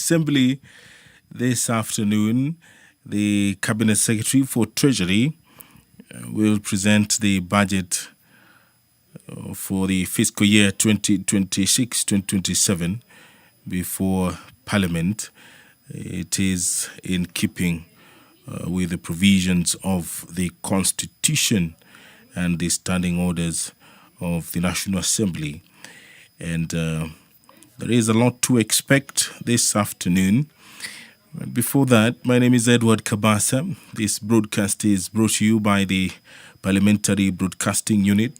Assembly this afternoon, the Cabinet Secretary for Treasury will present the budget for the fiscal year 2026-2027 before Parliament. It is in keeping with the provisions of the Constitution and the standing orders of the National Assembly. And there is a lot to expect this afternoon. Before that, my name is Edward Kabasa. This broadcast is brought to you by the Parliamentary Broadcasting Unit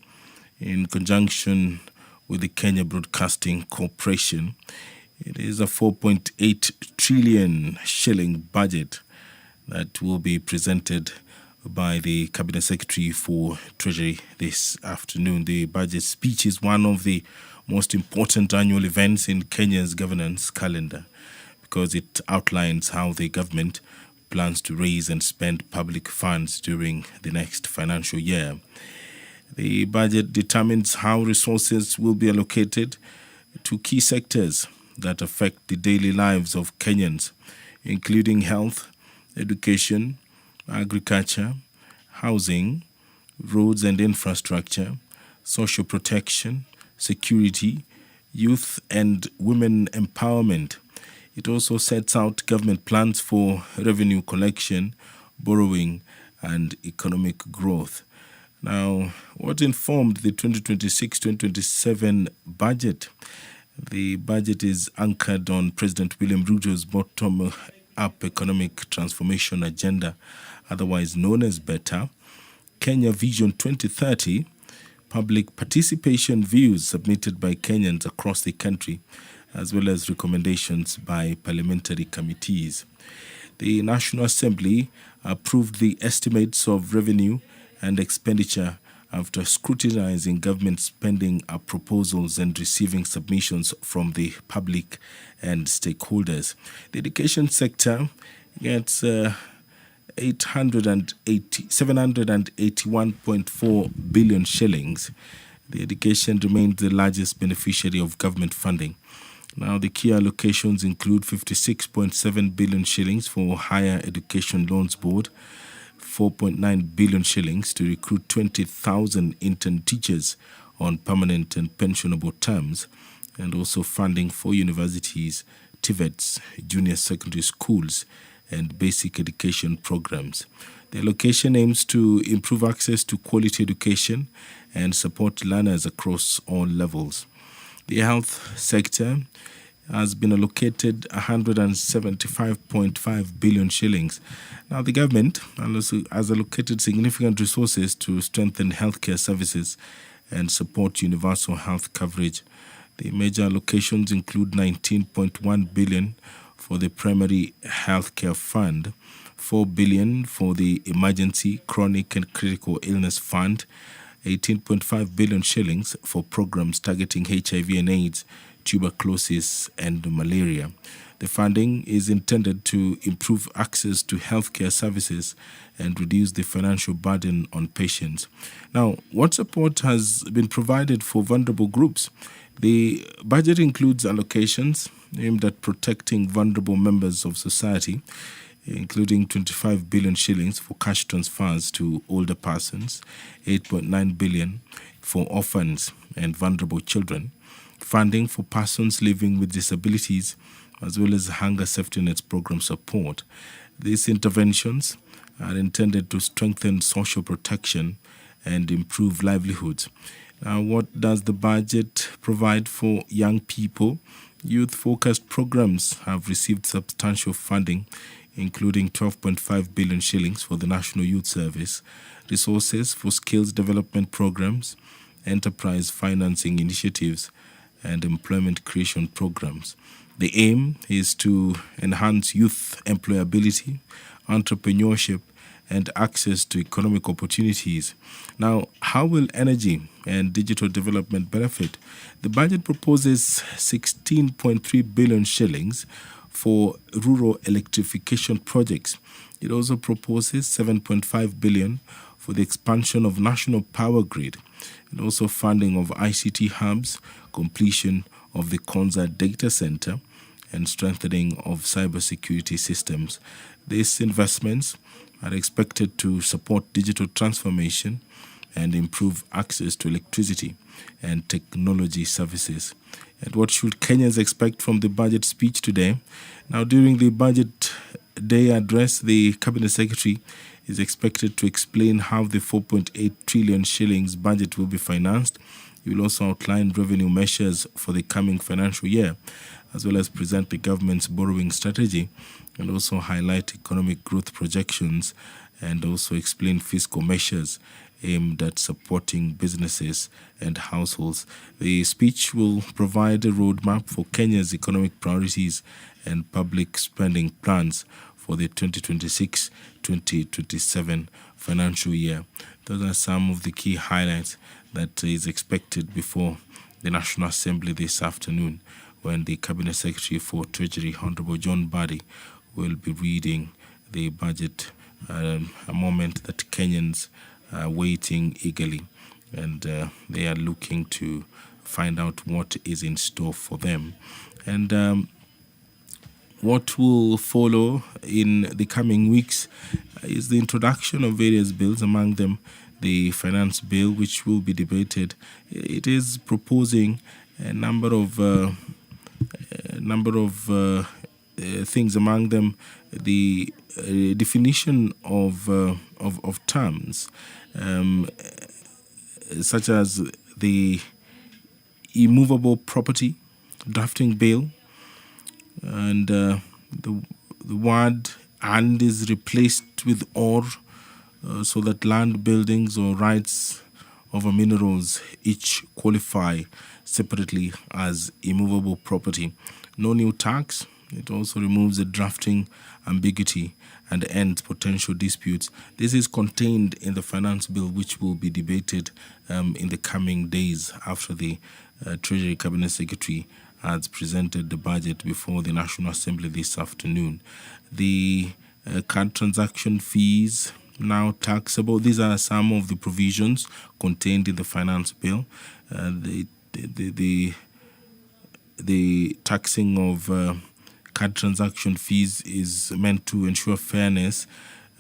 in conjunction with the Kenya Broadcasting Corporation. It is a 4.8 trillion shilling budget that will be presented by the Cabinet Secretary for Treasury this afternoon. The budget speech is one of the most important annual events in Kenya's governance calendar because it outlines how the government plans to raise and spend public funds during the next financial year. The budget determines how resources will be allocated to key sectors that affect the daily lives of Kenyans, including health, education, agriculture, housing, roads and infrastructure, social protection, security, youth and women empowerment. It also sets out government plans for revenue collection, borrowing and economic growth. Now, what informed the 2026-2027 budget? The budget is anchored on President William Ruto's bottom-up economic transformation agenda, otherwise known as BETA, Kenya Vision 2030, public participation views submitted by Kenyans across the country, as well as recommendations by parliamentary committees. The National Assembly approved the estimates of revenue and expenditure after scrutinizing government spending proposals and receiving submissions from the public and stakeholders. The education sector gets 781.4 billion shillings. The education remained the largest beneficiary of government funding. Now, the key allocations include 56.7 billion shillings for Higher Education Loans Board, 4.9 billion shillings to recruit 20,000 intern teachers on permanent and pensionable terms, and also funding for universities, TVETs, junior secondary schools, and basic education programs. The allocation aims to improve access to quality education and support learners across all levels. The health sector has been allocated 175.5 billion shillings. Now, the government has allocated significant resources to strengthen healthcare services and support universal health coverage. The major allocations include 19.1 billion for the Primary Healthcare Fund, 4 billion for the Emergency, Chronic and Critical Illness Fund, 18.5 billion shillings for programs targeting HIV and AIDS, tuberculosis and malaria. The funding is intended to improve access to healthcare services and reduce the financial burden on patients. Now, what support has been provided for vulnerable groups? The budget includes allocations aimed at protecting vulnerable members of society, including 25 billion shillings for cash transfers to older persons, 8.9 billion for orphans and vulnerable children, funding for persons living with disabilities, as well as hunger safety nets program support. These interventions are intended to strengthen social protection and improve livelihoods. Now, what does the budget provide for young people? Youth-focused programs have received substantial funding, including 12.5 billion shillings for the National Youth Service, resources for skills development programs, enterprise financing initiatives, and employment creation programs. The aim is to enhance youth employability, entrepreneurship, and access to economic opportunities. Now, how will energy and digital development benefit? The budget proposes 16.3 billion shillings for rural electrification projects. It also proposes 7.5 billion for the expansion of national power grid, and also funding of ICT hubs, completion of the Konza data center, and strengthening of cybersecurity systems. These investments are expected to support digital transformation and improve access to electricity and technology services. And what should Kenyans expect from the budget speech today? Now, during the budget day address, the Cabinet Secretary is expected to explain how the 4.8 trillion shillings budget will be financed. He will also outline revenue measures for the coming financial year, as well as present the government's borrowing strategy and also highlight economic growth projections and also explain fiscal measures aimed at supporting businesses and households. The speech will provide a roadmap for Kenya's economic priorities and public spending plans for the 2026-2027 financial year. Those are some of the key highlights that is expected before the National Assembly this afternoon, when the Cabinet Secretary for Treasury, Honorable John Badi, will be reading the budget, a moment that Kenyans are waiting eagerly, and they are looking to find out what is in store for them. And what will follow in the coming weeks is the introduction of various bills, among them the finance bill, which will be debated. It is proposing a number of things, among them the definition of terms, such as the immovable property drafting bill, and the word "and" is replaced with "or," so that land, buildings, or rights over minerals each qualify separately as immovable property. No new tax. It also removes the drafting ambiguity and ends potential disputes. This is contained in the finance bill, which will be debated in the coming days after the Treasury Cabinet Secretary has presented the budget before the National Assembly this afternoon. The card transaction fees now taxable. These are some of the provisions contained in the finance bill. The taxing of card transaction fees is meant to ensure fairness,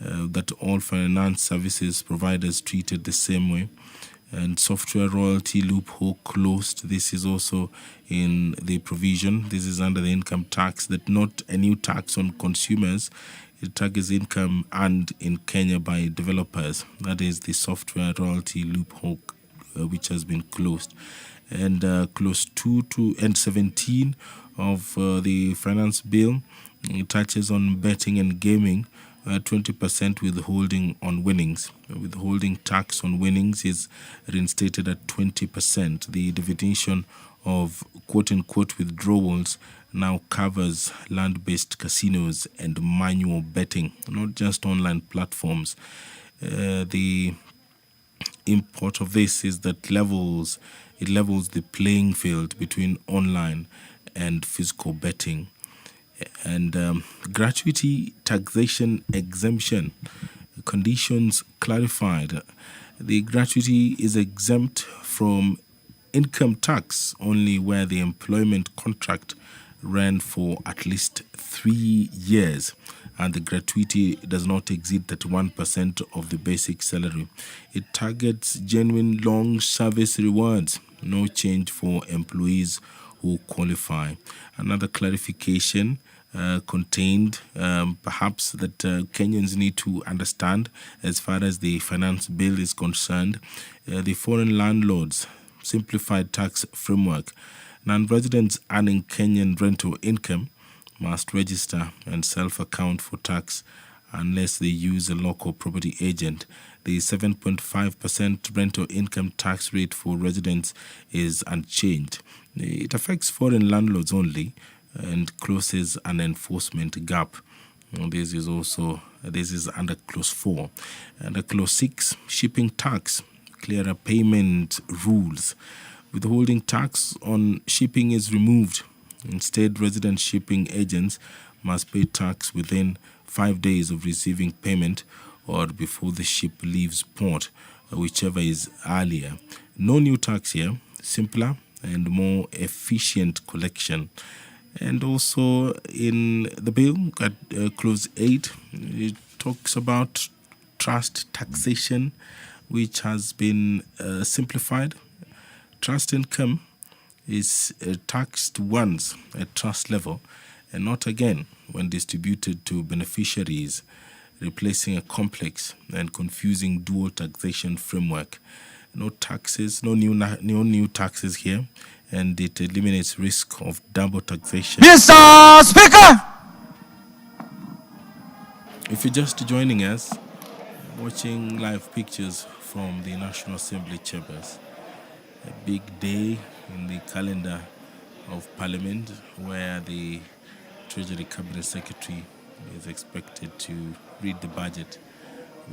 that all finance services providers treated the same way. And software royalty loophole closed. This is also in the provision. This is under the income tax, that not a new tax on consumers. It targets income earned in Kenya by developers. That is the software royalty loophole, which has been closed. And clause 2 to and 17 of the finance bill, it touches on betting and gaming. 20% withholding on winnings. Withholding tax on winnings is reinstated at 20%. The definition of quote-unquote withdrawals now covers land-based casinos and manual betting, not just online platforms. The import of this is that it levels the playing field between online and physical betting. And gratuity taxation exemption conditions clarified. The gratuity is exempt from income tax only where the employment contract ran for at least 3 years and the gratuity does not exceed 31% of the basic salary. It targets genuine long service rewards, no change for employees who qualify. Another clarification contained, perhaps that Kenyans need to understand as far as the finance bill is concerned, the foreign landlords simplified tax framework. Non-residents earning Kenyan rental income must register and self-account for tax unless they use a local property agent. The 7.5% rental income tax rate for residents is unchanged. It affects foreign landlords only and closes an enforcement gap. This is under clause 4. Under clause 6, shipping tax, clearer payment rules. Withholding tax on shipping is removed. Instead, resident shipping agents must pay tax within 5 days of receiving payment or before the ship leaves port, whichever is earlier. No new tax here, simpler and more efficient collection. And also in the bill at clause 8, it talks about trust taxation, which has been simplified. Trust income is taxed once at trust level and not again when distributed to beneficiaries, replacing a complex and confusing dual taxation framework. No taxes, no new taxes here, and it eliminates risk of double taxation. Mr. Speaker! If you're just joining us, watching live pictures from the National Assembly chambers, a big day in the calendar of Parliament where the Treasury Cabinet Secretary is expected to read the budget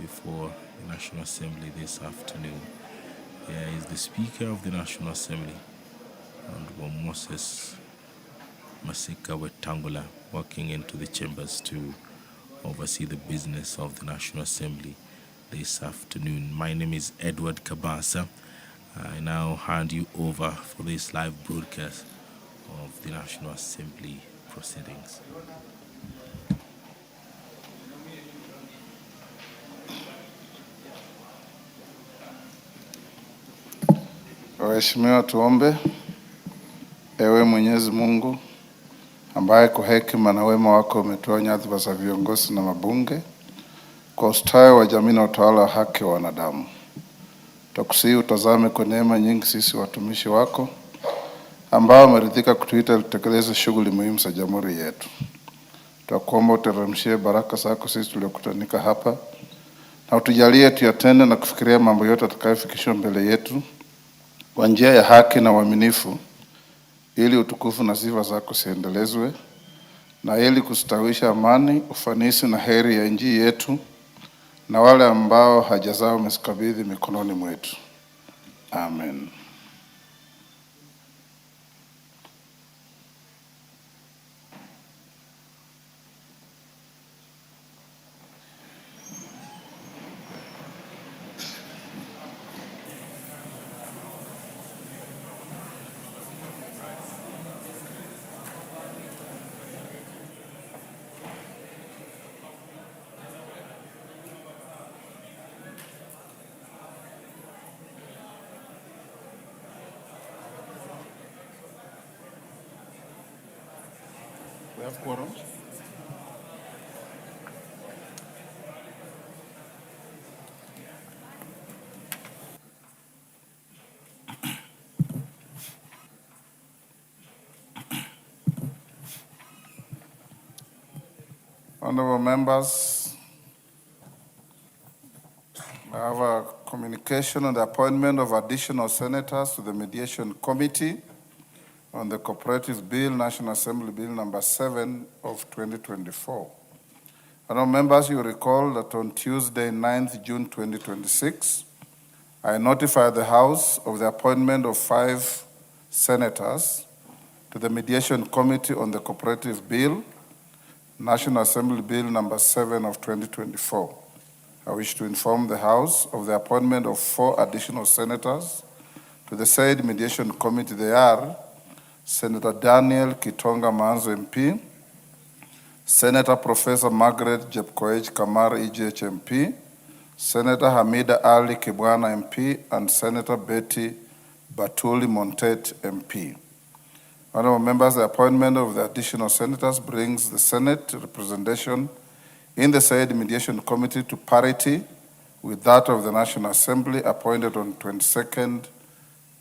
before the National Assembly this afternoon. Here is the Speaker of the National Assembly, Honorable Moses Masika Wetangula, walking into the chambers to oversee the business of the National Assembly this afternoon. My name is Edward Kabasa. I now hand you over for this live broadcast of the National Assembly proceedings. Waheshimiwa, tuombe. Ewe Mwenyezi Mungu ambaye kwa hekima na wema wako umetoa nyadhifa za viongozi na mabunge kwa ustawi wa jamii na utawala wa haki wa wanadamu, tukusihi utazame kwa neema nyingi sisi watumishi wako ambao wameridhika kutuita tutekeleze shughuli muhimu za jamhuri yetu. Tunakuomba uteremshie baraka zako sisi tuliokutanika hapa na utujalie tuyatende na kufikiria mambo yote atakayofikishwa mbele yetu kwa njia ya haki na uaminifu, ili utukufu na sifa zako siendelezwe, na ili kustawisha amani, ufanisi na heri ya nchi yetu na wale ambao haja zao umezikabidhi mikononi mwetu. Amen. We have quorum. Honorable members, I have a communication on the appointment of additional senators to the Mediation Committee on the Cooperative Bill, National Assembly Bill number 7 of 2024. Honorable members, you recall that on Tuesday, 9th June 2026, I notified the House of the appointment of 5 senators to the Mediation Committee on the Cooperative Bill, National Assembly Bill number 7 of 2024. I wish to inform the House of the appointment of 4 additional senators to the said Mediation Committee. They are Senator Daniel Kitonga Manzo MP, Senator Professor Margaret Jepkoech Kamar EJH MP, Senator Hamida Ali Kibwana MP, and Senator Betty Batuli Montet MP. Honorable members, the appointment of the additional senators brings the Senate representation in the said Mediation Committee to parity with that of the National Assembly appointed on 22nd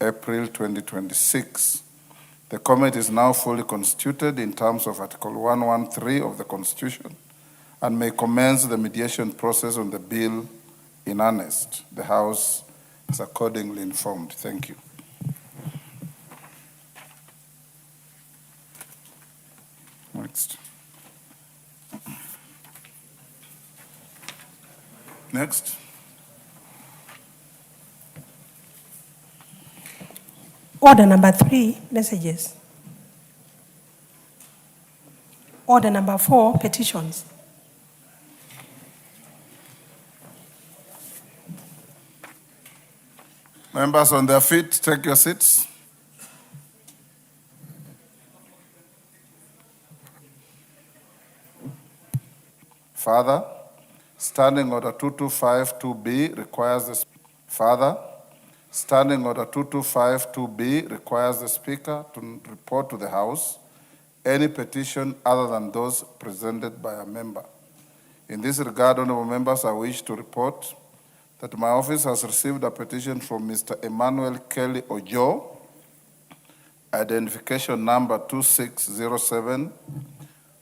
April 2026. The committee is now fully constituted in terms of Article 113 of the Constitution and may commence the mediation process on the bill in earnest. The House is accordingly informed. Thank you. Next. Next. Order number 3, messages. Order number 4, petitions. Members on their feet, take your seats. Further, Standing Order 2252B requires the Standing Order 2252B requires the Speaker to report to the House any petition other than those presented by a member. In this regard, honorable members, I wish to report that my office has received a petition from Mr. Emmanuel Kelly Ojo, identification number 2607,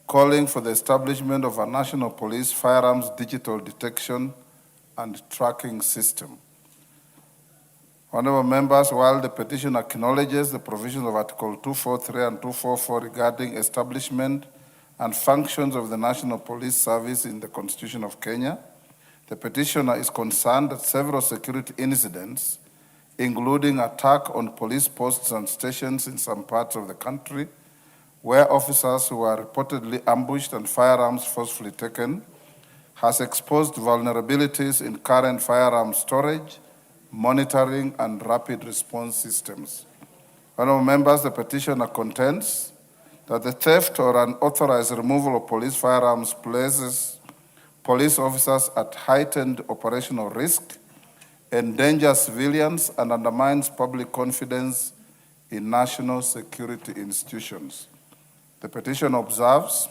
calling for the establishment of a national police firearms digital detection and tracking system. Honorable members, while the petition acknowledges the provisions of Article 243 and 244 regarding establishment and functions of the National Police Service in the Constitution of Kenya, the petitioner is concerned that several security incidents, including attack on police posts and stations in some parts of the country, where officers who were reportedly ambushed and firearms forcefully taken, has exposed vulnerabilities in current firearm storage, monitoring, and rapid response systems. Honorable members, the petitioner contends that the theft or unauthorized removal of police firearms places police officers at heightened operational risk, endangers civilians, and undermines public confidence in national security institutions. The petition observes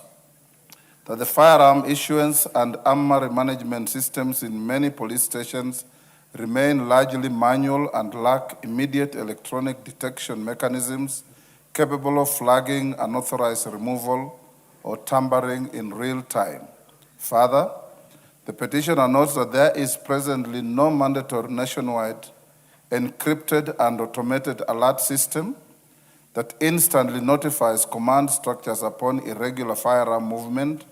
that the firearm issuance and armory management systems in many police stations remain largely manual and lack immediate electronic detection mechanisms capable of flagging unauthorized removal or tampering in real time. Further, the petitioner notes that there is presently no mandatory nationwide encrypted and automated alert system that instantly notifies command structures upon irregular firearm movement,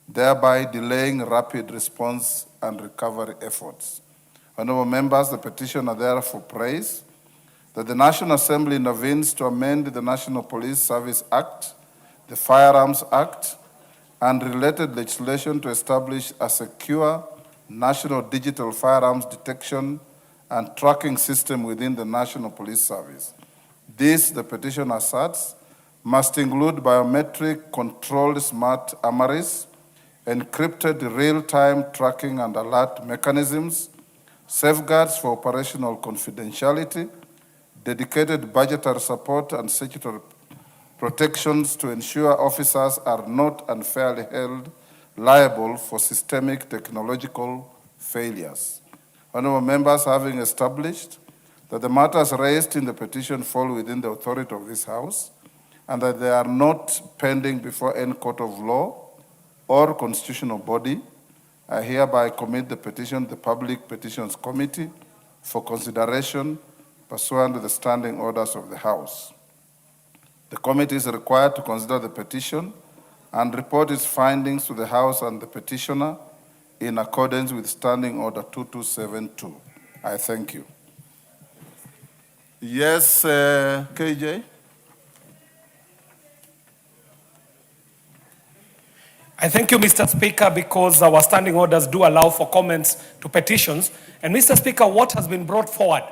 thereby delaying rapid response and recovery efforts. Honorable members, the petitioner therefore prays that the National Assembly intervenes to amend the National Police Service Act, the Firearms Act, and related legislation to establish a secure national digital firearms detection and tracking system within the National Police Service. This, the petition asserts, must include biometric controlled smart armories, encrypted real-time tracking and alert mechanisms, safeguards for operational confidentiality, dedicated budgetary support and statutory protections to ensure officers are not unfairly held liable for systemic technological failures. Honorable members, having established that the matters raised in the petition fall within the authority of this House and that they are not pending before any court of law or constitutional body, I hereby commit the petition to the Public Petitions Committee for consideration pursuant to the standing orders of the House. The committee is required to consider the petition and report its findings to the House and the petitioner in accordance with Standing Order 2272. I thank you. Yes, KJ? I thank you, Mr. Speaker, because our standing orders do allow for comments to petitions. And Mr. Speaker, what has been brought forward,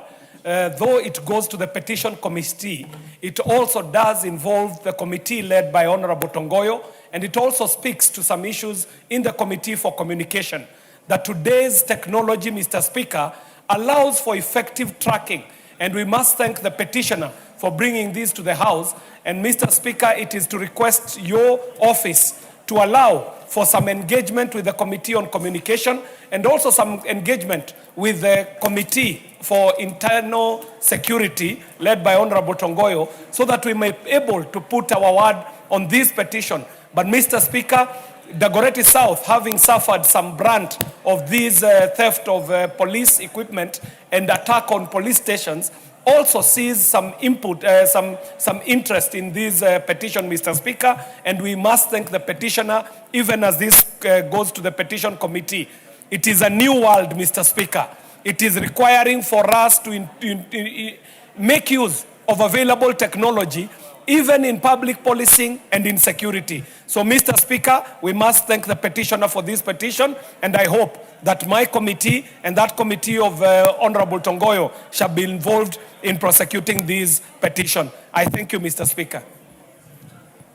though it goes to the petition committee, it also does involve the committee led by Honorable Tongoyo, and it also speaks to some issues in the Committee for Communication, that today's technology, Mr. Speaker, allows for effective tracking. And we must thank the petitioner for bringing this to the House. And Mr. Speaker, it is to request your office to allow for some engagement with the Committee on Communication and also some engagement with the Committee for Internal Security led by Honorable Tongoyo so that we may be able to put our word on this petition. But Mr. Speaker, Dagoretti South, having suffered some brunt of this theft of police equipment and attack on police stations, also sees some input, some interest in this petition, Mr. Speaker, and we must thank the petitioner, even as this goes to the petition committee. It is a new world, Mr. Speaker. It is requiring for us to make use of available technology, even in public policing and in security. So, Mr. Speaker, we must thank the petitioner for this petition, and I hope that my committee and that committee of Honorable Tongoyo shall be involved in prosecuting this petition. I thank you, Mr. Speaker.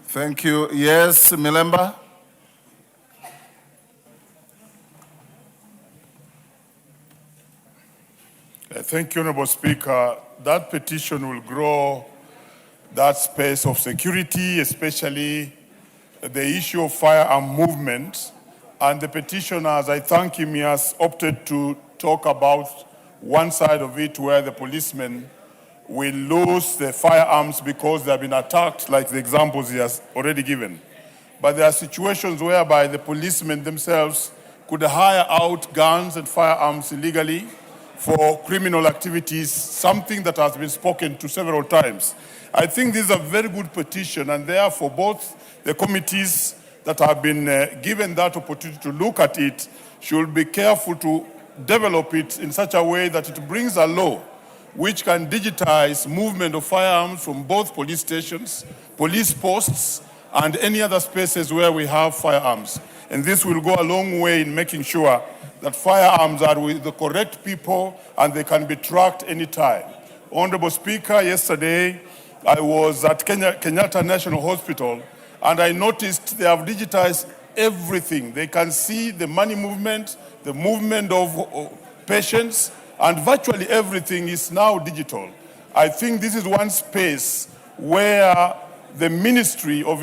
Thank you. Yes, Milemba? Thank you, Honorable Speaker. That petition will grow that space of security, especially the issue of firearm movement. And the petitioner, as I thank him, he has opted to talk about one side of it where the policemen will lose the firearms because they have been attacked, like the examples he has already given. But there are situations whereby the policemen themselves could hire out guns and firearms illegally for criminal activities, something that has been spoken to several times. I think this is a very good petition, and therefore both the committees that have been given that opportunity to look at it should be careful to develop it in such a way that it brings a law which can digitize movement of firearms from both police stations, police posts, and any other spaces where we have firearms. And this will go a long way in making sure that firearms are with the correct people and they can be tracked anytime. Honorable Speaker, yesterday I was at Kenyatta National Hospital and I noticed they have digitized everything. They can see the money movement, the movement of patients, and virtually everything is now digital. I think this is one space where the Ministry of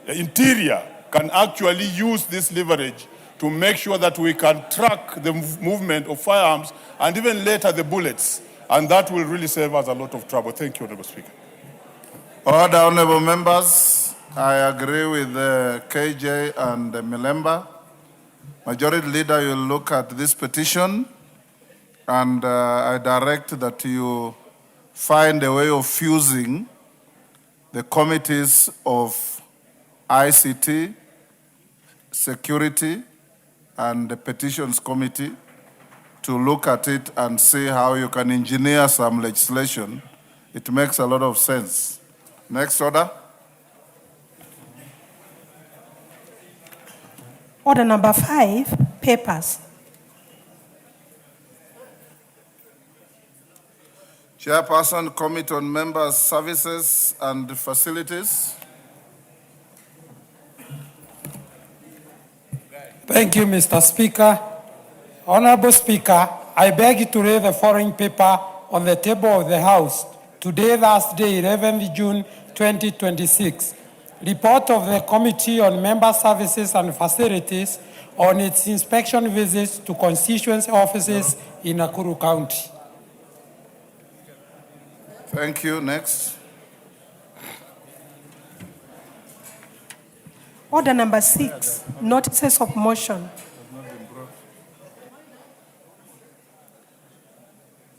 Interior can actually use this leverage to make sure that we can track the movement of firearms and even later the bullets. And that will really save us a lot of trouble. Thank you, Honorable Speaker. Order, honorable members. I agree with KJ and Milemba. Majority Leader, you look at this petition and I direct that you find a way of fusing the committees of ICT, security, and the petitions committee to look at it and see how you can engineer some legislation. It makes a lot of sense. Next order. Order number 5, papers. Chairperson, Committee on Members' Services and Facilities. Thank you, Mr. Speaker. Honorable Speaker, I beg to raise the following paper on the table of the House today, Thursday, 11th June 2026. Report of the Committee on Member Services and Facilities on its inspection visits to constituency offices in Nakuru County. Thank you. Next. Order number 6, notices of motion.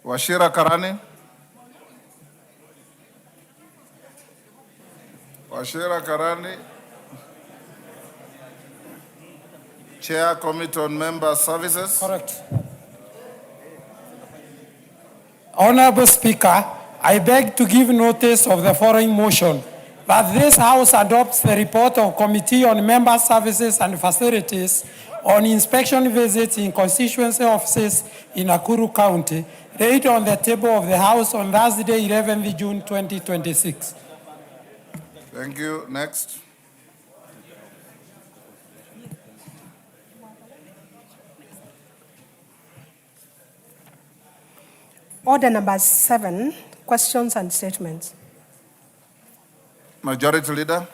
Washira Karani. Washira Karani. Chair, Committee on Member Services. Correct. Honorable Speaker, I beg to give notice of the following motion, that this House adopts the report of Committee on Member Services and Facilities on inspection visits in constituency offices in Nakuru County, laid on the table of the House on Thursday, 11th June 2026. Thank you. Next. Order number 7, questions and statements. Majority Leader.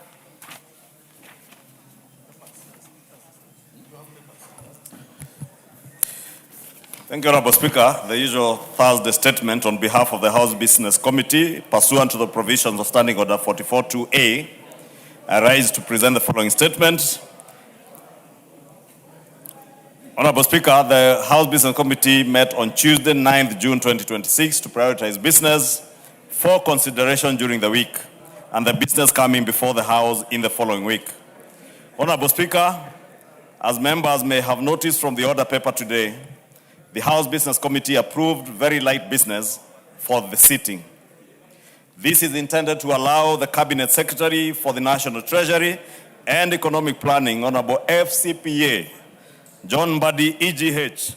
Thank you, Honorable Speaker. The usual Thursday statement on behalf of the House Business Committee, pursuant to the provisions of Standing Order 44.2a, I rise to present the following statement. Honorable Speaker, the House Business Committee met on Tuesday, 9th June 2026 to prioritize business for consideration during the week and the business coming before the House in the following week. Honorable Speaker, as members may have noticed from the order paper today, the House Business Committee approved very light business for the sitting. This is intended to allow the Cabinet Secretary for the National Treasury and Economic Planning, Honorable FCPA, John Buddy EGH,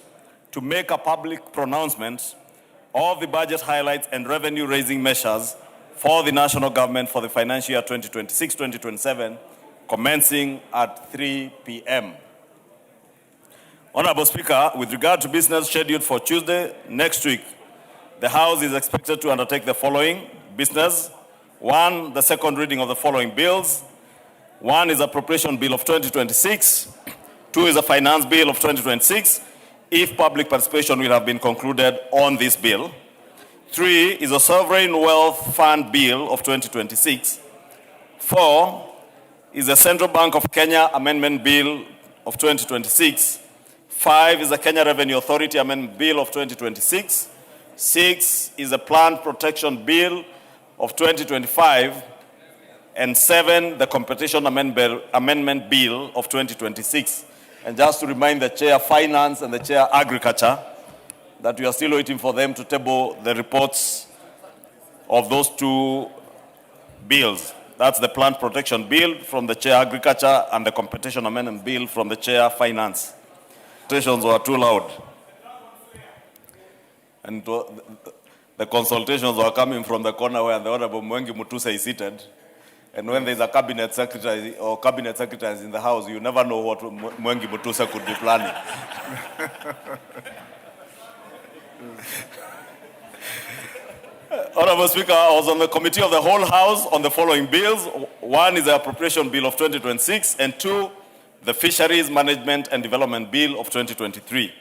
to make a public pronouncement of the budget highlights and revenue-raising measures for the national government for the financial year 2026-2027, commencing at 3 p.m. Honorable Speaker, with regard to business scheduled for Tuesday next week, the House is expected to undertake the following business. 1, the second reading of the following bills. 1 is appropriation bill of 2026. 2 is a finance bill of 2026, if public participation will have been concluded on this bill. 3 is a sovereign wealth fund bill of 2026. 4 is the Central Bank of Kenya Amendment Bill of 2026. 5 is the Kenya Revenue Authority Amendment Bill of 2026. 6 is the Plant Protection Bill of 2025. And 7, the Competition Amendment Bill of 2026. And just to remind the Chair Finance and the Chair Agriculture that we are still waiting for them to table the reports of those two bills. That's the Plant Protection Bill from the Chair Agriculture and the Competition Amendment Bill from the Chair Finance. Consultations were too loud. And the consultations were coming from the corner where the Honorable Mwengi Mutusa is seated. And when there's a cabinet secretary or cabinet secretaries in the House, you never know what Mwengi Mutusa could be planning. Honorable Speaker, I was on the committee of the whole House on the following bills. 1 is the Appropriation Bill of 2026, and 2, the Fisheries Management and Development Bill of 2023.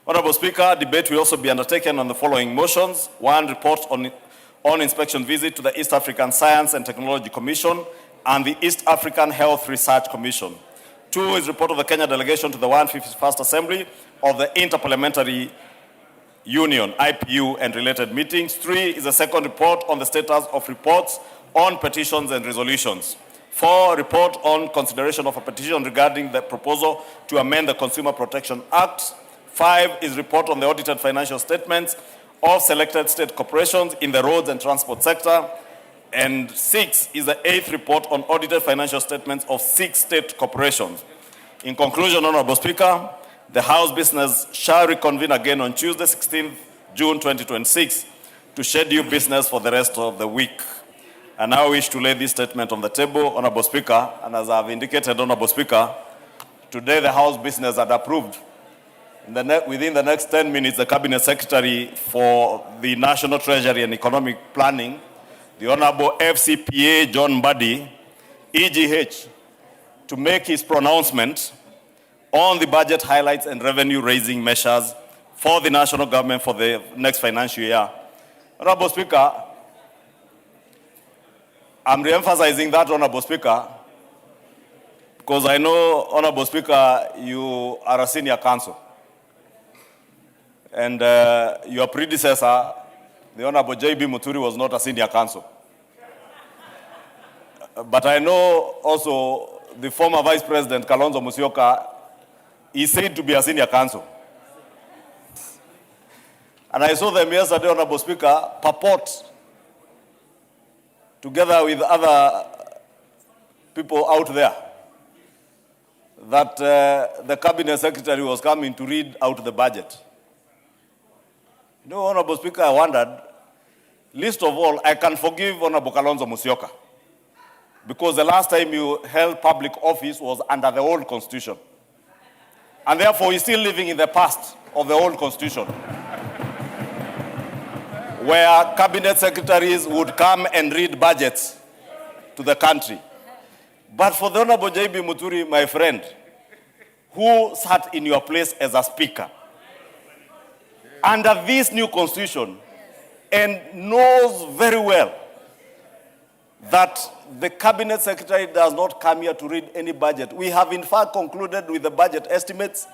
Honorable Speaker, debate will also be undertaken on the following motions. 1, report on inspection visit to the East African Science and Technology Commission and the East African Health Research Commission. 2 is report of the Kenya delegation to the 151st Assembly of the Interparliamentary Union, IPU, and related meetings. 3 is a second report on the status of reports on petitions and resolutions. 4, report on consideration of a petition regarding the proposal to amend the Consumer Protection Act. 5 is report on the audited financial statements of selected state corporations in the roads and transport sector. And 6 is the 8th report on audited financial statements of 6 state corporations. In conclusion, Honorable Speaker, the House business shall reconvene again on Tuesday, 16th June 2026 to schedule business for the rest of the week. I now wish to lay this statement on the table, Honorable Speaker, and as I have indicated, Honorable Speaker, today the House business had approved. Within the next 10 minutes, the Cabinet Secretary for the National Treasury and Economic Planning, the Honorable FCPA John Mbadi, EGH, to make his pronouncement on the budget highlights and revenue-raising measures for the national government for the next financial year. Honorable Speaker, I'm re-emphasizing that, Honorable Speaker, because I know, Honorable Speaker, you are a senior counsel. And your predecessor, the Honorable J.B. Muturi, was not a senior counsel. But I know also the former Vice President, Kalonzo Musyoka, is said to be a senior counsel. And I saw them yesterday, Honorable Speaker, purport, together with other people out there, that the Cabinet Secretary was coming to read out the budget. You know, Honorable Speaker, I wondered, least of all, I can forgive Honorable Kalonzo Musyoka, because the last time you held public office was under the old constitution. And therefore, he's still living in the past of the old constitution, where cabinet secretaries would come and read budgets to the country. But for the Honorable J.B. Muturi, my friend, who sat in your place as a speaker, under this new constitution, and knows very well that the cabinet secretary does not come here to read any budget. We have in fact concluded with the budget estimates.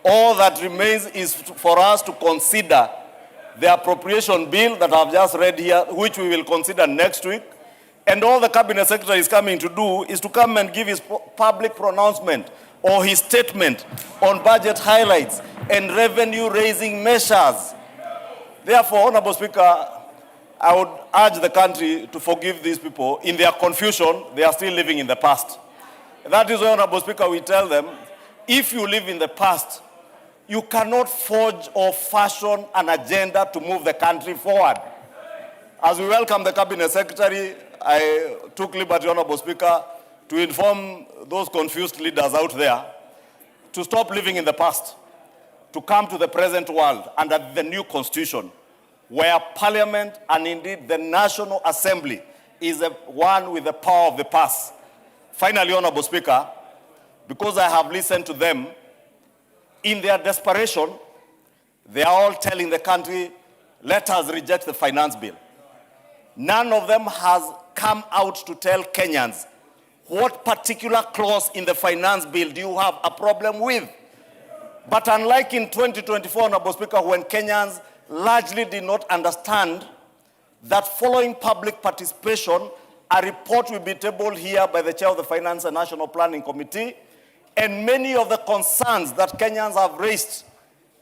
All that remains is for us to consider the appropriation bill that I've just read here, which we will consider next week. And all the cabinet secretary is coming to do is to come and give his public pronouncement or his statement on budget highlights and revenue-raising measures. Therefore, Honorable Speaker, I would urge the country to forgive these people. In their confusion, they are still living in the past. That is why, Honorable Speaker, we tell them, if you live in the past, you cannot forge or fashion an agenda to move the country forward. As we welcome the Cabinet Secretary, I took liberty, Honorable Speaker, to inform those confused leaders out there to stop living in the past. to come to the present world under the new constitution, where Parliament and indeed the National Assembly is the one with the power of the purse. Finally, Honorable Speaker, because I have listened to them, in their desperation, they are all telling the country, let us reject the finance bill. None of them has come out to tell Kenyans what particular clause in the finance bill do you have a problem with. But unlike in 2024, Honorable Speaker, when Kenyans largely did not understand that following public participation, a report will be tabled here by the chair of the Finance and National Planning Committee, and many of the concerns that Kenyans have raised,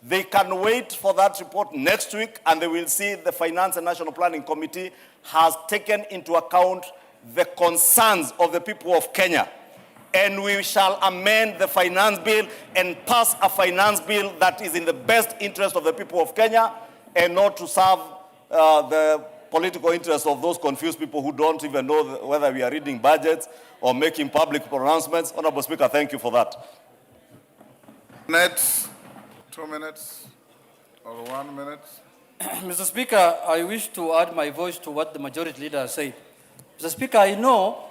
they can wait for that report next week, and they will see the Finance and National Planning Committee has taken into account the concerns of the people of Kenya. And we shall amend the finance bill and pass a finance bill that is in the best interest of the people of Kenya and not to serve the political interests of those confused people who don't even know whether we are reading budgets or making public pronouncements. Honorable Speaker, thank you for that. Next, 2 minutes or 1 minute. Mr. Speaker, I wish to add my voice to what the majority leader has said. Mr. Speaker, I know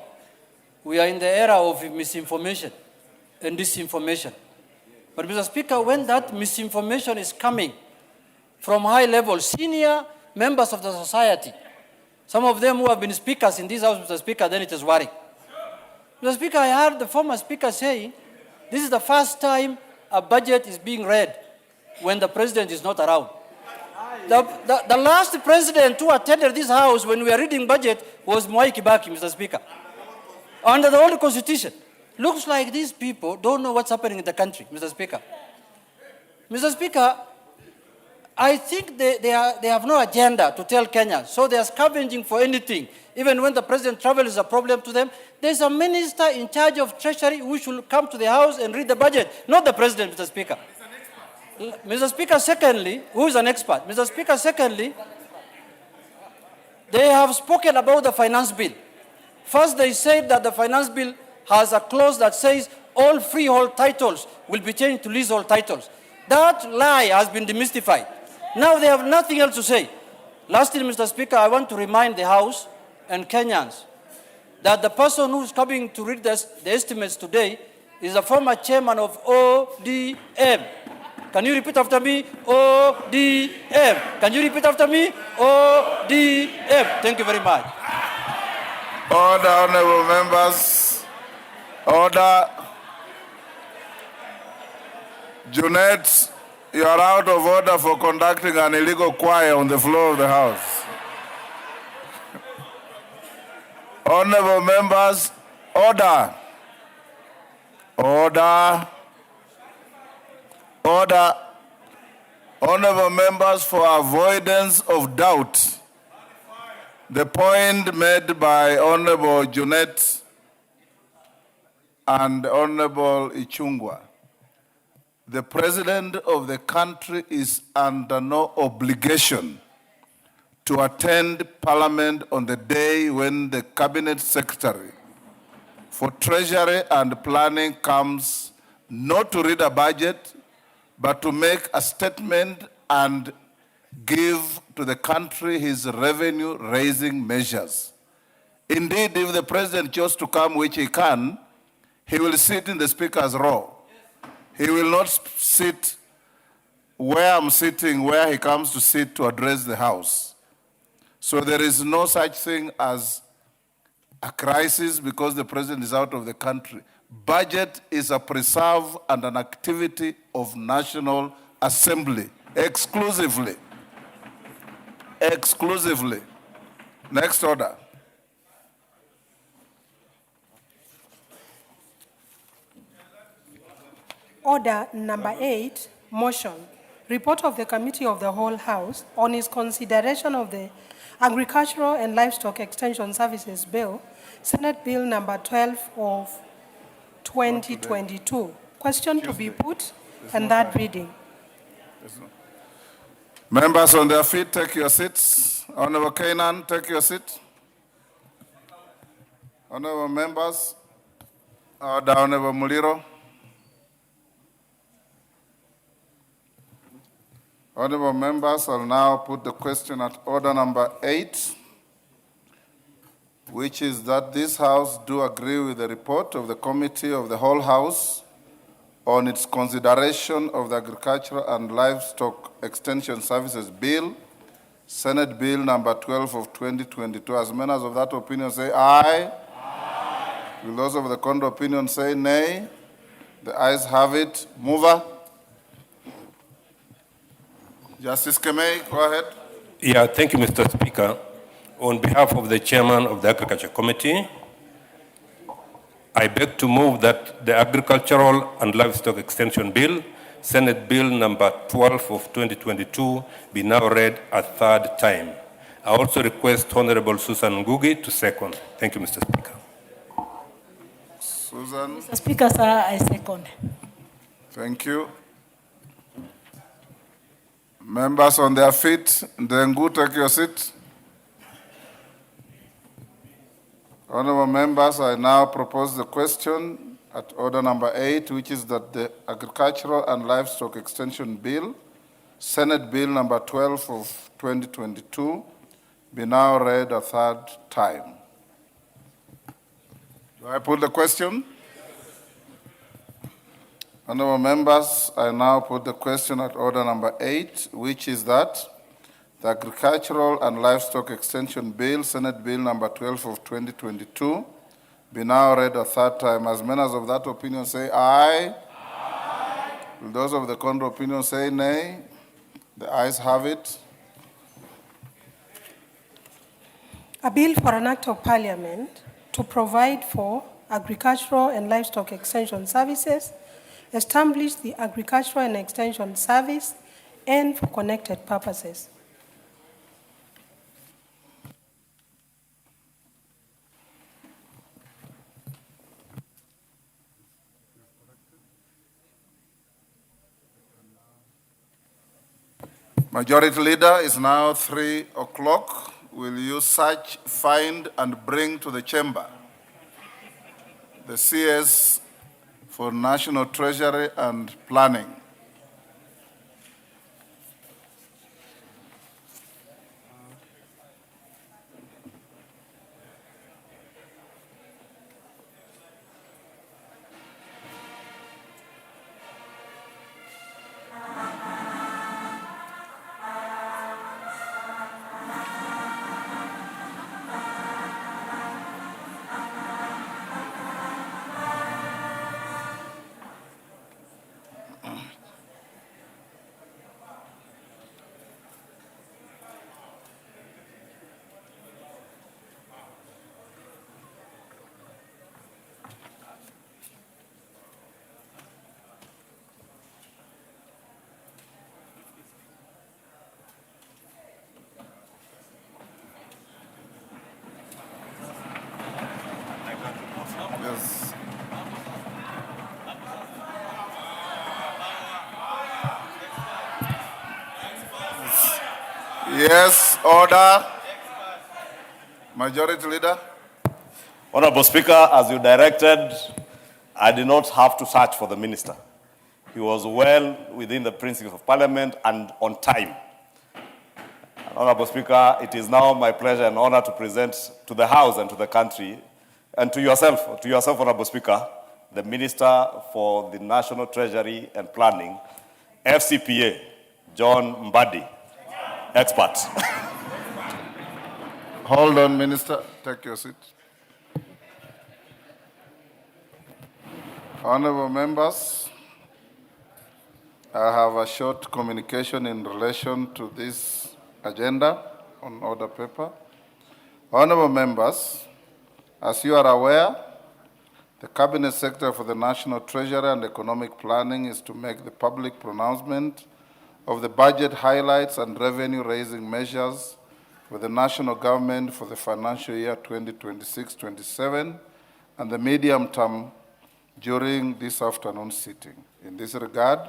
we are in the era of misinformation and disinformation. But Mr. Speaker, when that misinformation is coming from high level, senior members of the society, some of them who have been speakers in this house, Mr. Speaker, then it is worrying. Mr. Speaker, I heard the former speaker saying this is the first time a budget is being read when the president is not around. The last president who attended this house when we were reading budget was Mwai Kibaki, Mr. Speaker. Under the old constitution. Looks like these people don't know what's happening in the country, Mr. Speaker. Mr. Speaker, I think they have no agenda to tell Kenya, so they are scavenging for anything. Even when the president travels is a problem to them, there's a minister in charge of treasury who should come to the house and read the budget, not the president, Mr. Speaker. Mr. Speaker, secondly, who is an expert? Mr. Speaker, secondly, they have spoken about the finance bill. First, they said that the finance bill has a clause that says all freehold titles will be changed to leasehold titles. That lie has been demystified. Now they have nothing else to say. Lastly, Mr. Speaker, I want to remind the House and Kenyans that the person who is coming to read the estimates today is a former chairman of ODM. Can you repeat after me? ODM. Can you repeat after me? ODM. Thank you very much. Order, honorable members. Order. Junet, you are out of order for conducting an illegal choir on the floor of the House. Honorable members, order. Order. Order. Honorable members, for avoidance of doubt, the point made by Honorable Junet and Honorable Ichungwa, the President of the country is under no obligation to attend Parliament on the day when the Cabinet Secretary for Treasury and Planning comes not to read a budget, but to make a statement and give to the country his revenue-raising measures. Indeed, if the President chose to come, which he can, he will sit in the Speaker's row. He will not sit where I'm sitting, where he comes to sit to address the House. So there is no such thing as a crisis because the President is out of the country. Budget is a preserve and an activity of National Assembly, exclusively. Exclusively. Next order. Order number 8, motion. Report of the Committee of the Whole House on its consideration of the Agricultural and Livestock Extension Services Bill, Senate Bill number 12 of 2022. Question to be put and that reading. Members on their feet, take your seats. Honorable Kainan, take your seat. Honorable members, Honorable Muliro. Honorable members, I'll now put the question at order number 8, which is that this House do agree with the report of the Committee of the Whole House on its consideration of the Agricultural and Livestock Extension Services Bill, Senate Bill number 12 of 2022. As members of that opinion say aye. Aye. Will those of the contrary opinion say nay? The ayes have it. Mover. Justice Kemei, go ahead. Yeah, thank you, Mr. Speaker. On behalf of the chairman of the Agriculture Committee, I beg to move that the Agricultural and Livestock Extension Bill, Senate Bill number 12 of 2022, be now read a third time. I also request Honorable Susan Ngugi to second. Thank you, Mr. Speaker. Susan. Mr. Speaker, sir, I second. Thank you. Members on their feet, Ndengu, take your seat. Honorable members, I now propose the question at order number 8, which is that the Agricultural and Livestock Extension Bill, Senate Bill number 12 of 2022, be now read a third time. Do I put the question? Honorable members, I now put the question at order number 8, which is that the Agricultural and Livestock Extension Bill, Senate Bill number 12 of 2022, be now read a third time. As members of that opinion say aye. Aye. Will those of the contrary opinion say nay? The ayes have it. A bill for an act of parliament to provide for agricultural and livestock extension services, establish the agricultural and extension service, and for connected purposes. Majority Leader, is now 3 o'clock. Will you search, find, and bring to the chamber the CS for National Treasury and Planning? Yes. Yes, order. Majority Leader. Honorable Speaker, as you directed, I did not have to search for the minister. He was well within the principles of Parliament and on time. Honorable Speaker, it is now my pleasure and honor to present to the House and to the country, and to yourself, Honorable Speaker, the Minister for the National Treasury and Planning, FCPA, John Mbadi, expert. Hold on, Minister. Take your seat. Honorable members, I have a short communication in relation to this agenda on order paper. Honorable members, as you are aware, the Cabinet Secretary for the National Treasury and Economic Planning is to make the public pronouncement of the budget highlights and revenue-raising measures for the national government for the financial year 2026-27 and the medium term during this afternoon sitting. In this regard,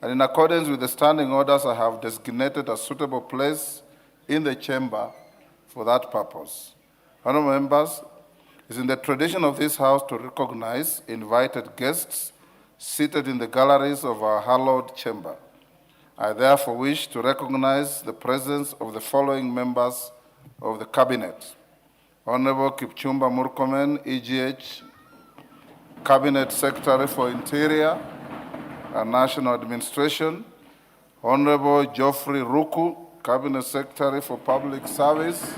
and in accordance with the standing orders, I have designated a suitable place in the chamber for that purpose. Honorable members, it is in the tradition of this House to recognize invited guests seated in the galleries of our hallowed chamber. I therefore wish to recognize the presence of the following members of the Cabinet. Honorable Kipchumba Murkomen, EGH, Cabinet Secretary for Interior and National Administration. Honorable Geoffrey Ruku, Cabinet Secretary for Public Service,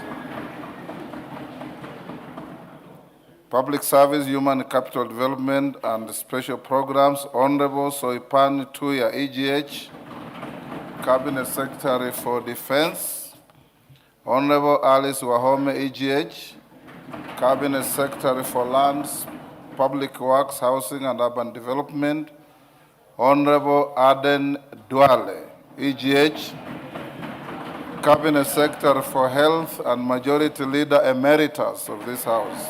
Human Capital Development and Special Programs. Honorable Soipan Tuya, EGH, Cabinet Secretary for Defense. Honorable Alice Wahome, EGH, Cabinet Secretary for Lands, Public Works, Housing and Urban Development. Honorable Aden Duale, EGH, Cabinet Secretary for Health and Majority Leader Emeritus of this House.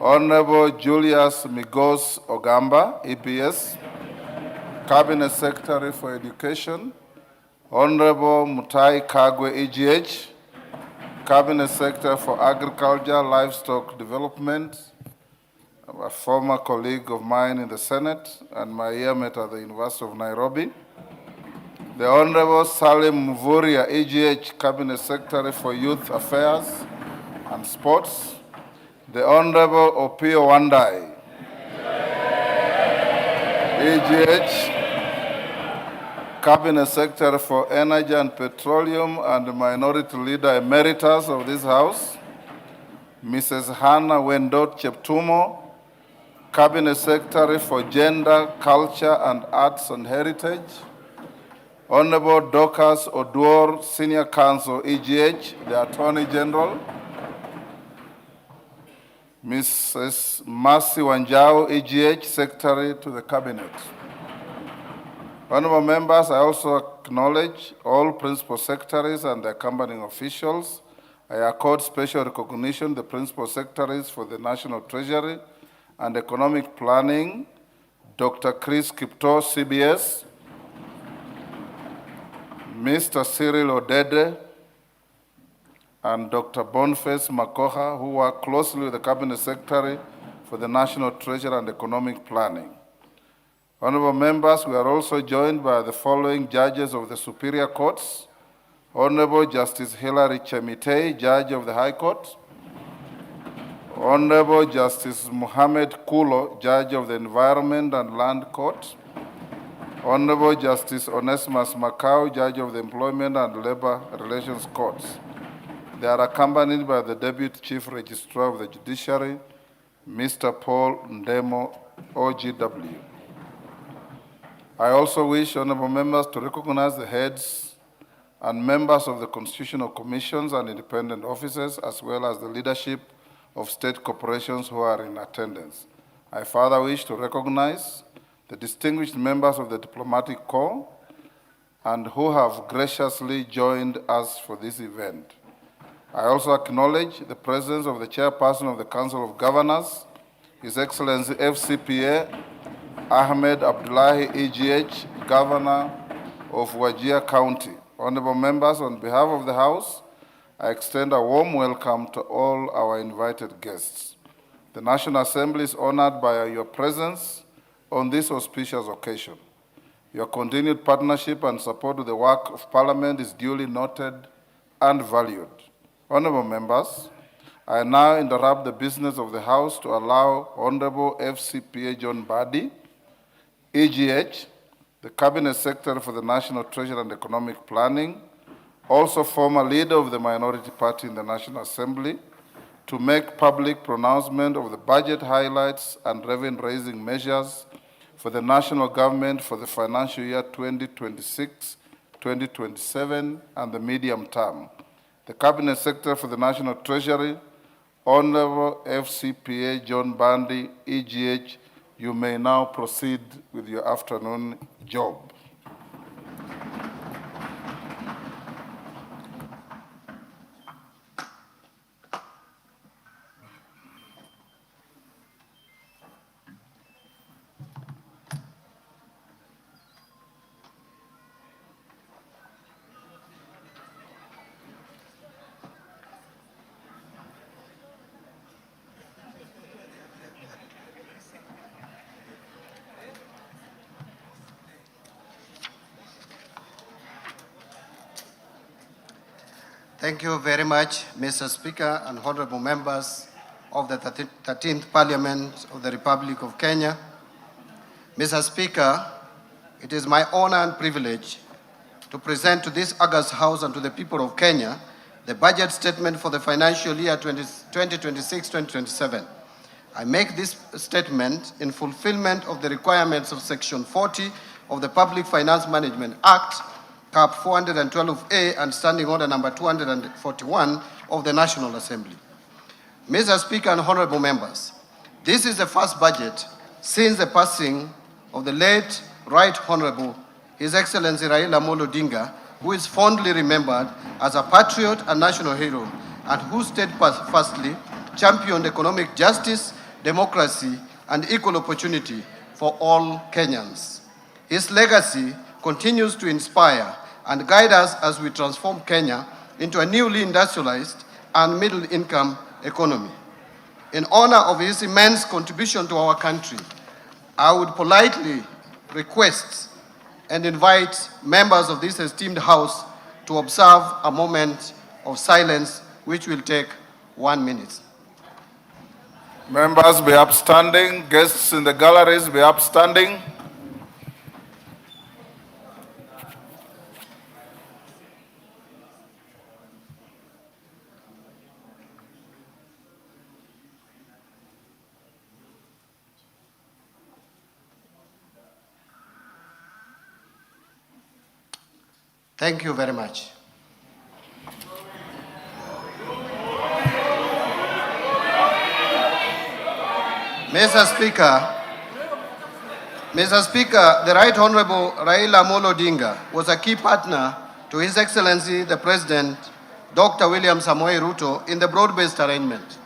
Honorable Julius Migos Ogamba, EPS, Cabinet Secretary for Education. Honorable Mutai Kagwe, EGH, Cabinet Secretary for Agriculture, Livestock Development, a former colleague of mine in the Senate and my yearmate at the University of Nairobi. The Honorable Salim Mvuria, EGH, Cabinet Secretary for Youth Affairs and Sports. The Honorable Opio Wandai, EGH, Cabinet Secretary for Energy and Petroleum and Minority Leader Emeritus of this House. Mrs. Hannah Wendot Cheptumo, Cabinet Secretary for Gender, Culture and Arts and Heritage. Honorable Dorcas Oduor, Senior Counsel, EGH, the Attorney General. Mrs. Mercy Wanjao, EGH, Secretary to the Cabinet. Honorable members, I also acknowledge all Principal Secretaries and the accompanying officials. I accord special recognition to the Principal Secretaries for the National Treasury and Economic Planning, Dr. Chris Kipto, CBS, Mr. Cyril Odede, and Dr. Boniface Makoha, who work closely with the Cabinet Secretary for the National Treasury and Economic Planning. Honorable members, we are also joined by the following judges of the Superior Courts. Honorable Justice Hilary Chemitei, Judge of the High Court. Honorable Justice Mohammed Kulo, Judge of the Environment and Land Court. Honorable Justice Onesimus Macau, Judge of the Employment and Labor Relations Courts. They are accompanied by the Deputy Chief Registrar of the Judiciary, Mr. Paul Ndemo, OGW. I also wish honorable members to recognize the heads and members of the constitutional commissions and independent officers, as well as the leadership of state corporations who are in attendance. I further wish to recognize the distinguished members of the diplomatic corps and who have graciously joined us for this event. I also acknowledge the presence of the chairperson of the Council of Governors, His Excellency FCPA Ahmed Abdullahi, EGH, Governor of Wajir County. Honorable members, on behalf of the House, I extend a warm welcome to all our invited guests. The National Assembly is honored by your presence on this auspicious occasion. Your continued partnership and support to the work of Parliament is duly noted and valued. Honorable members, I now interrupt the business of the House to allow Honorable FCPA John Badi, EGH, the Cabinet Secretary for the National Treasury and Economic Planning, also former leader of the minority party in the National Assembly, to make public pronouncement of the budget highlights and revenue-raising measures for the national government for the financial year 2026-2027 and the medium term. The Cabinet Secretary for the National Treasury, Honorable FCPA John Bandi, EGH, you may now proceed with your afternoon job. Thank you very much, Mr. Speaker and honorable members of the 13th Parliament of the Republic of Kenya. Mr. Speaker, it is my honor and privilege to present to this august House and to the people of Kenya the budget statement for the financial year 2026-2027. I make this statement in fulfillment of the requirements of Section 40 of the Public Finance Management Act, Cap 412A, and Standing Order number 241 of the National Assembly. Mr. Speaker and honorable members, this is the first budget since the passing of the late Right Honorable His Excellency Raila Amolo Odinga, who is fondly remembered as a patriot and national hero, and who steadfastly championed economic justice, democracy, and equal opportunity for all Kenyans. His legacy continues to inspire and guide us as we transform Kenya into a newly industrialized and middle-income economy. In honor of his immense contribution to our country, I would politely request and invite members of this esteemed House to observe a moment of silence, which will take 1 minute. Members be upstanding. Guests in the galleries be upstanding. Thank you very much. Mr. Speaker, the Right Honorable Raila Amolo Odinga was a key partner to His Excellency the President, Dr. William Samoei Ruto, in the broad-based arrangement.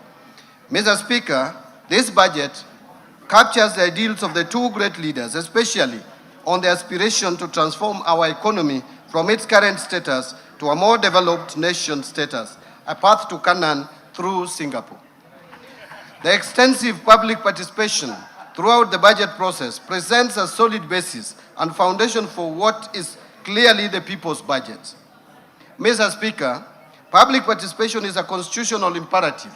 Mr. Speaker, this budget captures the ideals of the two great leaders, especially on the aspiration to transform our economy from its current status to a more developed nation status, a path to Canaan through Singapore. The extensive public participation throughout the budget process presents a solid basis and foundation for what is clearly the people's budget. Mr. Speaker, public participation is a constitutional imperative.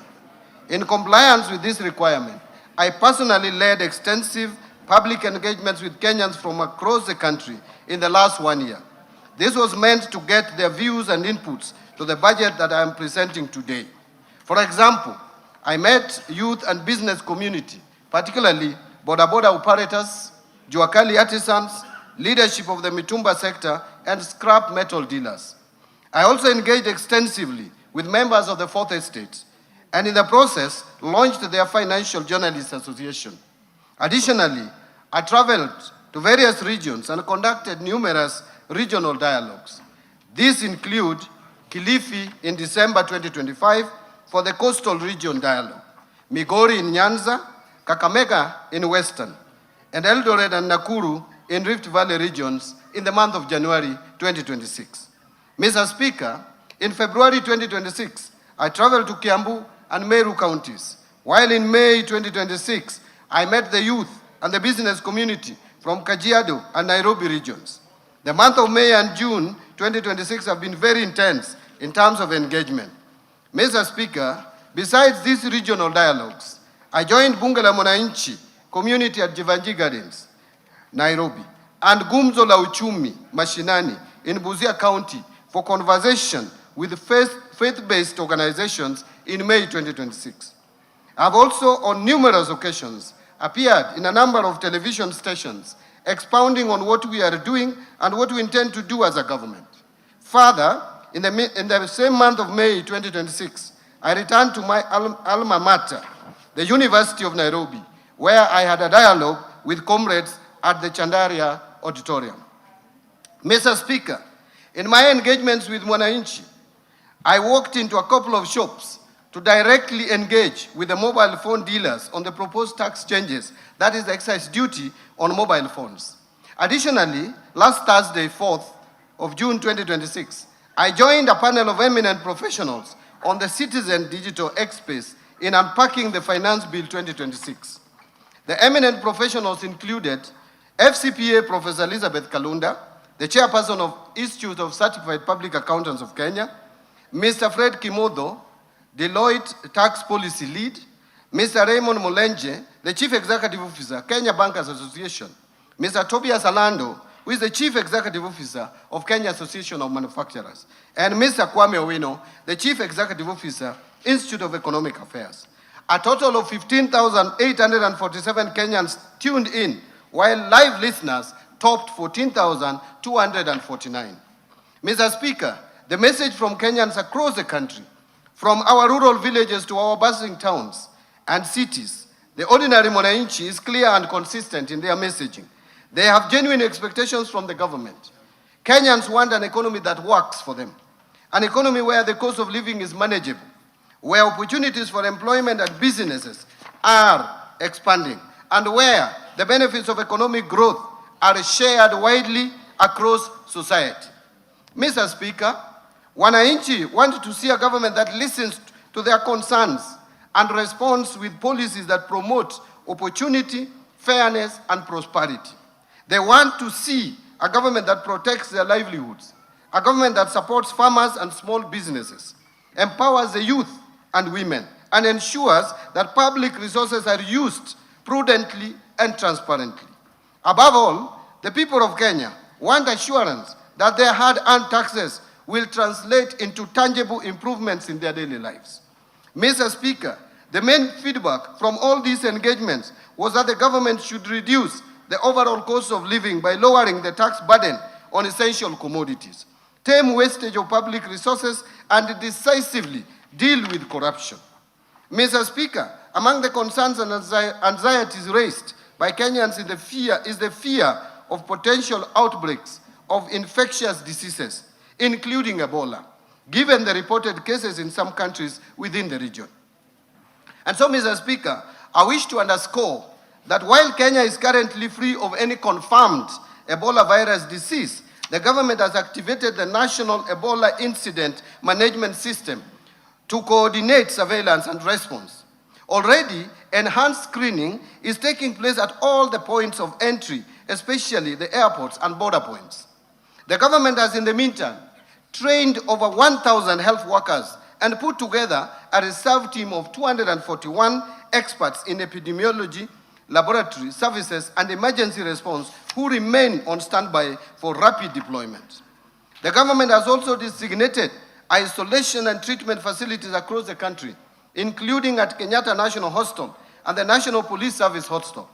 In compliance with this requirement, I personally led extensive public engagements with Kenyans from across the country in the last 1 year. This was meant to get their views and inputs to the budget that I am presenting today. For example, I met youth and business community, particularly boda operators, Juakali artisans, leadership of the Mitumba sector, and scrap metal dealers. I also engaged extensively with members of the Fourth Estate, and in the process, launched their Financial Journalists Association. Additionally, I traveled to various regions and conducted numerous regional dialogues. These include Kilifi in December 2025 for the Coastal Region Dialogue, Migori in Nyanza, Kakamega in Western, and Eldoret and Nakuru in Rift Valley regions in the month of January 2026. Mr. Speaker, in February 2026, I traveled to Kiambu and Meru counties, while in May 2026, I met the youth and the business community from Kajiado and Nairobi regions. The month of May and June 2026 have been very intense in terms of engagement. Mr. Speaker, besides these regional dialogues, I joined Bunge la Mwananchi community at Jivanji Gardens, Nairobi, and Gumzo la Uchumi, Mashinani, in Busia County for conversation with faith-based organizations in May 2026. I've also, on numerous occasions, appeared in a number of television stations expounding on what we are doing and what we intend to do as a government. Further, in the same month of May 2026, I returned to my alma mater, the University of Nairobi, where I had a dialogue with comrades at the Chandaria Auditorium. Mr. Speaker, in my engagements with Mwananchi, I walked into a couple of shops to directly engage with the mobile phone dealers on the proposed tax changes, that is the excise duty on mobile phones. Additionally, last Thursday, 4th of June 2026, I joined a panel of eminent professionals on the Citizen Digital X-Space in unpacking the Finance Bill 2026. The eminent professionals included FCPA Professor Elizabeth Kalunda, the chairperson of Institute of Certified Public Accountants of Kenya, Mr. Fred Kimodo, Deloitte Tax Policy Lead, Mr. Raymond Mulenje, the Chief Executive Officer, Kenya Bankers Association, Mr. Tobias Alando, who is the Chief Executive Officer of Kenya Association of Manufacturers, and Mr. Kwame Owino, the Chief Executive Officer, Institute of Economic Affairs. A total of 15,847 Kenyans tuned in, while live listeners topped 14,249. Mr. Speaker, the message from Kenyans across the country, from our rural villages to our bustling towns and cities, the ordinary Mwananchi is clear and consistent in their messaging. They have genuine expectations from the government. Kenyans want an economy that works for them, an economy where the cost of living is manageable, where opportunities for employment and businesses are expanding, and where the benefits of economic growth are shared widely across society. Mr. Speaker, Wananchi want to see a government that listens to their concerns and responds with policies that promote opportunity, fairness, and prosperity. They want to see a government that protects their livelihoods, a government that supports farmers and small businesses, empowers the youth and women, and ensures that public resources are used prudently and transparently. Above all, the people of Kenya want assurance that their hard-earned taxes will translate into tangible improvements in their daily lives. Mr. Speaker, the main feedback from all these engagements was that the government should reduce the overall cost of living by lowering the tax burden on essential commodities, tame wastage of public resources, and decisively deal with corruption. Mr. Speaker, among the concerns and anxieties raised by Kenyans is the fear of potential outbreaks of infectious diseases, including Ebola, given the reported cases in some countries within the region. And so, Mr. Speaker, I wish to underscore that while Kenya is currently free of any confirmed Ebola virus disease, the government has activated the National Ebola Incident Management System to coordinate surveillance and response. Already, enhanced screening is taking place at all the points of entry, especially the airports and border points. The government has, in the meantime, trained over 1,000 health workers and put together a reserve team of 241 experts in epidemiology, laboratory services, and emergency response who remain on standby for rapid deployment. The government has also designated isolation and treatment facilities across the country, including at Kenyatta National Hospital and the National Police Service Hospital.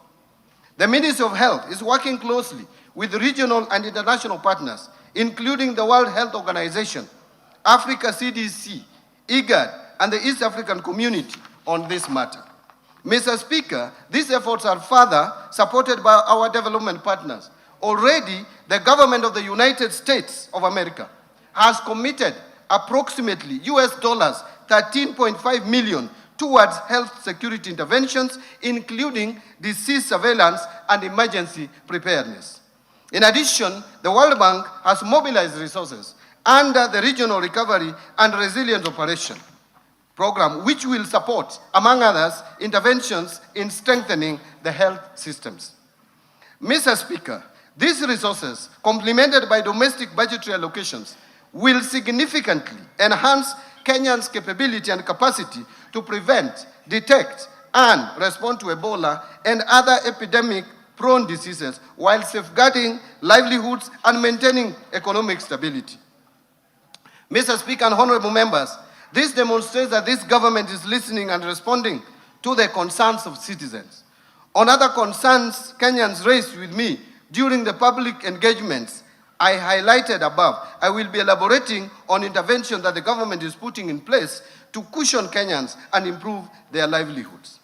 The Ministry of Health is working closely with regional and international partners, including the World Health Organization, Africa CDC, IGAD, and the East African Community on this matter. Mr. Speaker, these efforts are further supported by our development partners. Already, the government of the United States of America has committed approximately US dollars 13.5 million towards health security interventions, including disease surveillance and emergency preparedness. In addition, the World Bank has mobilized resources under the Regional Recovery and Resilience Operation Program, which will support, among others, interventions in strengthening the health systems. Mr. Speaker, these resources, complemented by domestic budgetary allocations, will significantly enhance Kenyans' capability and capacity to prevent, detect, and respond to Ebola and other epidemic-prone diseases while safeguarding livelihoods and maintaining economic stability. Mr. Speaker and honorable members, this demonstrates that this government is listening and responding to the concerns of citizens. On other concerns Kenyans raised with me during the public engagements I highlighted above, I will be elaborating on interventions that the government is putting in place to cushion Kenyans and improve their livelihoods.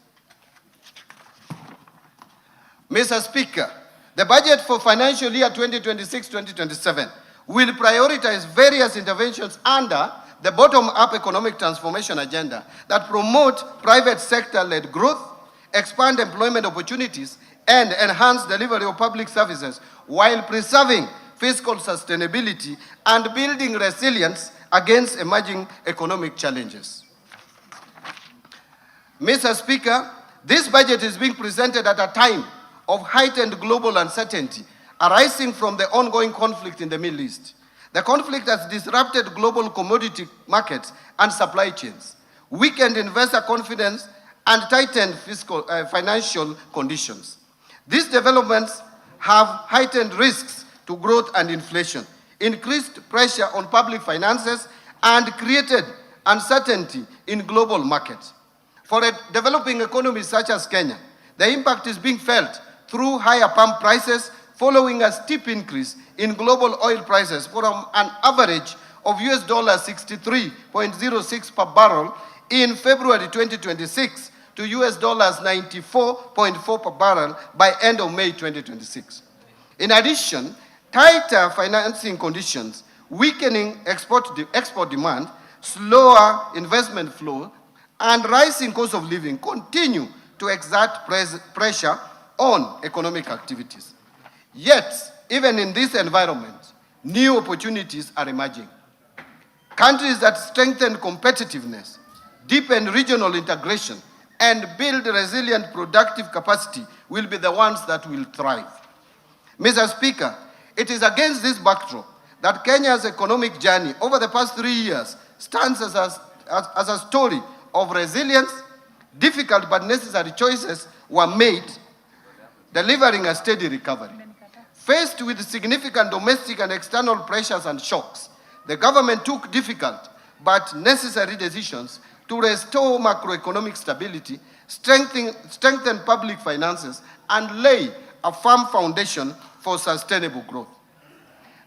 Mr. Speaker, the budget for financial year 2026-2027 will prioritize various interventions under the bottom-up economic transformation agenda that promote private sector-led growth, expand employment opportunities, and enhance delivery of public services while preserving fiscal sustainability and building resilience against emerging economic challenges. Mr. Speaker, this budget is being presented at a time of heightened global uncertainty arising from the ongoing conflict in the Middle East. The conflict has disrupted global commodity markets and supply chains, weakened investor confidence, and tightened financial conditions. These developments have heightened risks to growth and inflation, increased pressure on public finances, and created uncertainty in global markets. For a developing economy such as Kenya, the impact is being felt through higher pump prices following a steep increase in global oil prices from an average of US $63.06 per barrel in February 2026 to US $94.4 per barrel by end of May 2026. In addition, tighter financing conditions, weakening export demand, slower investment flow, and rising cost of living continue to exert pressure on economic activities. Yet, even in this environment, new opportunities are emerging. Countries that strengthen competitiveness, deepen regional integration, and build resilient productive capacity will be the ones that will thrive. Mr. Speaker, it is against this backdrop that Kenya's economic journey over the past 3 years stands as a story of resilience. Difficult but necessary choices were made, delivering a steady recovery. Faced with significant domestic and external pressures and shocks, the government took difficult but necessary decisions to restore macroeconomic stability, strengthen public finances, and lay a firm foundation for sustainable growth.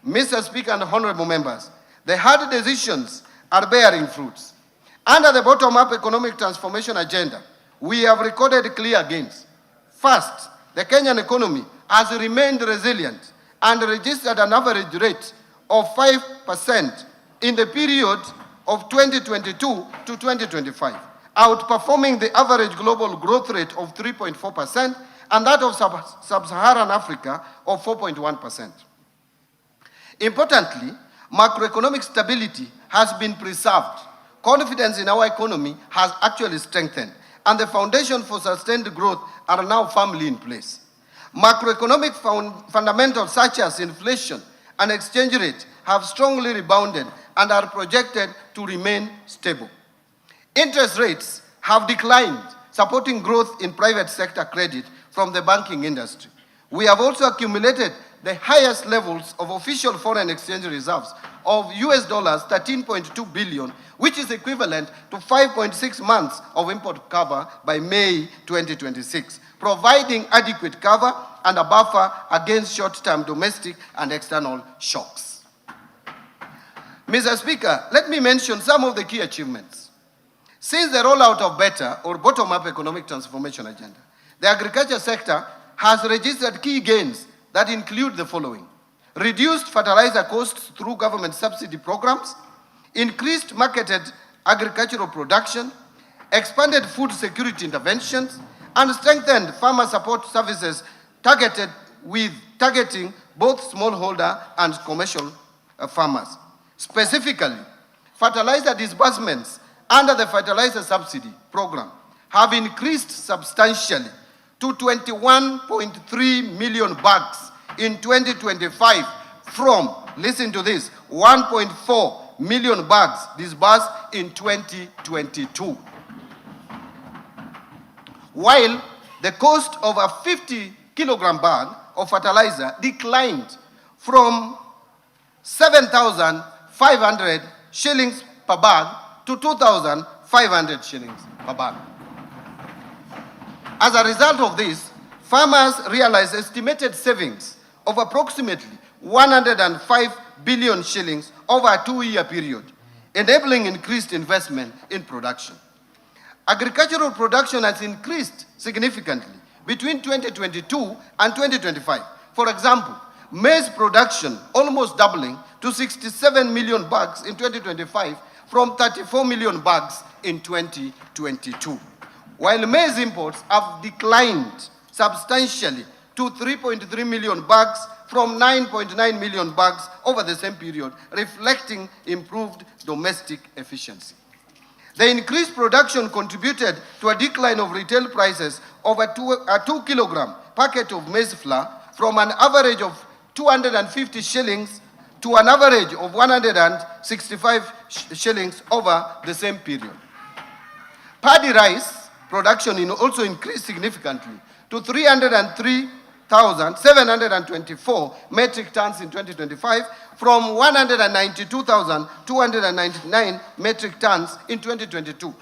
Mr. Speaker and honorable members, the hard decisions are bearing fruits. Under the bottom-up economic transformation agenda, we have recorded clear gains. First, the Kenyan economy has remained resilient and registered an average rate of 5% in the period of 2022 to 2025, outperforming the average global growth rate of 3.4% and that of sub-Saharan Africa of 4.1%. Importantly, macroeconomic stability has been preserved. Confidence in our economy has actually strengthened, and the foundation for sustained growth are now firmly in place. Macroeconomic fundamentals such as inflation and exchange rate have strongly rebounded and are projected to remain stable. Interest rates have declined, supporting growth in private sector credit from the banking industry. We have also accumulated the highest levels of official foreign exchange reserves of US $13.2 billion, which is equivalent to 5.6 months of import cover by May 2026, providing adequate cover and a buffer against short-term domestic and external shocks. Mr. Speaker, let me mention some of the key achievements. Since the rollout of better or bottom-up economic transformation agenda, the agriculture sector has registered key gains that include the following: reduced fertilizer costs through government subsidy programs, increased marketed agricultural production, expanded food security interventions, and strengthened farmer support services targeting both smallholder and commercial farmers. Specifically, fertilizer disbursements under the fertilizer subsidy program have increased substantially to 21.3 million bags in 2025 from, listen to this, 1.4 million bags disbursed in 2022. While the cost of a 50-kilogram bag of fertilizer declined from 7,500 shillings per bag to 2,500 shillings per bag. As a result of this, farmers realized estimated savings of approximately 105 billion shillings over a 2-year period, enabling increased investment in production. Agricultural production has increased significantly between 2022 and 2025. For example, maize production almost doubling to 67 million bags in 2025 from 34 million bags in 2022. While maize imports have declined substantially to 3.3 million bags from 9.9 million bags over the same period, reflecting improved domestic efficiency. The increased production contributed to a decline of retail prices of a 2-kilogram packet of maize flour from an average of 250 shillings to an average of 165 shillings over the same period. Paddy rice production also increased significantly to 303,724 metric tons in 2025 from 192,299 metric tons in 2022.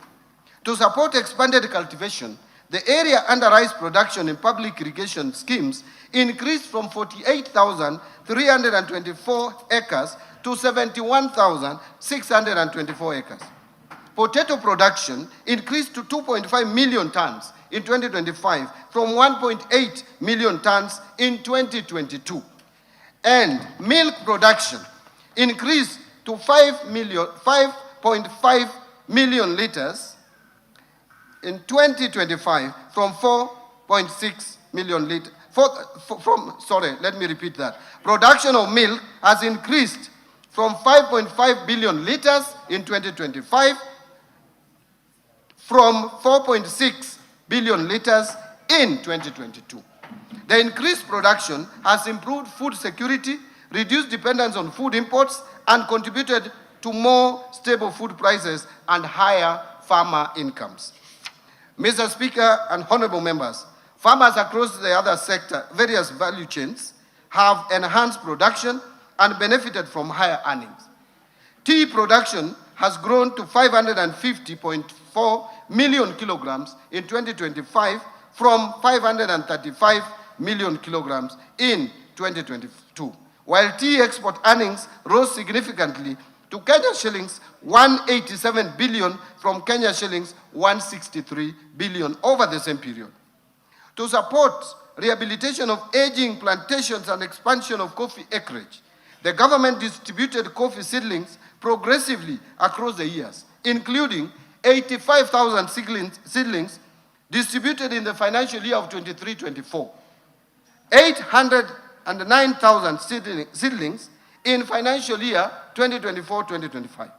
To support expanded cultivation, the area under rice production in public irrigation schemes increased from 48,324 acres to 71,624 acres. Potato production increased to 2.5 million tons in 2025 from 1.8 million tons in 2022. And milk production increased to 5.5 million liters in 2025 from 4.6 million liters. Let me repeat that. Production of milk has increased from 5.5 billion liters in 2025 from 4.6 billion liters in 2022. The increased production has improved food security, reduced dependence on food imports, and contributed to more stable food prices and higher farmer incomes. Mr. Speaker and honorable members, farmers across the other sector, various value chains, have enhanced production and benefited from higher earnings. Tea production has grown to 550.4 million kilograms in 2025 from 535 million kilograms in 2022, while tea export earnings rose significantly to Kenya shillings 187 billion from Kenya shillings 163 billion over the same period. To support rehabilitation of aging plantations and expansion of coffee acreage, the government distributed coffee seedlings progressively across the years, including 85,000 seedlings distributed in the financial year of 23-24, 809,000 seedlings in financial year 2024-2025,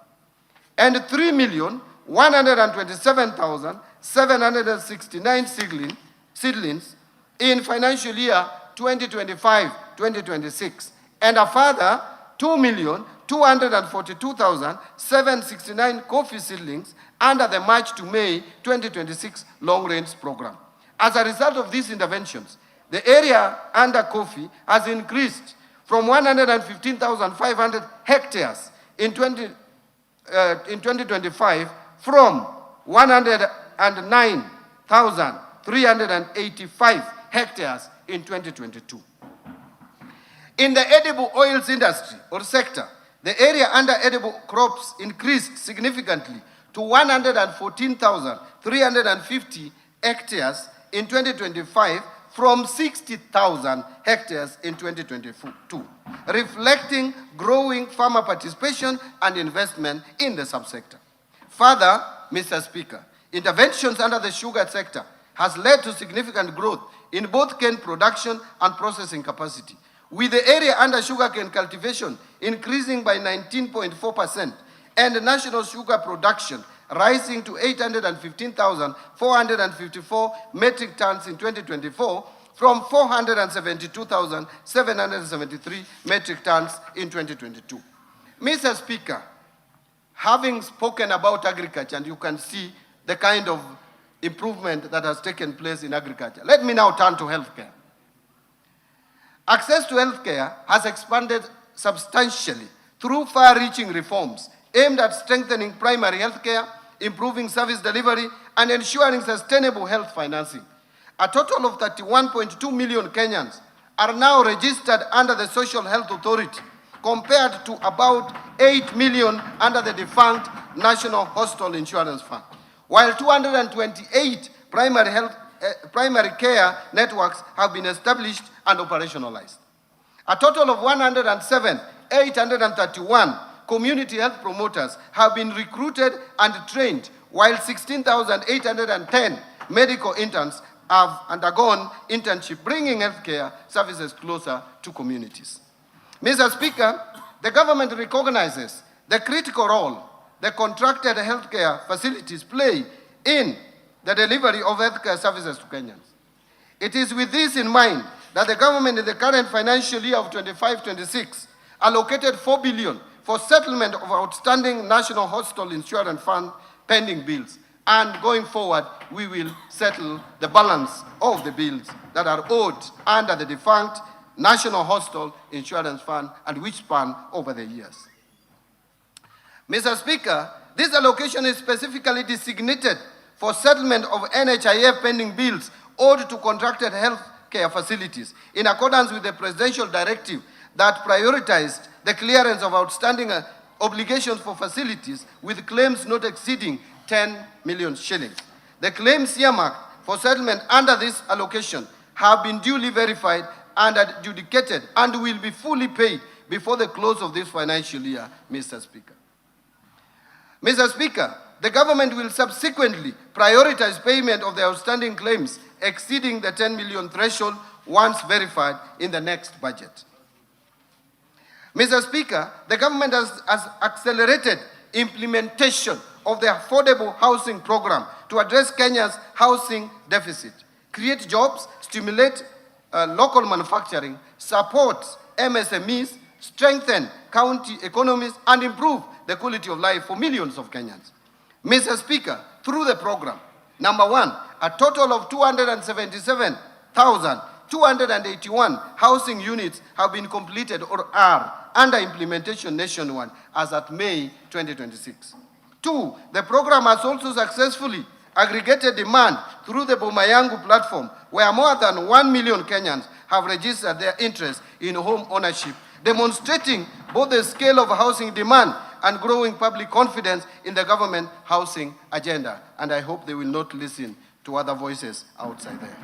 and 3,127,769 seedlings in financial year 2025-2026, and a further 2,242,769 coffee seedlings under the March to May 2026 long-range program. As a result of these interventions, the area under coffee has increased from 115,500 hectares in 2025 from 109,385 hectares in 2022. In the edible oils industry or sector, the area under edible crops increased significantly to 114,350 hectares in 2025 from 60,000 hectares in 2022, reflecting growing farmer participation and investment in the subsector. Further, Mr. Speaker, interventions under the sugar sector has led to significant growth in both cane production and processing capacity, with the area under sugarcane cultivation increasing by 19.4% and national sugar production rising to 815,454 metric tons in 2024 from 472,773 metric tons in 2022. Mr. Speaker, having spoken about agriculture, and you can see the kind of improvement that has taken place in agriculture, let me now turn to healthcare. Access to healthcare has expanded substantially through far-reaching reforms aimed at strengthening primary healthcare, improving service delivery, and ensuring sustainable health financing. A total of 31.2 million Kenyans are now registered under the Social Health Authority, compared to about 8 million under the defunct National Hospital Insurance Fund, while 228 primary care networks have been established and operationalized. A total of 107,831 community health promoters have been recruited and trained, while 16,810 medical interns have undergone internship, bringing healthcare services closer to communities. Mr. Speaker, the government recognizes the critical role the contracted healthcare facilities play in the delivery of healthcare services to Kenyans. It is with this in mind that the government in the current financial year of 25-26 allocated 4 billion for settlement of outstanding National Hospital Insurance Fund pending bills. And going forward, we will settle the balance of the bills that are owed under the defunct National Hospital Insurance Fund and which span over the years. Mr. Speaker, this allocation is specifically designated for settlement of NHIF pending bills owed to contracted health care facilities in accordance with the presidential directive that prioritized the clearance of outstanding obligations for facilities with claims not exceeding 10 million shillings. The claims earmarked for settlement under this allocation have been duly verified and adjudicated and will be fully paid before the close of this financial year, Mr. Speaker. Mr. Speaker, the government will subsequently prioritize payment of the outstanding claims exceeding the 10 million threshold once verified in the next budget. Mr. Speaker, the government has accelerated implementation of the affordable housing program to address Kenya's housing deficit, create jobs, stimulate local manufacturing, support MSMEs, strengthen county economies, and improve the quality of life for millions of Kenyans. Mr. Speaker, through the program, number one, a total of 277,281 housing units have been completed or are under implementation nationwide as at May 2026. Two, the program has also successfully aggregated demand through the Bomayangu platform, where more than 1 million Kenyans have registered their interest in home ownership, demonstrating both the scale of housing demand and growing public confidence in the government housing agenda. And I hope they will not listen to other voices outside there.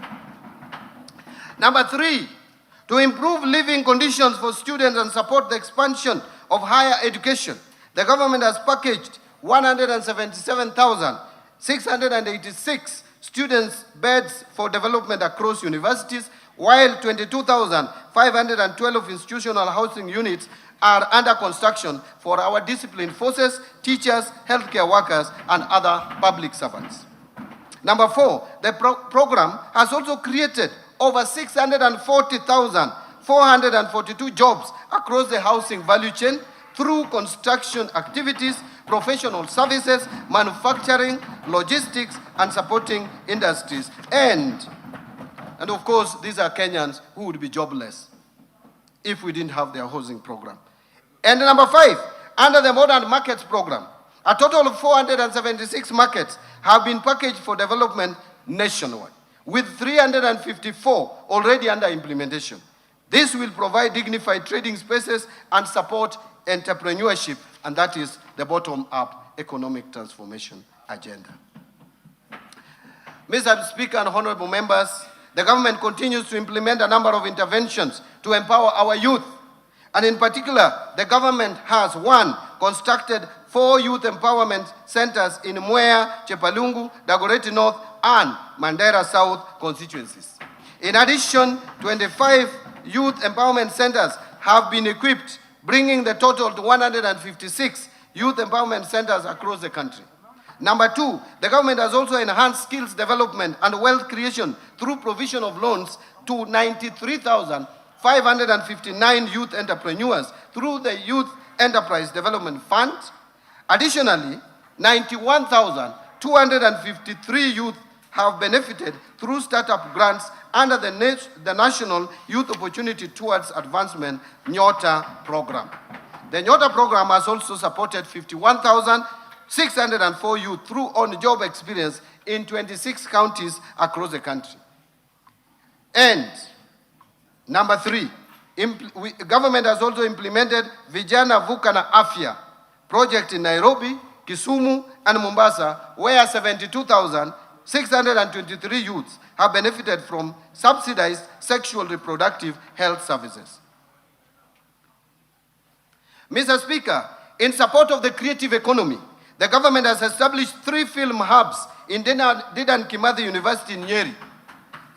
Number three, to improve living conditions for students and support the expansion of higher education, the government has packaged 177,686 students' beds for development across universities, while 22,512 institutional housing units are under construction for our disciplined forces, teachers, healthcare workers, and other public servants. Number four, the program has also created over 640,442 jobs across the housing value chain through construction activities, professional services, manufacturing, logistics, and supporting industries. And of course, these are Kenyans who would be jobless if we didn't have their housing program. And number five, under the Modern Markets program, a total of 476 markets have been packaged for development nationwide, with 354 already under implementation. This will provide dignified trading spaces and support entrepreneurship, and that is the bottom-up economic transformation agenda. Mr. Speaker and honorable members, the government continues to implement a number of interventions to empower our youth. And in particular, the government has, one, constructed 4 youth empowerment centers in Mwea, Chepalungu, Dagoretti North, and Mandera South constituencies. In addition, 25 youth empowerment centers have been equipped, bringing the total to 156 youth empowerment centers across the country. Number two, the government has also enhanced skills development and wealth creation through provision of loans to 93,559 youth entrepreneurs through the Youth Enterprise Development Fund. Additionally, 91,253 youth have benefited through startup grants under the National Youth Opportunity Towards Advancement (NYOTA) program. The NYOTA program has also supported 51,604 youth through on-job experience in 26 counties across the country. And number three, government has also implemented Vijana Vuka na Afya project in Nairobi, Kisumu, and Mombasa, where 72,623 youths have benefited from subsidized sexual reproductive health services. Mr. Speaker, in support of the creative economy, the government has established 3 film hubs in Dedan Kimathi University in Nyeri,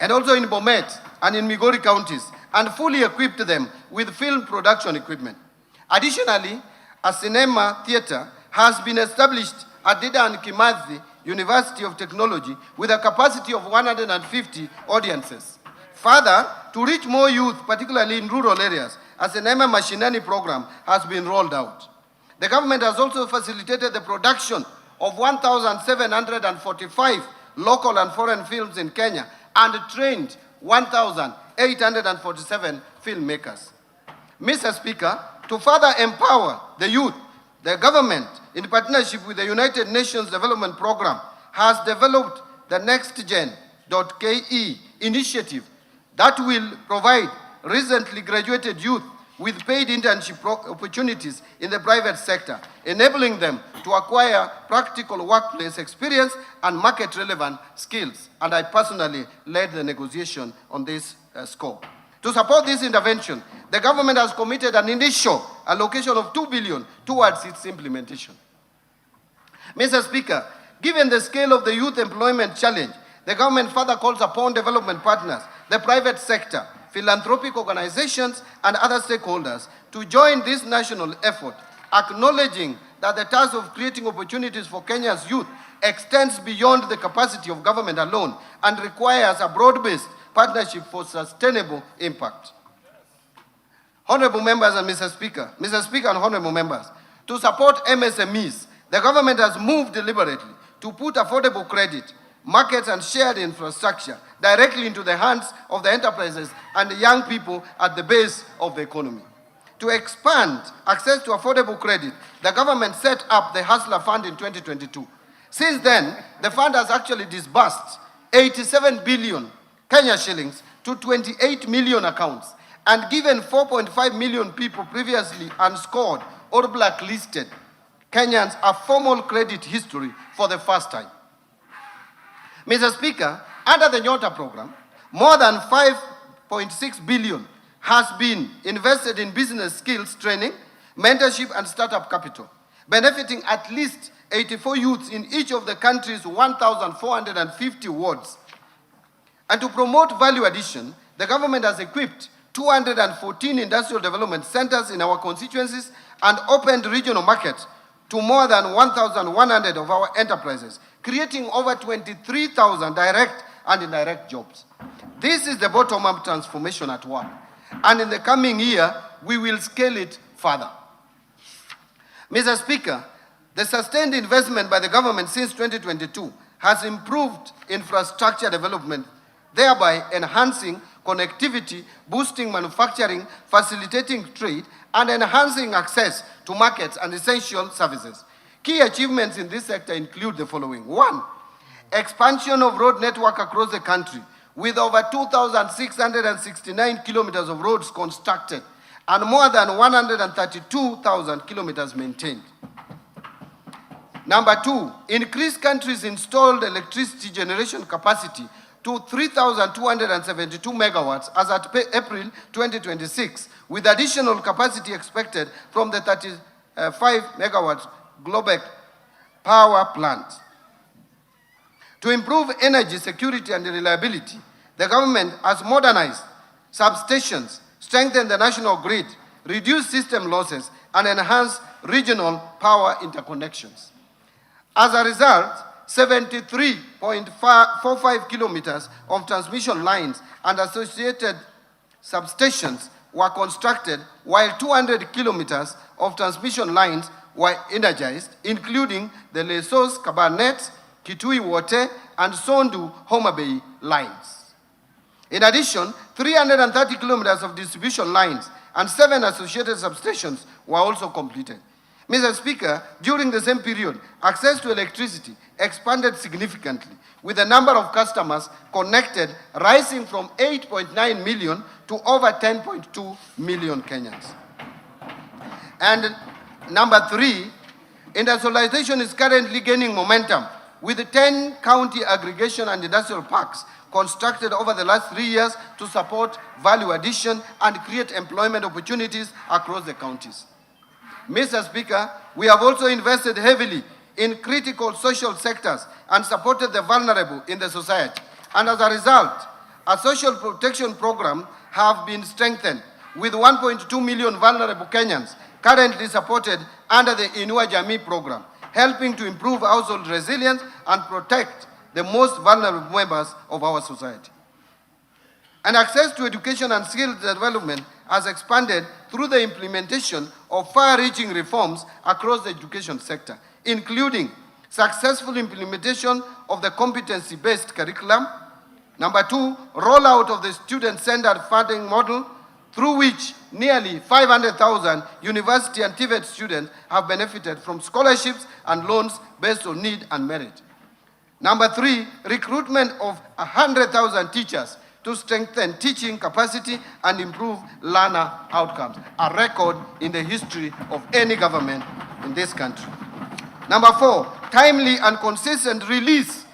and also in Bomet and in Migori counties, and fully equipped them with film production equipment. Additionally, a cinema theater has been established at Dedan Kimathi University of Technology with a capacity of 150 audiences. Further, to reach more youth, particularly in rural areas, as an Neema Mashinani program has been rolled out. The government has also facilitated the production of 1,745 local and foreign films in Kenya and trained 1,847 filmmakers. Mr. Speaker, to further empower the youth, the government, in partnership with the United Nations Development Programme, has developed the NextGen.ke initiative that will provide recently graduated youth with paid internship opportunities in the private sector, enabling them to acquire practical workplace experience and market-relevant skills. And I personally led the negotiation on this scope. To support this intervention, the government has committed an initial allocation of 2 billion towards its implementation. Mr. Speaker, given the scale of the youth employment challenge, the government further calls upon development partners, the private sector, philanthropic organizations, and other stakeholders to join this national effort, acknowledging that the task of creating opportunities for Kenya's youth extends beyond the capacity of government alone and requires a broad-based partnership for sustainable impact. Honorable members and Mr. Speaker and honorable members, to support MSMEs, the government has moved deliberately to put affordable credit, markets, and shared infrastructure directly into the hands of the enterprises and the young people at the base of the economy. To expand access to affordable credit, the government set up the Hustler Fund in 2022. Since then, the fund has actually disbursed 87 billion Kenya shillings to 28 million accounts and given 4.5 million people previously unscored or blacklisted Kenyans a formal credit history for the first time. Mr. Speaker, under the Nyota program, more than 5.6 billion has been invested in business skills training, mentorship, and startup capital, benefiting at least 84 youths in each of the country's 1,450 wards. And to promote value addition, the government has equipped 214 industrial development centers in our constituencies and opened regional markets to more than 1,100 of our enterprises, creating over 23,000 direct and indirect jobs. This is the bottom-up transformation at work, and in the coming year, we will scale it further. Mr. Speaker, the sustained investment by the government since 2022 has improved infrastructure development, thereby enhancing connectivity, boosting manufacturing, facilitating trade, and enhancing access to markets and essential services. Key achievements in this sector include the following. 1, expansion of road network across the country with over 2,669 kilometers of roads constructed and more than 132,000 kilometers maintained. Number 2, increase country's installed electricity generation capacity to 3,272 megawatts as at April 2026, with additional capacity expected from the 35 megawatts Global power plant. To improve energy security and reliability, the government has modernized substations, strengthened the national grid, reduced system losses, and enhanced regional power interconnections. As a result, 73.45 kilometers of transmission lines and associated substations were constructed, while 200 kilometers of transmission lines were energized, including the Lesos, Kabarnet, Kitui Wote, and Sondu Homa Bay lines. In addition, 330 kilometers of distribution lines and 7 associated substations were also completed. Mr. Speaker, during the same period, access to electricity expanded significantly, with the number of customers connected rising from 8.9 million to over 10.2 million Kenyans. And number 3, industrialization is currently gaining momentum, with 10 county aggregation and industrial parks constructed over the last 3 years to support value addition and create employment opportunities across the counties. Mr. Speaker, we have also invested heavily in critical social sectors and supported the vulnerable in the society. And as a result, a social protection program have been strengthened with 1.2 million vulnerable Kenyans currently supported under the Inua Jamii program, helping to improve household resilience and protect the most vulnerable members of our society. And access to education and skills development has expanded through the implementation of far-reaching reforms across the education sector, including successful implementation of the competency-based curriculum. Number 2, rollout of the student-centered funding model, through which nearly 500,000 university and TVET students have benefited from scholarships and loans based on need and merit. Number 3, recruitment of 100,000 teachers to strengthen teaching capacity and improve learner outcomes, a record in the history of any government in this country. Number 4, timely and consistent release,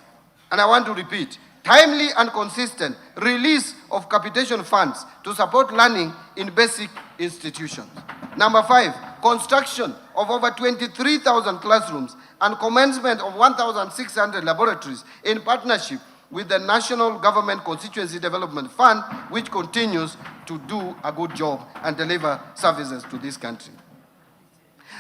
and I want to repeat, timely and consistent release of capitation funds to support learning in basic institutions. Number 5, construction of over 23,000 classrooms and commencement of 1,600 laboratories in partnership with the National Government Constituency Development Fund, which continues to do a good job and deliver services to this country.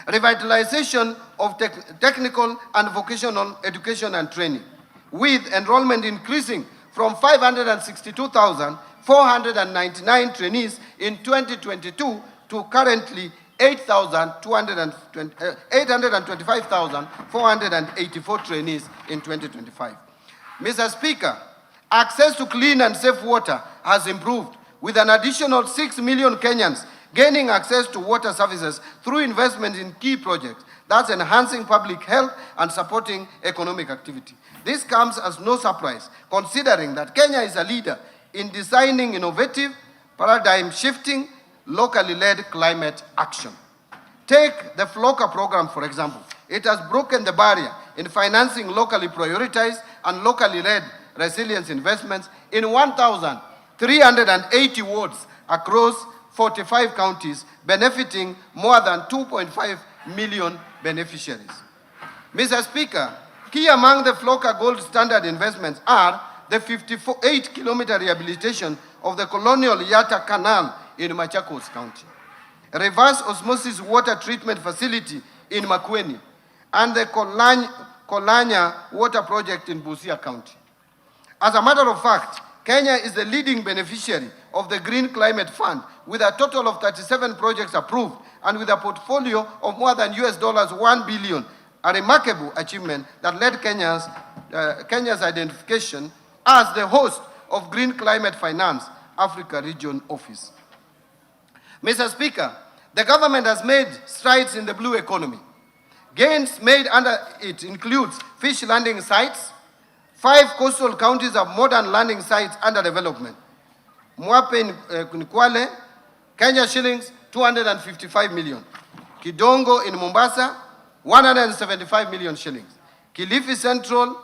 Revitalization of technical and vocational education and training, with enrollment increasing from 562,499 trainees in 2022 to currently 825,484 trainees in 2025. Mr. Speaker, access to clean and safe water has improved, with an additional 6 million Kenyans gaining access to water services through investment in key projects, thus enhancing public health and supporting economic activity. This comes as no surprise, considering that Kenya is a leader in designing innovative, paradigm-shifting, locally led climate action. Take the FLOCA program, for example. It has broken the barrier in financing locally prioritized and locally led resilience investments in 1,380 wards across 45 counties, benefiting more than 2.5 million beneficiaries. Mr. Speaker, key among the FLOCA gold standard investments are the 58-kilometer rehabilitation of the Colonial Yatta Canal in Machakos County, a reverse osmosis water treatment facility in Makueni, and the Kolanya water project in Busia County. As a matter of fact, Kenya is the leading beneficiary of the Green Climate Fund, with a total of 37 projects approved and with a portfolio of more than $1 billion, a remarkable achievement that led Kenya's identification as the host of Green Climate Finance Africa Region Office. Mr. Speaker, the government has made strides in the blue economy. Gains made under it includes fish landing sites. 5 coastal counties have modern landing sites under development. Mwape in Kwale, Kenya shillings 255 million. Kidongo in Mombasa, 175 million shillings. Kilifi Central,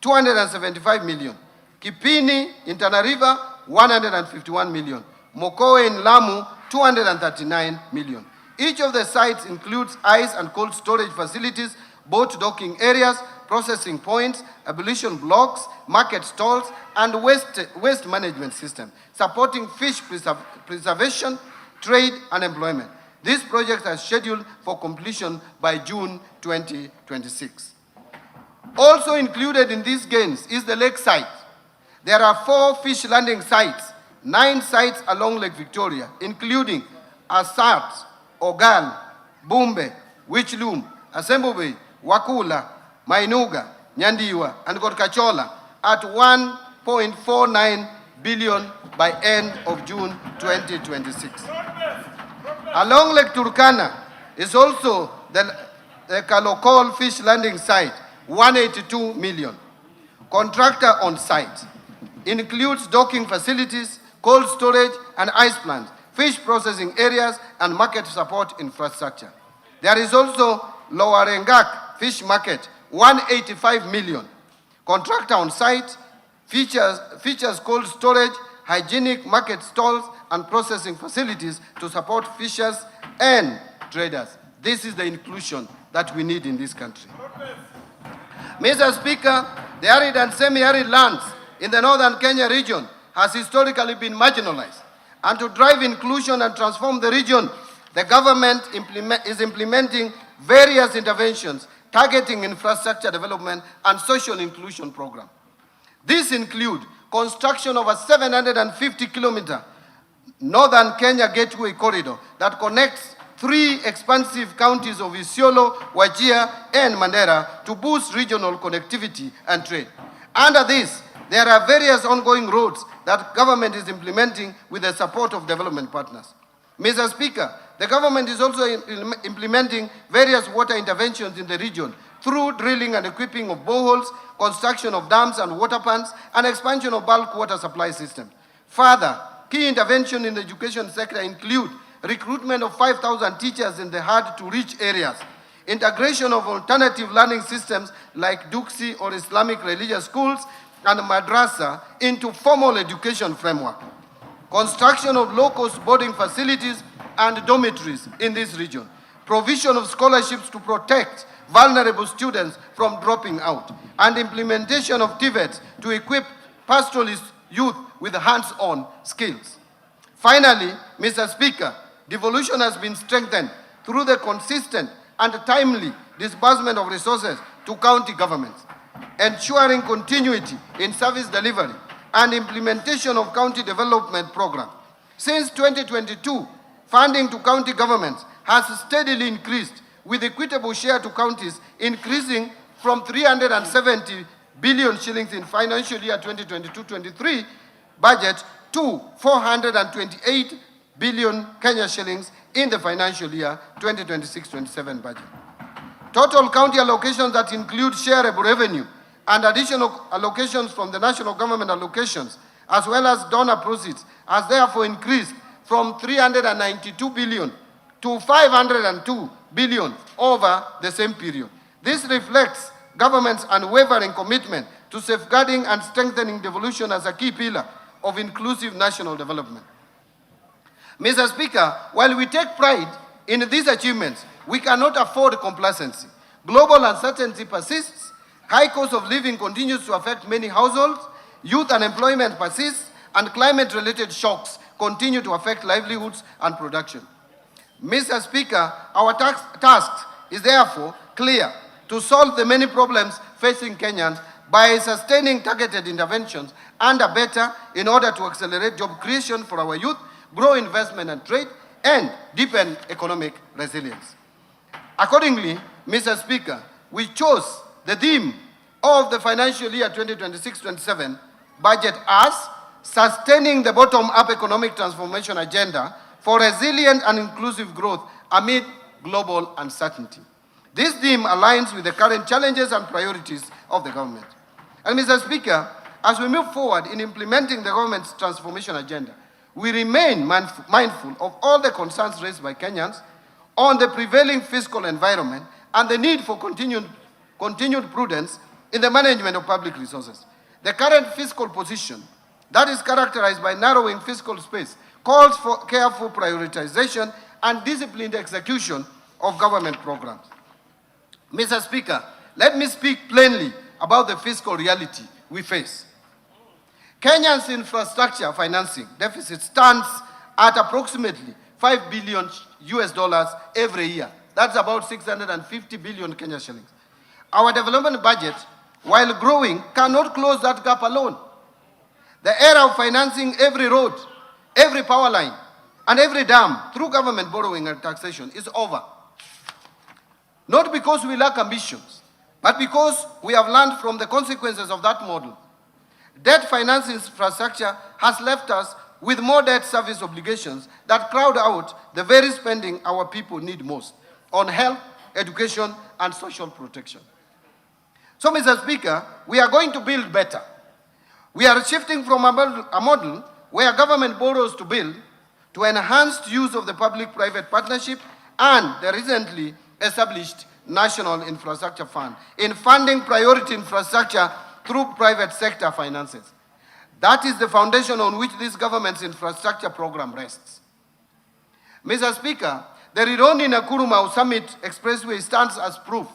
275 million. Kipini in Tana River, 151 million. Mokowe in Lamu, 239 million. Each of the sites includes ice and cold storage facilities, boat docking areas, processing points, ablution blocks, market stalls, and waste management system, supporting fish preservation, trade, and employment. These projects are scheduled for completion by June 2026. Also included in these gains is the lake site. There are 4 fish landing sites, 9 sites along Lake Victoria, including Asat, Ogal, Bumbe, Wichlum, Asembo Bay, Wakula, Mainuga, Nyandiwa, and Gorkachola at 1.49 billion by end of June 2026. Along Lake Turkana is also the Kalokol fish landing site, 182 million. Contractor on site includes docking facilities, cold storage and ice plants, fish processing areas, and market support infrastructure. There is also Lower Engak Fish Market, 185 million. Contractor on site, features cold storage, hygienic market stalls, and processing facilities to support fishers and traders. This is the inclusion that we need in this country. Mr. Speaker, the arid and semi-arid lands in the northern Kenya region has historically been marginalized. And to drive inclusion and transform the region, the government is implementing various interventions targeting infrastructure development and social inclusion programs. These include construction of a 750-kilometer Northern Kenya Gateway Corridor that connects 3 expansive counties of Isiolo, Wajir, and Mandera to boost regional connectivity and trade. Under this, there are various ongoing roads that government is implementing with the support of development partners. Mr. Speaker, the government is also implementing various water interventions in the region through drilling and equipping of boreholes, construction of dams and water plants, and expansion of bulk water supply systems. Further, key interventions in the education sector include recruitment of 5,000 teachers in the hard-to-reach areas, integration of alternative learning systems like Duksi or Islamic religious schools and madrasa into formal education framework, construction of low-cost boarding facilities and dormitories in this region, provision of scholarships to protect vulnerable students from dropping out, and implementation of TVETs to equip pastoralist youth with hands-on skills. Finally, Mr. Speaker, devolution has been strengthened through the consistent and timely disbursement of resources to county governments, ensuring continuity in service delivery and implementation of county development programs. Since 2022, funding to county governments has steadily increased, with equitable share to counties increasing from 370 billion shillings in financial year 2022-23 budget to 428 billion Kenya shillings in the financial year 2026-27 budget. Total county allocations that include shareable revenue and additional allocations from the national government allocations, as well as donor proceeds, has therefore increased from 392 billion to 502 billion over the same period. This reflects government's unwavering commitment to safeguarding and strengthening devolution as a key pillar of inclusive national development. Mr. Speaker, while we take pride in these achievements, we cannot afford complacency. Global uncertainty persists, high cost of living continues to affect many households, youth unemployment persists, and climate-related shocks continue to affect livelihoods and production. Mr. Speaker, our task is therefore clear: to solve the many problems facing Kenyans by sustaining targeted interventions and better in order to accelerate job creation for our youth, grow investment and trade, and deepen economic resilience. Accordingly, Mr. Speaker, we chose the theme of the financial year 2026-27 budget as sustaining the bottom-up economic transformation agenda for resilient and inclusive growth amid global uncertainty. This theme aligns with the current challenges and priorities of the government. And Mr. Speaker, as we move forward in implementing the government's transformation agenda, we remain mindful of all the concerns raised by Kenyans on the prevailing fiscal environment and the need for continued prudence in the management of public resources. The current fiscal position that is characterized by narrowing fiscal space calls for careful prioritization and disciplined execution of government programs. Mr. Speaker, let me speak plainly about the fiscal reality we face. Kenya's infrastructure financing deficit stands at approximately $5 billion every year. That's about 650 billion Kenya shillings. Our development budget, while growing, cannot close that gap alone. The era of financing every road, every power line, and every dam through government borrowing and taxation is over. Not because we lack ambitions, but because we have learned from the consequences of that model. Debt finance infrastructure has left us with more debt service obligations that crowd out the very spending our people need most on health, education, and social protection. So, Mr. Speaker, we are going to build better. We are shifting from a model where government borrows to build to enhanced use of the public-private partnership and the recently established National Infrastructure Fund in funding priority infrastructure through private sector finances. That is the foundation on which this government's infrastructure program rests. Mr. Speaker, the Rironi-Nakuru-Mau Summit Expressway stands as proof.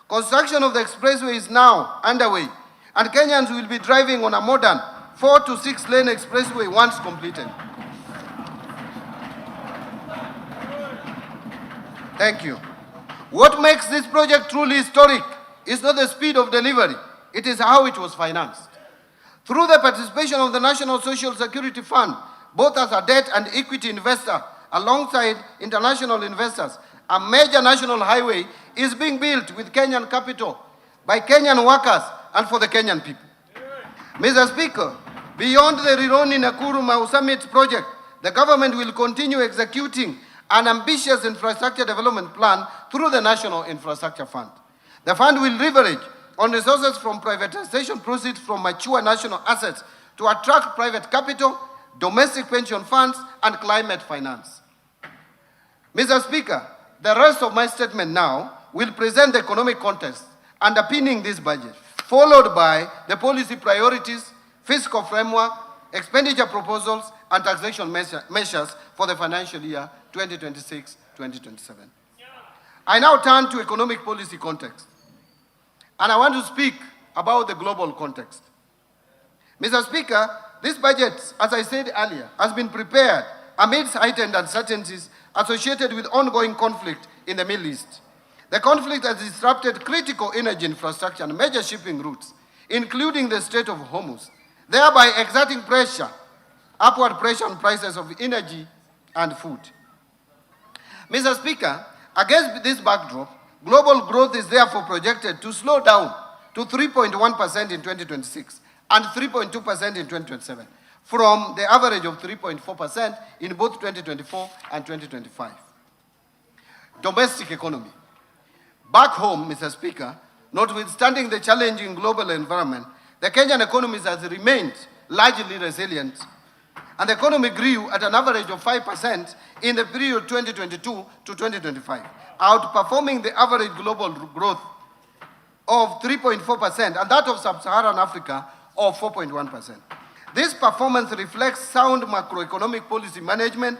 Construction of the expressway is now underway, and Kenyans will be driving on a modern 4 to 6 lane expressway once completed. Thank you. What makes this project truly historic is not the speed of delivery, it is how it was financed. Through the participation of the National Social Security Fund, both as a debt and equity investor, alongside international investors. A major national highway is being built with Kenyan capital by Kenyan workers and for the Kenyan people. Mr. Speaker, beyond the Rironi-Nakuru Mau Summit project, the government will continue executing an ambitious infrastructure development plan through the National Infrastructure Fund. The fund will leverage on resources from privatization proceeds from mature national assets to attract private capital, domestic pension funds, and climate finance. Mr. Speaker, the rest of my statement now will present the economic context underpinning this budget, followed by the policy priorities, fiscal framework, expenditure proposals, and taxation measures for the financial year 2026-2027. I now turn to economic policy context, and I want to speak about the global context. Mr. Speaker, this budget, as I said earlier, has been prepared amidst heightened uncertainties associated with ongoing conflict in the Middle East. The conflict has disrupted critical energy infrastructure and major shipping routes, including the Strait of Hormuz, thereby exerting upward pressure on prices of energy and food. Mr. Speaker, against this backdrop, global growth is therefore projected to slow down to 3.1% in 2026 and 3.2% in 2027, from the average of 3.4% in both 2024 and 2025. Domestic economy. Back home, Mr. Speaker, notwithstanding the challenging global environment, the Kenyan economy has remained largely resilient, and the economy grew at an average of 5% in the period 2022 to 2025, outperforming the average global growth of 3.4% and that of sub-Saharan Africa of 4.1%. This performance reflects sound macroeconomic policy management,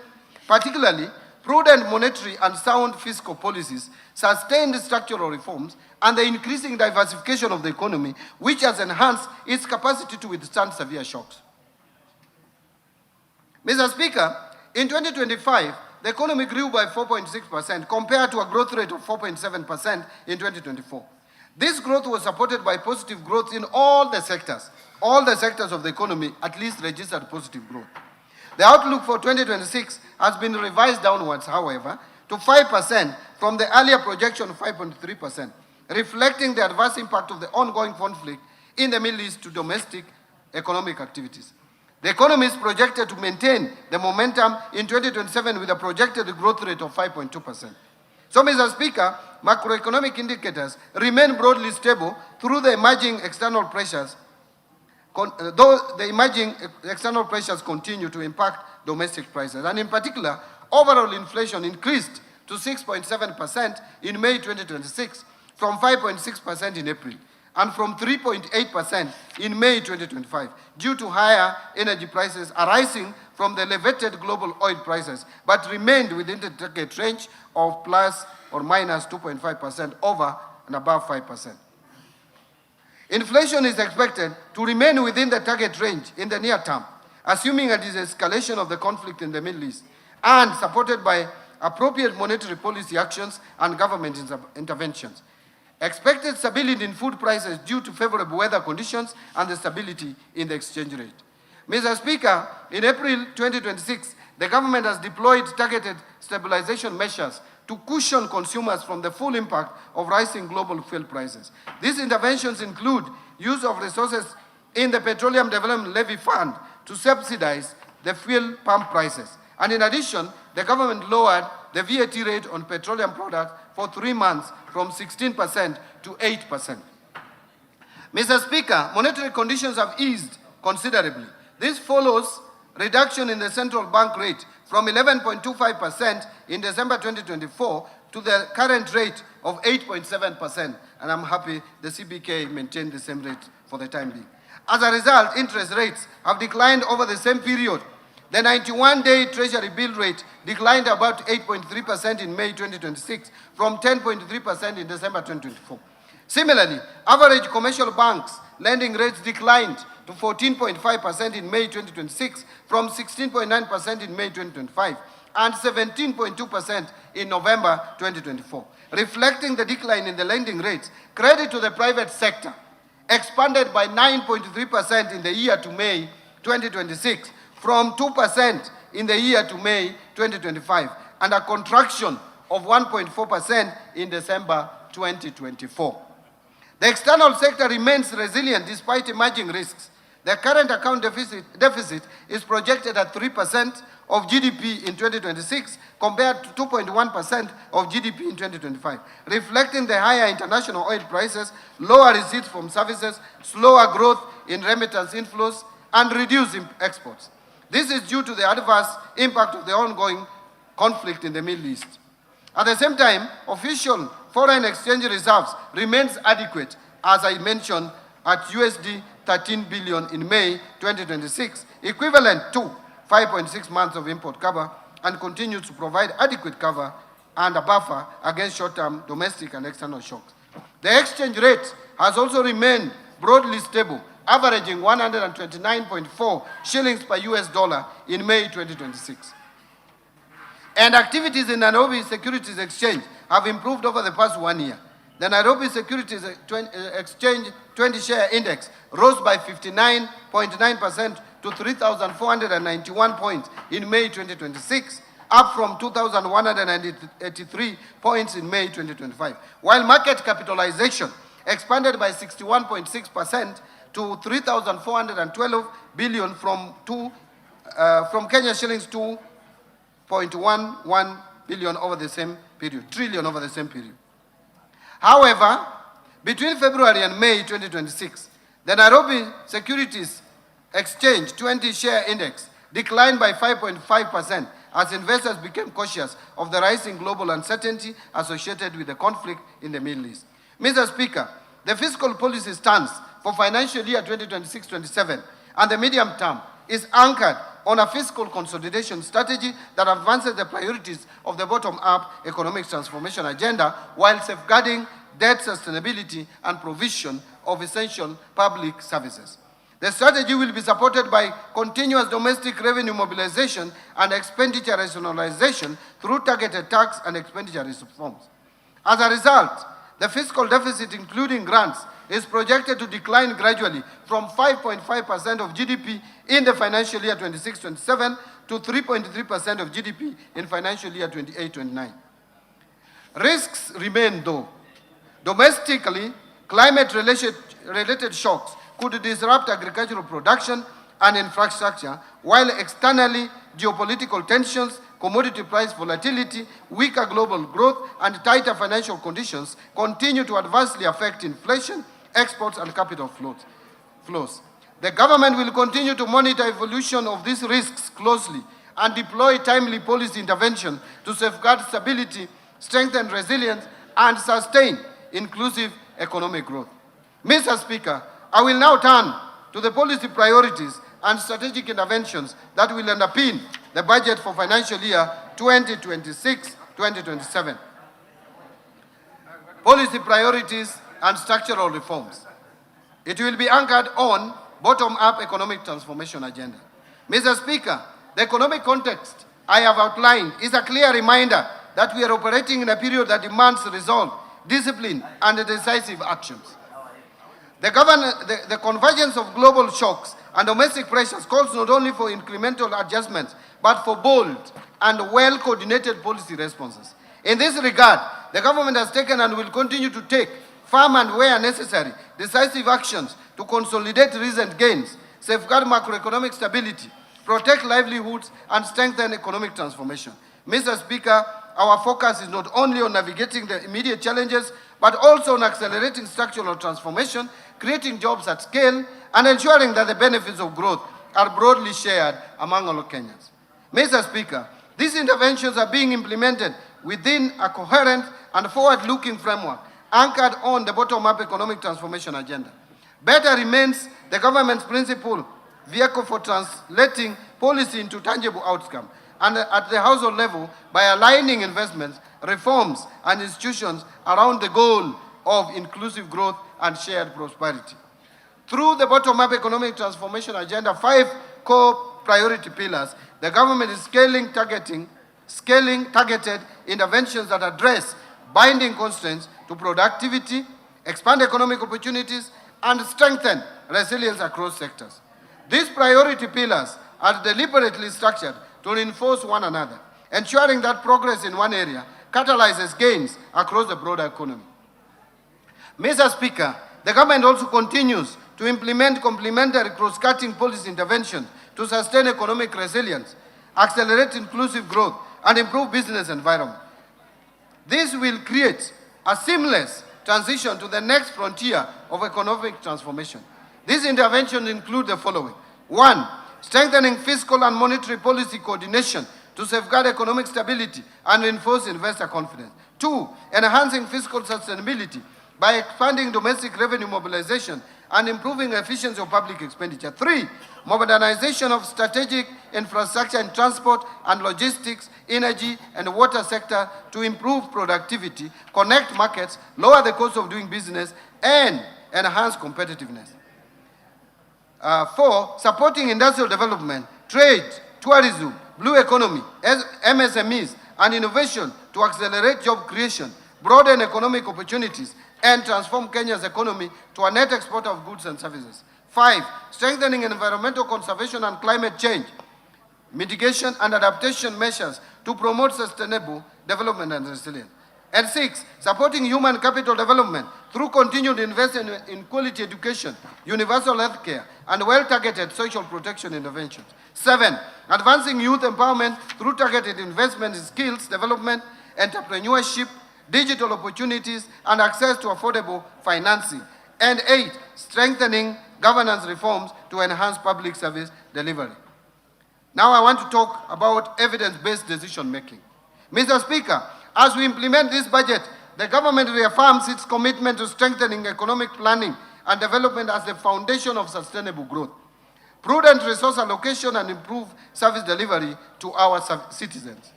particularly prudent monetary and sound fiscal policies, sustained structural reforms, and the increasing diversification of the economy, which has enhanced its capacity to withstand severe shocks. Mr. Speaker, in 2025, the economy grew by 4.6% compared to a growth rate of 4.7% in 2024. This growth was supported by positive growth in all the sectors. All the sectors of the economy at least registered positive growth. The outlook for 2026 has been revised downwards, however, to 5% from the earlier projection of 5.3%, reflecting the adverse impact of the ongoing conflict in the Middle East to domestic economic activities. The economy is projected to maintain the momentum in 2027 with a projected growth rate of 5.2%. So, Mr. Speaker, macroeconomic indicators remain broadly stable through the emerging external pressures, though the emerging external pressures continue to impact domestic prices. And in particular, overall inflation increased to 6.7% in May 2026 from 5.6% in April, and from 3.8% in May 2025, due to higher energy prices arising from the elevated global oil prices, but remained within the target range of plus or minus 2.5% over and above 5%. Inflation is expected to remain within the target range in the near term, assuming a de-escalation of the conflict in the Middle East, and supported by appropriate monetary policy actions and government interventions. Expected stability in food prices due to favorable weather conditions and the stability in the exchange rate. Mr. Speaker, in April 2026, the government has deployed targeted stabilization measures to cushion consumers from the full impact of rising global fuel prices. These interventions include use of resources in the Petroleum Development Levy Fund to subsidize the fuel pump prices. And in addition, the government lowered the VAT rate on petroleum products for 3 months from 16% to 8%. Mr. Speaker, monetary conditions have eased considerably. This follows reduction in the central bank rate from 11.25% in December 2024 to the current rate of 8.7%, and I'm happy the CBK maintained the same rate for the time being. As a result, interest rates have declined over the same period. The 91-day Treasury bill rate declined about 8.3% in May 2026 from 10.3% in December 2024. Similarly, average commercial banks lending rates declined to 14.5% in May 2026 from 16.9% in May 2025 and 17.2% in November 2024. Reflecting the decline in the lending rates, credit to the private sector expanded by 9.3% in the year to May 2026 from 2% in the year to May 2025 and a contraction of 1.4% in December 2024. The external sector remains resilient despite emerging risks. The current account deficit is projected at 3% of GDP in 2026 compared to 2.1% of GDP in 2025, reflecting the higher international oil prices, lower receipts from services, slower growth in remittance inflows, and reduced exports. This is due to the adverse impact of the ongoing conflict in the Middle East. At the same time, official foreign exchange reserves remains adequate, as I mentioned, at USD 13 billion in May 2026, equivalent to 5.6 months of import cover, and continues to provide adequate cover and a buffer against short-term domestic and external shocks. The exchange rate has also remained broadly stable, averaging 129.4 shillings per US dollar in May 2026. And activities in Nairobi Securities Exchange have improved over the past 1 year. The Nairobi Securities Exchange 20-share index rose by 59.9% to 3,491 points in May 2026, up from 2,183 points in May 2025, while market capitalization expanded by 61.6% to 3,412 billion from Kenya shillings 2.11 billion over the same period, trillion over the same period. However, between February and May 2026, the Nairobi Securities Exchange 20-share index declined by 5.5% as investors became cautious of the rising global uncertainty associated with the conflict in the Middle East. Mr. Speaker, the fiscal policy stance for financial year 2026-27 and the medium term is anchored on a fiscal consolidation strategy that advances the priorities of the bottom-up economic transformation agenda while safeguarding debt sustainability and provision of essential public services. The strategy will be supported by continuous domestic revenue mobilization and expenditure rationalization through targeted tax and expenditure reforms. As a result, the fiscal deficit, including grants, is projected to decline gradually from 5.5% of GDP in the financial year 26-27 to 3.3% of GDP in financial year 28-29. Risks remain though. Domestically, climate-related shocks could disrupt agricultural production and infrastructure, while externally, geopolitical tensions, commodity price volatility, weaker global growth, and tighter financial conditions continue to adversely affect inflation, exports, and capital flows. The government will continue to monitor evolution of these risks closely and deploy timely policy intervention to safeguard stability, strengthen resilience, and sustain inclusive economic growth. Mr. Speaker, I will now turn to the policy priorities and strategic interventions that will underpin the budget for financial year 2026-2027. Policy priorities and structural reforms. It will be anchored on bottom-up economic transformation agenda. Mr. Speaker, the economic context I have outlined is a clear reminder that we are operating in a period that demands resolve, discipline, and decisive actions. The convergence of global shocks and domestic pressures calls not only for incremental adjustments, but for bold and well-coordinated policy responses. In this regard, the government has taken and will continue to take firm and where necessary, decisive actions to consolidate recent gains, safeguard macroeconomic stability, protect livelihoods, and strengthen economic transformation. Mr. Speaker, our focus is not only on navigating the immediate challenges, but also on accelerating structural transformation, creating jobs at scale, and ensuring that the benefits of growth are broadly shared among all Kenyans. Mr. Speaker, these interventions are being implemented within a coherent and forward-looking framework anchored on the bottom-up economic transformation agenda. Better remains the government's principal vehicle for translating policy into tangible outcome, and at the household level by aligning investments, reforms, and institutions around the goal of inclusive growth and shared prosperity. Through the bottom-up economic transformation agenda, 5 core priority pillars, the government is scaling targeted interventions that address binding constraints to productivity, expand economic opportunities, and strengthen resilience across sectors. These priority pillars are deliberately structured to reinforce one another, ensuring that progress in one area catalyzes gains across the broader economy. Mr. Speaker, the government also continues to implement complementary cross-cutting policy interventions to sustain economic resilience, accelerate inclusive growth, and improve business environment. This will create a seamless transition to the next frontier of economic transformation. These interventions include the following. 1. Strengthening fiscal and monetary policy coordination to safeguard economic stability and reinforce investor confidence. 2. Enhancing fiscal sustainability by expanding domestic revenue mobilization and improving efficiency of public expenditure. 3. Modernization of strategic infrastructure in transport and logistics, energy, and water sector to improve productivity, connect markets, lower the cost of doing business, and enhance competitiveness. 4. Supporting industrial development, trade, tourism, blue economy, MSMEs, and innovation to accelerate job creation, broaden economic opportunities, and transform Kenya's economy to a net exporter of goods and services. 5. Strengthening environmental conservation and climate change, mitigation and adaptation measures to promote sustainable development and resilience. And 6. Supporting human capital development through continued investment in quality education, universal health care, and well-targeted social protection interventions. 7. Advancing youth empowerment through targeted investment in skills development, entrepreneurship, digital opportunities, and access to affordable financing. And 8. Strengthening governance reforms to enhance public service delivery. Now I want to talk about evidence-based decision-making. Mr. Speaker, as we implement this budget, the government reaffirms its commitment to strengthening economic planning and development as the foundation of sustainable growth, prudent resource allocation, and improved service delivery to our citizens.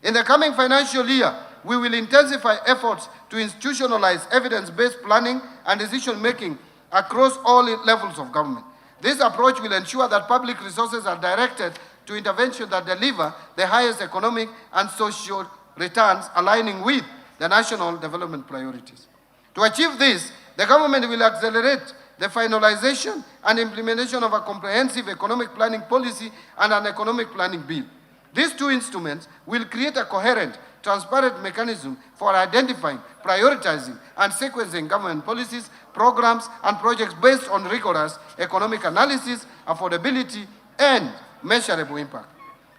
In the coming financial year, we will intensify efforts to institutionalize evidence-based planning and decision-making across all levels of government. This approach will ensure that public resources are directed to interventions that deliver the highest economic and social returns, aligning with the national development priorities. To achieve this, the government will accelerate the finalization and implementation of a comprehensive economic planning policy and an economic planning bill. These two instruments will create a coherent, transparent mechanism for identifying, prioritizing, and sequencing government policies, programs, and projects based on rigorous economic analysis, affordability, and measurable impact.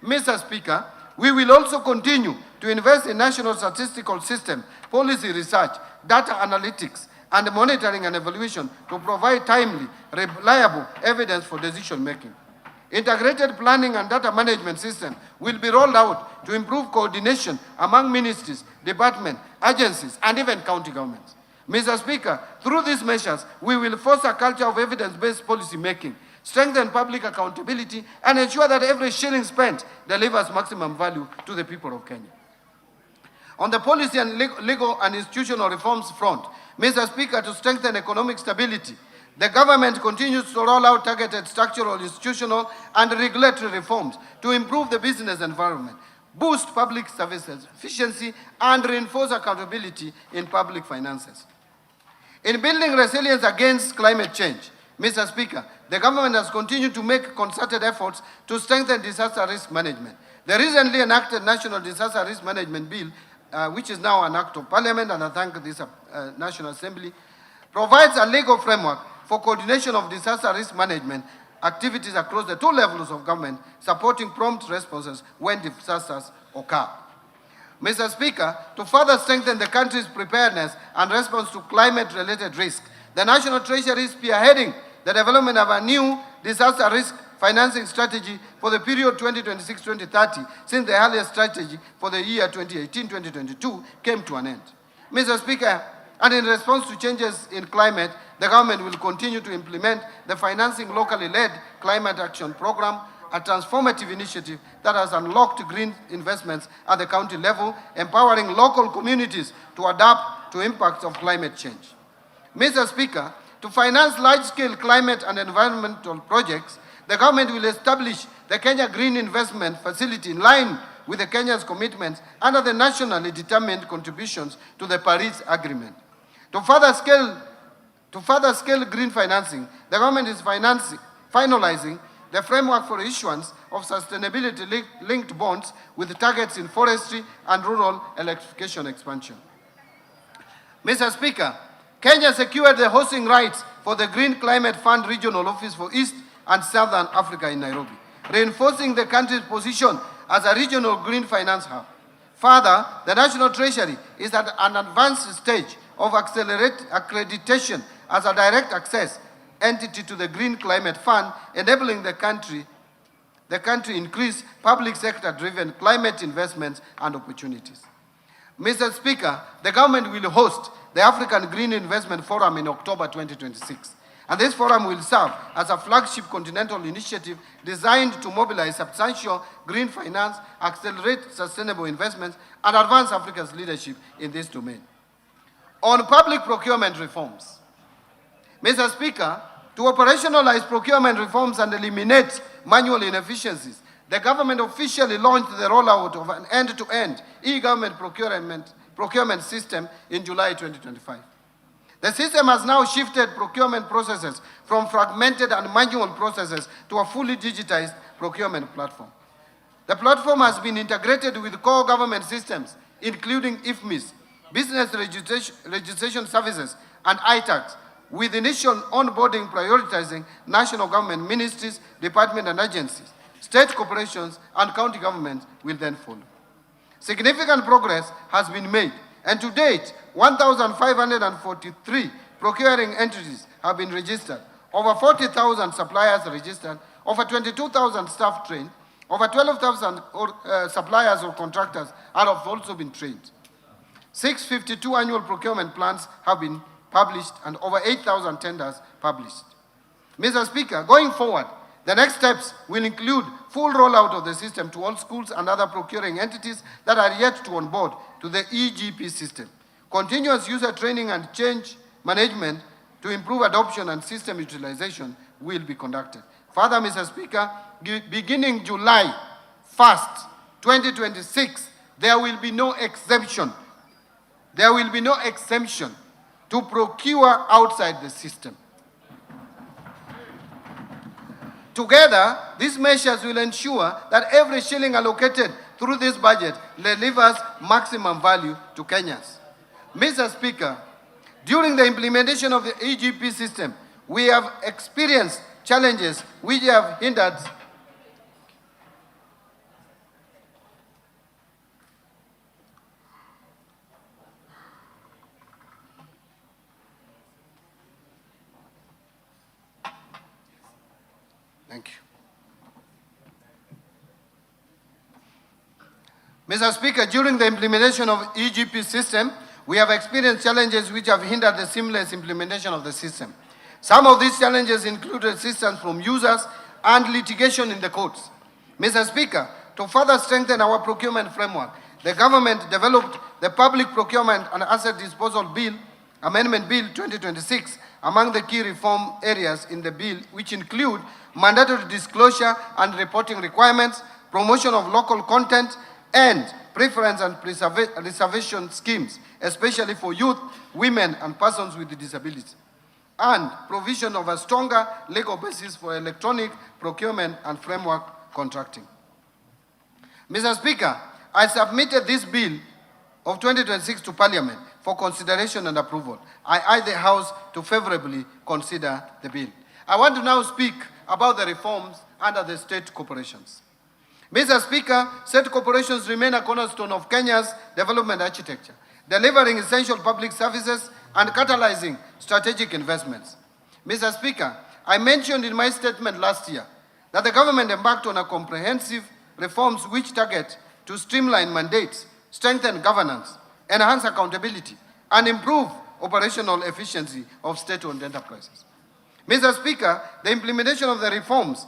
Mr. Speaker, we will also continue to invest in national statistical system, policy research, data analytics, and monitoring and evaluation to provide timely, reliable evidence for decision-making. Integrated planning and data management system will be rolled out to improve coordination among ministries, departments, agencies, and even county governments. Mr. Speaker, through these measures, we will foster a culture of evidence-based policy making, strengthen public accountability, and ensure that every shilling spent delivers maximum value to the people of Kenya. On the policy and legal and institutional reforms front, Mr. Speaker, to strengthen economic stability, the government continues to roll out targeted structural, institutional, and regulatory reforms to improve the business environment, boost public services efficiency, and reinforce accountability in public finances. In building resilience against climate change, Mr. Speaker, the government has continued to make concerted efforts to strengthen disaster risk management. The recently enacted National Disaster Risk Management Bill, which is now an act of parliament, and I thank this National Assembly, provides a legal framework for coordination of disaster risk management activities across the two levels of government, supporting prompt responses when disasters occur. Mr. Speaker, to further strengthen the country's preparedness and response to climate-related risks, the National Treasury is spearheading the development of a new disaster risk financing strategy for the period 2026-2030, since the earlier strategy for the year 2018-2022 came to an end. Mr. Speaker, and in response to changes in climate, the government will continue to implement the Financing Locally Led Climate Action Program, a transformative initiative that has unlocked green investments at the county level, empowering local communities to adapt to impacts of climate change. Mr. Speaker, to finance large-scale climate and environmental projects, the government will establish the Kenya Green Investment Facility in line with the Kenya's commitments under the nationally determined contributions to the Paris Agreement. To further scale green financing, the government is finalizing the the framework for issuance of sustainability-linked bonds with targets in forestry and rural electrification expansion. Mr. Speaker, Kenya secured the hosting rights for the Green Climate Fund Regional Office for East and Southern Africa in Nairobi, reinforcing the country's position as a regional green finance hub. Further, the National Treasury is at an advanced stage of accreditation as a direct access entity to the Green Climate Fund, enabling the country increase public sector-driven climate investments and opportunities. Mr. Speaker, the government will host the African Green Investment Forum in October 2026. And this forum will serve as a flagship continental initiative designed to mobilize substantial green finance, accelerate sustainable investments, and advance Africa's leadership in this domain. On public procurement reforms, Mr. Speaker, to operationalize procurement reforms and eliminate manual inefficiencies, the government officially launched the rollout of an end-to-end e-government procurement system in July 2025. The system has now shifted procurement processes from fragmented and manual processes to a fully digitized procurement platform. The platform has been integrated with core government systems, including IFMIS, Business Registration Services, and ITAX, with initial onboarding prioritizing national government ministries, departments and agencies. State corporations and county governments will then follow. Significant progress has been made, and to date, 1,543 procuring entities have been registered, over 40,000 suppliers registered, over 22,000 staff trained, over 12,000 suppliers or contractors have also been trained. 652 annual procurement plans have been published and over 8,000 tenders published. Mr. Speaker, going forward, the next steps will include full rollout of the system to all schools and other procuring entities that are yet to onboard to the EGP system. Continuous user training and change management to improve adoption and system utilization will be conducted. Further, Mr. Speaker, beginning July 1st, 2026, there will be no exemption. There will be no exemption to procure outside the system. Together, these measures will ensure that every shilling allocated through this budget delivers maximum value to Kenyans. Mr. Speaker, during the implementation of the EGP system, we have experienced challenges which have hindered Thank you. Mr. Speaker, during the implementation of EGP system, we have experienced challenges which have hindered the seamless implementation of the system. Some of these challenges include resistance from users and litigation in the courts. Mr. Speaker, to further strengthen our procurement framework, the government developed the Public Procurement and Asset Disposal Bill, Amendment Bill 2026, among the key reform areas in the bill, which include mandatory disclosure and reporting requirements, promotion of local content, and preference and reservation schemes, especially for youth, women, and persons with disabilities, and provision of a stronger legal basis for electronic procurement and framework contracting. Mr. Speaker, I submitted this bill of 2026 to Parliament for consideration and approval. I urge the House to favorably consider the bill. I want to now speak about the reforms under the state corporations. Mr. Speaker, state corporations remain a cornerstone of Kenya's development architecture, delivering essential public services and catalyzing strategic investments. Mr. Speaker, I mentioned in my statement last year that the government embarked on a comprehensive reforms which target to streamline mandates, strengthen governance, enhance accountability, and improve operational efficiency of state-owned enterprises. Mr. Speaker, the implementation of the reforms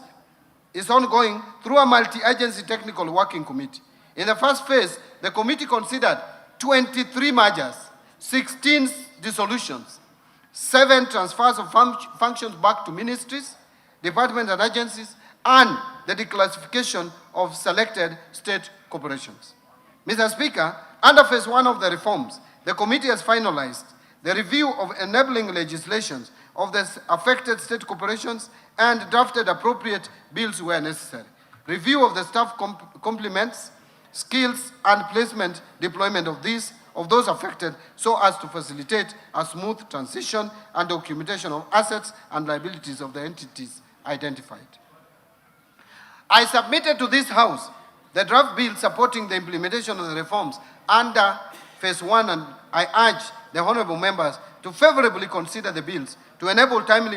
is ongoing through a multi-agency technical working committee. In the first phase, the committee considered 23 mergers, 16 dissolutions, 7 transfers of functions back to ministries, departments and agencies, and the declassification of selected state corporations. Mr. Speaker, under phase 1 of the reforms, the committee has finalized the review of enabling legislations of the affected state corporations and drafted appropriate bills where necessary. Review of the staff complements, skills, and placement deployment of those affected so as to facilitate a smooth transition and documentation of assets and liabilities of the entities identified. I submitted to this House the draft bill supporting the implementation of the reforms under Phase 1, and I urge the honorable members to favorably consider the bills to enable timely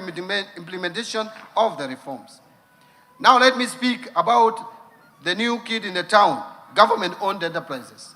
implementation of the reforms. Now let me speak about the new kid in the town, government-owned enterprises.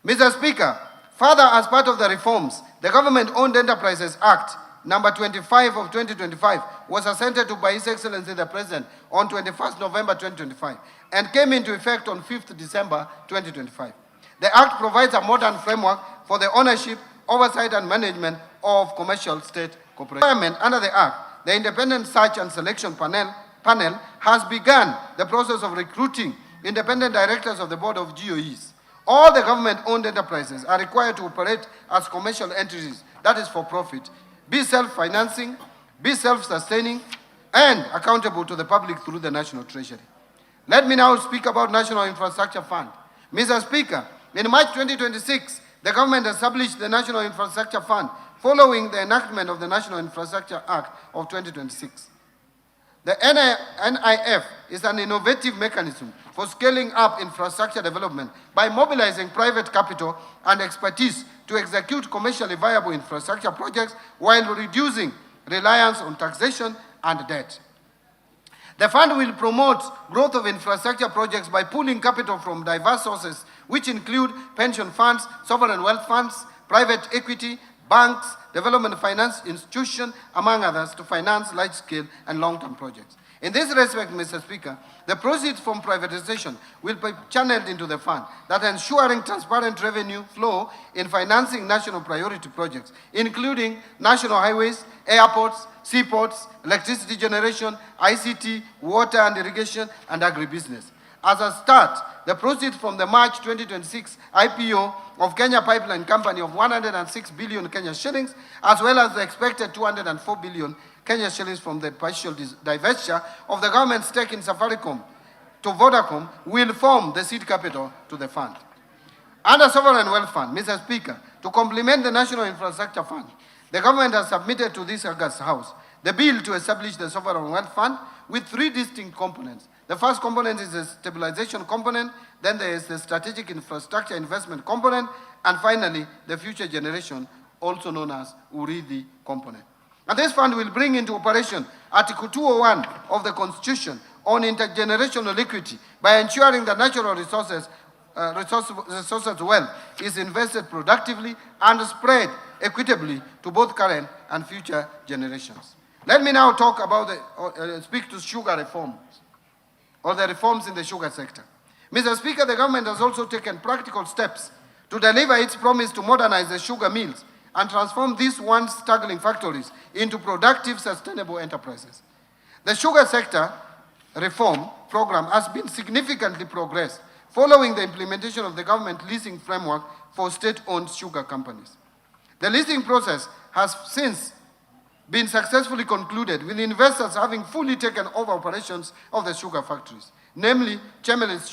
Mr. Speaker, further, as part of the reforms, the Government-Owned Enterprises Act number 25 of 2025 was assented to by His Excellency the President on 21st November 2025 and came into effect on 5th December 2025. The Act provides a modern framework for the ownership, oversight, and management of commercial state corporations. Under the Act, the Independent Search and Selection Panel has begun the process of recruiting independent directors of the Board of GOEs. All the government-owned enterprises are required to operate as commercial entities, that is for profit, be self-financing, be self-sustaining, and accountable to the public through the National Treasury. Let me now speak about National Infrastructure Fund. Mr. Speaker, in March 2026, the government established the National Infrastructure Fund following the enactment of the National Infrastructure Act of 2026. The NIF is an innovative mechanism for scaling up infrastructure development by mobilizing private capital and expertise to execute commercially viable infrastructure projects while reducing reliance on taxation and debt. The fund will promote growth of infrastructure projects by pooling capital from diverse sources, which include pension funds, sovereign wealth funds, private equity, banks, development finance institutions, among others, to finance large-scale and long-term projects. In this respect, Mr. Speaker, the proceeds from privatization will be channeled into the fund, that ensuring transparent revenue flow in financing national priority projects, including national highways, airports, seaports, electricity generation, ICT, water and irrigation, and agribusiness. As a start, the proceeds from the March 2026 IPO of Kenya Pipeline Company of 106 billion Kenya shillings, as well as the expected 204 billion Kenya shillings from the partial divestiture of the government stake in Safaricom to Vodacom, will form the seed capital to the fund. Under Sovereign Wealth Fund, Mr. Speaker, to complement the National Infrastructure Fund, the government has submitted to this August House the bill to establish the Sovereign Wealth Fund with three distinct components. The first component is the stabilization component, then there is the strategic infrastructure investment component, and finally, the future generation, also known as URIDI component. And this fund will bring into operation Article 201 of the Constitution on intergenerational equity by ensuring that natural resources wealth is invested productively and spread equitably to both current and future generations. Let me now talk about speak to sugar reforms, or the reforms in the sugar sector. Mr. Speaker, the government has also taken practical steps to deliver its promise to modernize the sugar mills and transform these once struggling factories into productive, sustainable enterprises. The sugar sector reform program has been significantly progressed following the implementation of the government leasing framework for state-owned sugar companies. The leasing process has since been successfully concluded, with investors having fully taken over operations of the sugar factories, namely Chemelis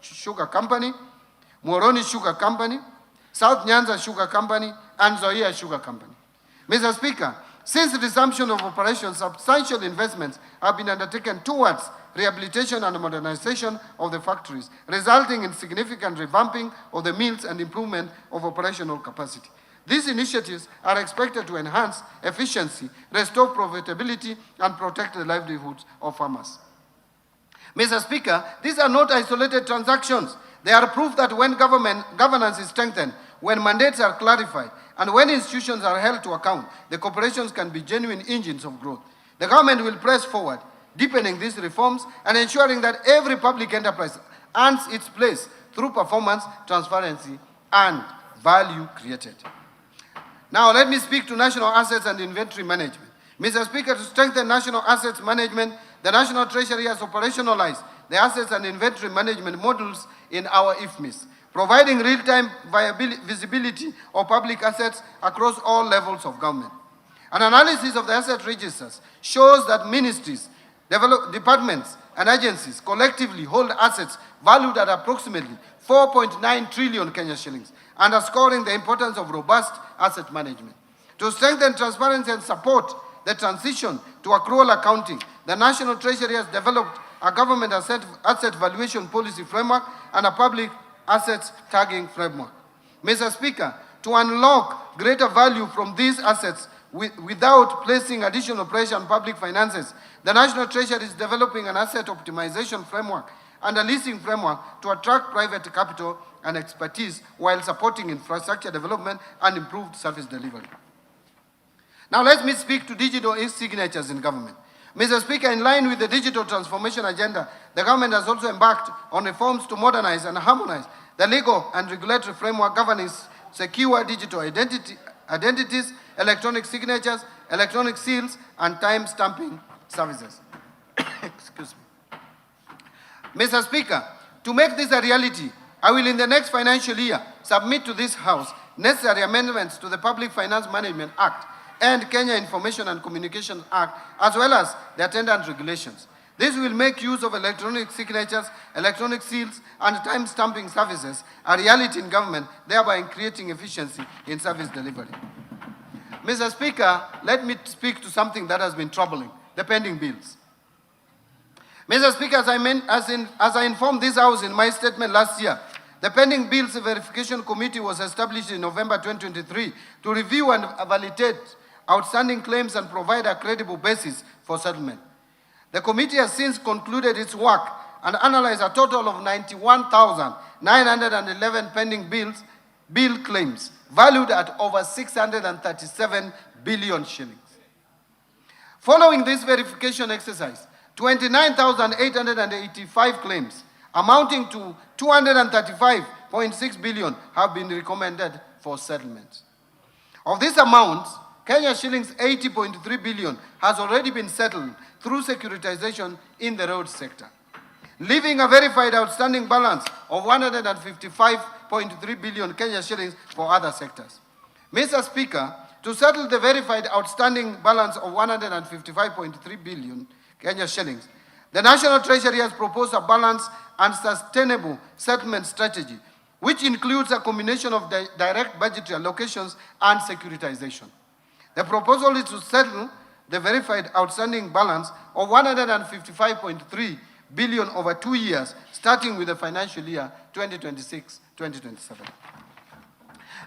Sugar Company, Moroni Sugar Company, South Nyanza Sugar Company, and Zoia Sugar Company. Mr. Speaker, since the resumption of operations, substantial investments have been undertaken towards rehabilitation and modernization of the factories, resulting in significant revamping of the mills and improvement of operational capacity. These initiatives are expected to enhance efficiency, restore profitability, and protect the livelihoods of farmers. Mr. Speaker, these are not isolated transactions. They are proof that when governance is strengthened, when mandates are clarified, and when institutions are held to account, the corporations can be genuine engines of growth. The government will press forward, deepening these reforms and ensuring that every public enterprise earns its place through performance, transparency, and value created. Now, let me speak to national assets and inventory management. Mr. Speaker, to strengthen national assets management, the National Treasury has operationalized the assets and inventory management modules in our IFMIS, providing real-time visibility of public assets across all levels of government. An analysis of the asset registers shows that ministries, departments, and agencies collectively hold assets valued at approximately 4.9 trillion Kenya shillings, underscoring the importance of robust asset management. To strengthen transparency and support the transition to accrual accounting, the National Treasury has developed a government asset valuation policy framework and a public assets tagging framework. Mr. Speaker, to unlock greater value from these assets without placing additional pressure on public finances, the National Treasury is developing an asset optimization framework and a leasing framework to attract private capital and expertise while supporting infrastructure development and improved service delivery. Now let me speak to digital e-signatures in government. Mr. Speaker, in line with the digital transformation agenda, the government has also embarked on reforms to modernize and harmonize the legal and regulatory framework governing secure digital identities, electronic signatures, electronic seals, and time stamping services. Excuse me. Mr. Speaker, to make this a reality, I will in the next financial year submit to this House necessary amendments to the Public Finance Management Act and Kenya Information and Communication Act, as well as the attendant regulations. This will make use of electronic signatures, electronic seals, and time stamping services a reality in government, thereby creating efficiency in service delivery. Mr. Speaker, let me speak to something that has been troubling, the pending bills. Mr. Speaker, as I informed this House in my statement last year, the pending bills verification committee was established in November 2023 to review and validate outstanding claims and provide a credible basis for settlement. The committee has since concluded its work and analyzed a total of 91,911 pending bill claims, valued at over 637 billion shillings. Following this verification exercise, 29,885 claims, amounting to 235.6 billion, have been recommended for settlement. Of this amount, Kenya shillings 80.3 billion has already been settled through securitization in the road sector, leaving a verified outstanding balance of 155.3 billion Kenya shillings for other sectors. Mr. Speaker, to settle the verified outstanding balance of 155.3 billion Kenya shillings, the National Treasury has proposed a balanced and sustainable settlement strategy, which includes a combination of direct budgetary allocations and securitization. The proposal is to settle the verified outstanding balance of 155.3 billion over 2 years, starting with the financial year 2026-2027.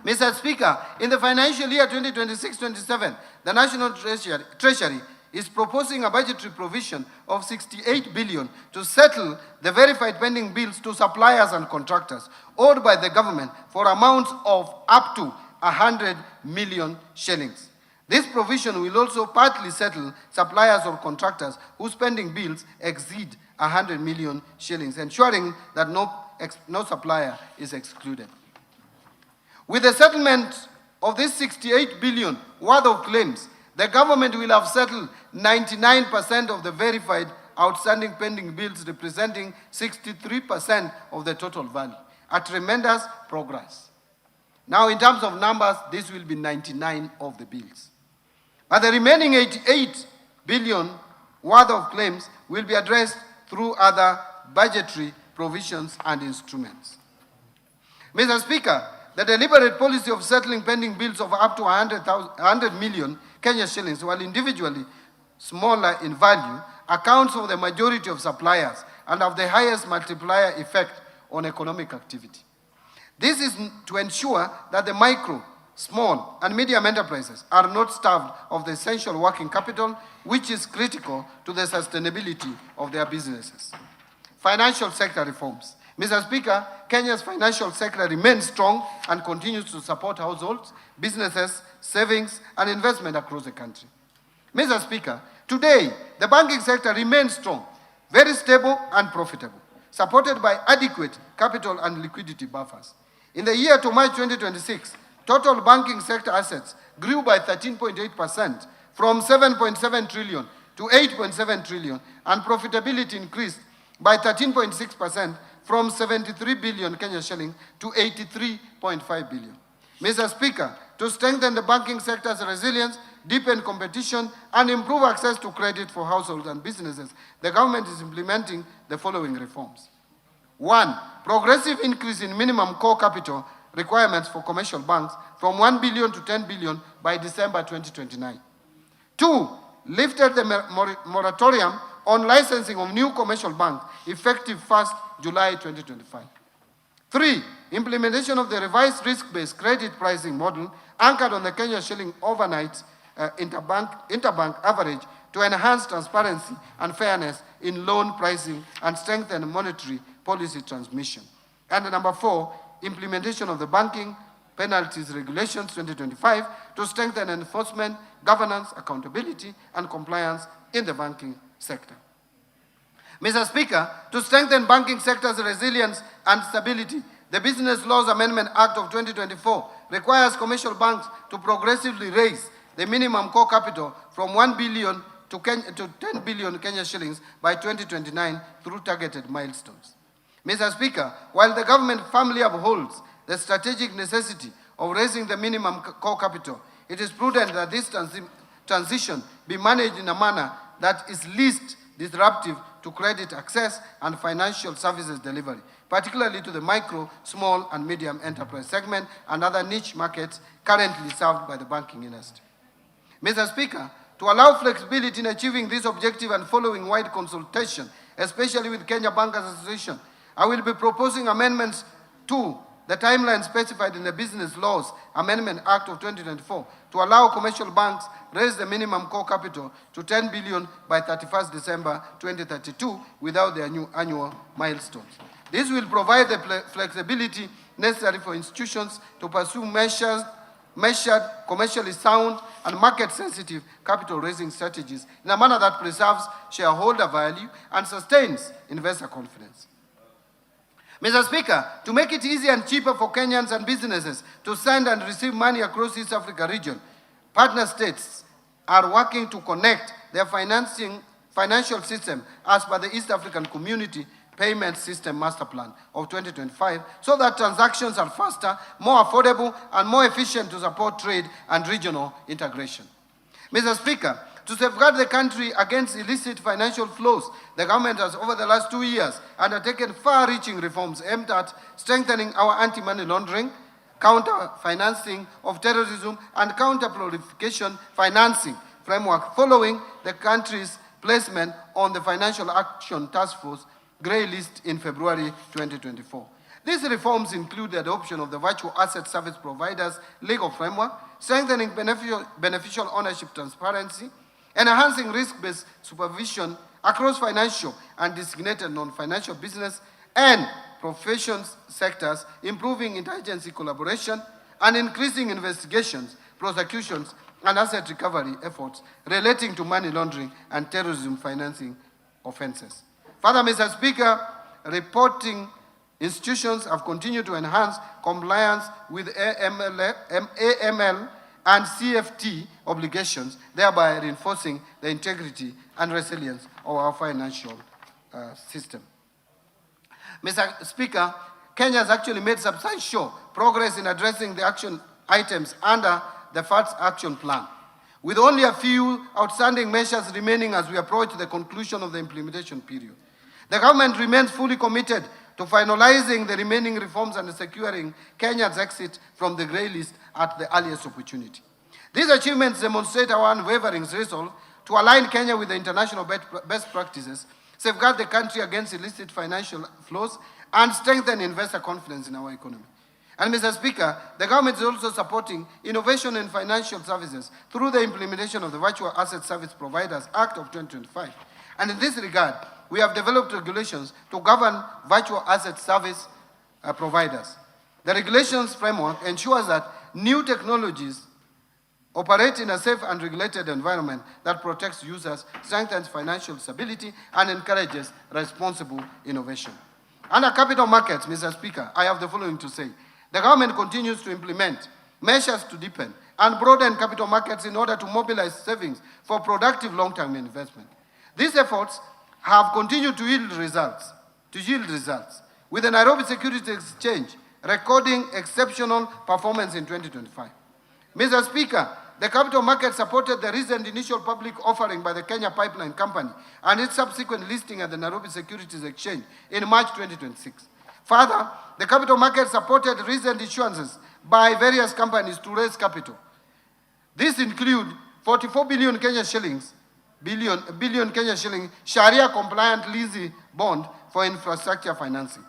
Mr. Speaker, in the financial year 2026-27, the National Treasury is proposing a budgetary provision of 68 billion to settle the verified pending bills to suppliers and contractors owed by the government for amounts of up to 100 million shillings. This provision will also partly settle suppliers or contractors whose pending bills exceed 100 million shillings, ensuring that no supplier is excluded. With the settlement of this 68 billion worth of claims, the government will have settled 99% of the verified outstanding pending bills, representing 63% of the total value, a tremendous progress. Now, in terms of numbers, this will be 99 of the bills. But the remaining 88 billion worth of claims will be addressed through other budgetary provisions and instruments. Mr. Speaker, the deliberate policy of settling pending bills of up to 100 million Kenya shillings, while individually smaller in value, accounts for the majority of suppliers and have the highest multiplier effect on economic activity. This is to ensure that the micro, small, and medium enterprises are not starved of the essential working capital, which is critical to the sustainability of their businesses. Financial sector reforms. Mr. Speaker, Kenya's financial sector remains strong and continues to support households, businesses, savings, and investment across the country. Mr. Speaker, today, the banking sector remains strong, very stable and profitable, supported by adequate capital and liquidity buffers. In the year to March 2026, total banking sector assets grew by 13.8% from 7.7 trillion to 8.7 trillion, and profitability increased by 13.6% from 73 billion Kenya shilling to 83.5 billion. Mr. Speaker, to strengthen the banking sector's resilience, deepen competition, and improve access to credit for households and businesses, the government is implementing the following reforms. 1. Progressive increase in minimum core capital requirements for commercial banks from 1 billion to 10 billion by December 2029. 2. Lifted the moratorium on licensing of new commercial banks effective 1st July 2025. 3. Implementation of the revised risk-based credit pricing model anchored on the Kenya shilling overnight interbank average to enhance transparency and fairness in loan pricing and strengthen monetary policy transmission. And number 4, implementation of the banking penalties regulations 2025 to strengthen enforcement, governance, accountability, and compliance in the banking sector. Mr. Speaker, to strengthen banking sector's resilience and stability, the Business Laws Amendment Act of 2024 requires commercial banks to progressively raise the minimum core capital from 1 billion to 10 billion Kenya shillings by 2029 through targeted milestones. Mr. Speaker, while the government firmly upholds the strategic necessity of raising the minimum core capital, it is prudent that this transition be managed in a manner that is least disruptive to credit access and financial services delivery, particularly to the micro, small, and medium enterprise segment and other niche markets currently served by the banking industry. Mr. Speaker, to allow flexibility in achieving this objective and following wide consultation, especially with Kenya Bankers Association, I will be proposing amendments to the timeline specified in the Business Laws Amendment Act of 2024 to allow commercial banks raise the minimum core capital to 10 billion by 31st December 2032 without their new annual milestones. This will provide the flexibility necessary for institutions to pursue measured, commercially sound, and market-sensitive capital-raising strategies in a manner that preserves shareholder value and sustains investor confidence. Mr. Speaker, to make it easier and cheaper for Kenyans and businesses to send and receive money across East Africa region, partner states are working to connect their financial system as per the East African Community Payment System Master Plan of 2025 so that transactions are faster, more affordable, and more efficient to support trade and regional integration. Mr. Speaker, to safeguard the country against illicit financial flows, the government has over the last 2 years undertaken far-reaching reforms aimed at strengthening our anti-money laundering, counter-financing of terrorism, and counter-proliferation financing framework following the country's placement on the Financial Action Task Force Grey List in February 2024. These reforms include the adoption of the Virtual Asset Service Providers legal framework, strengthening beneficial ownership transparency, enhancing risk-based supervision across financial and designated non-financial business and professions sectors, improving interagency collaboration, and increasing investigations, prosecutions, and asset recovery efforts relating to money laundering and terrorism financing offenses. Further, Mr. Speaker, reporting institutions have continued to enhance compliance with AML and CFT obligations, thereby reinforcing the integrity and resilience of our financial system. Mr. Speaker, Kenya has actually made substantial progress in addressing the action items under the FATS Action Plan, with only a few outstanding measures remaining as we approach the conclusion of the implementation period. The government remains fully committed to finalizing the remaining reforms and securing Kenya's exit from the grey list at the earliest opportunity. These achievements demonstrate our unwavering resolve to align Kenya with the international best practices, safeguard the country against illicit financial flows, and strengthen investor confidence in our economy. And Mr. Speaker, the government is also supporting innovation in financial services through the implementation of the Virtual Asset Service Providers Act of 2025. And in this regard, we have developed regulations to govern virtual asset service providers. The regulations framework ensures that new technologies operate in a safe and regulated environment that protects users, strengthens financial stability, and encourages responsible innovation. Under capital markets, Mr. Speaker, I have the following to say. The government continues to implement measures to deepen and broaden capital markets in order to mobilize savings for productive long-term investment. These efforts have continued to yield results, with the Nairobi Securities Exchange recording exceptional performance in 2025. Mr. Speaker, the capital market supported the recent initial public offering by the Kenya Pipeline Company and its subsequent listing at the Nairobi Securities Exchange in March 2026. Further, the capital market supported recent issuances by various companies to raise capital. These include 44 billion Kenya shillings, billion Kenya shilling Sharia-compliant leasing bond for infrastructure financing.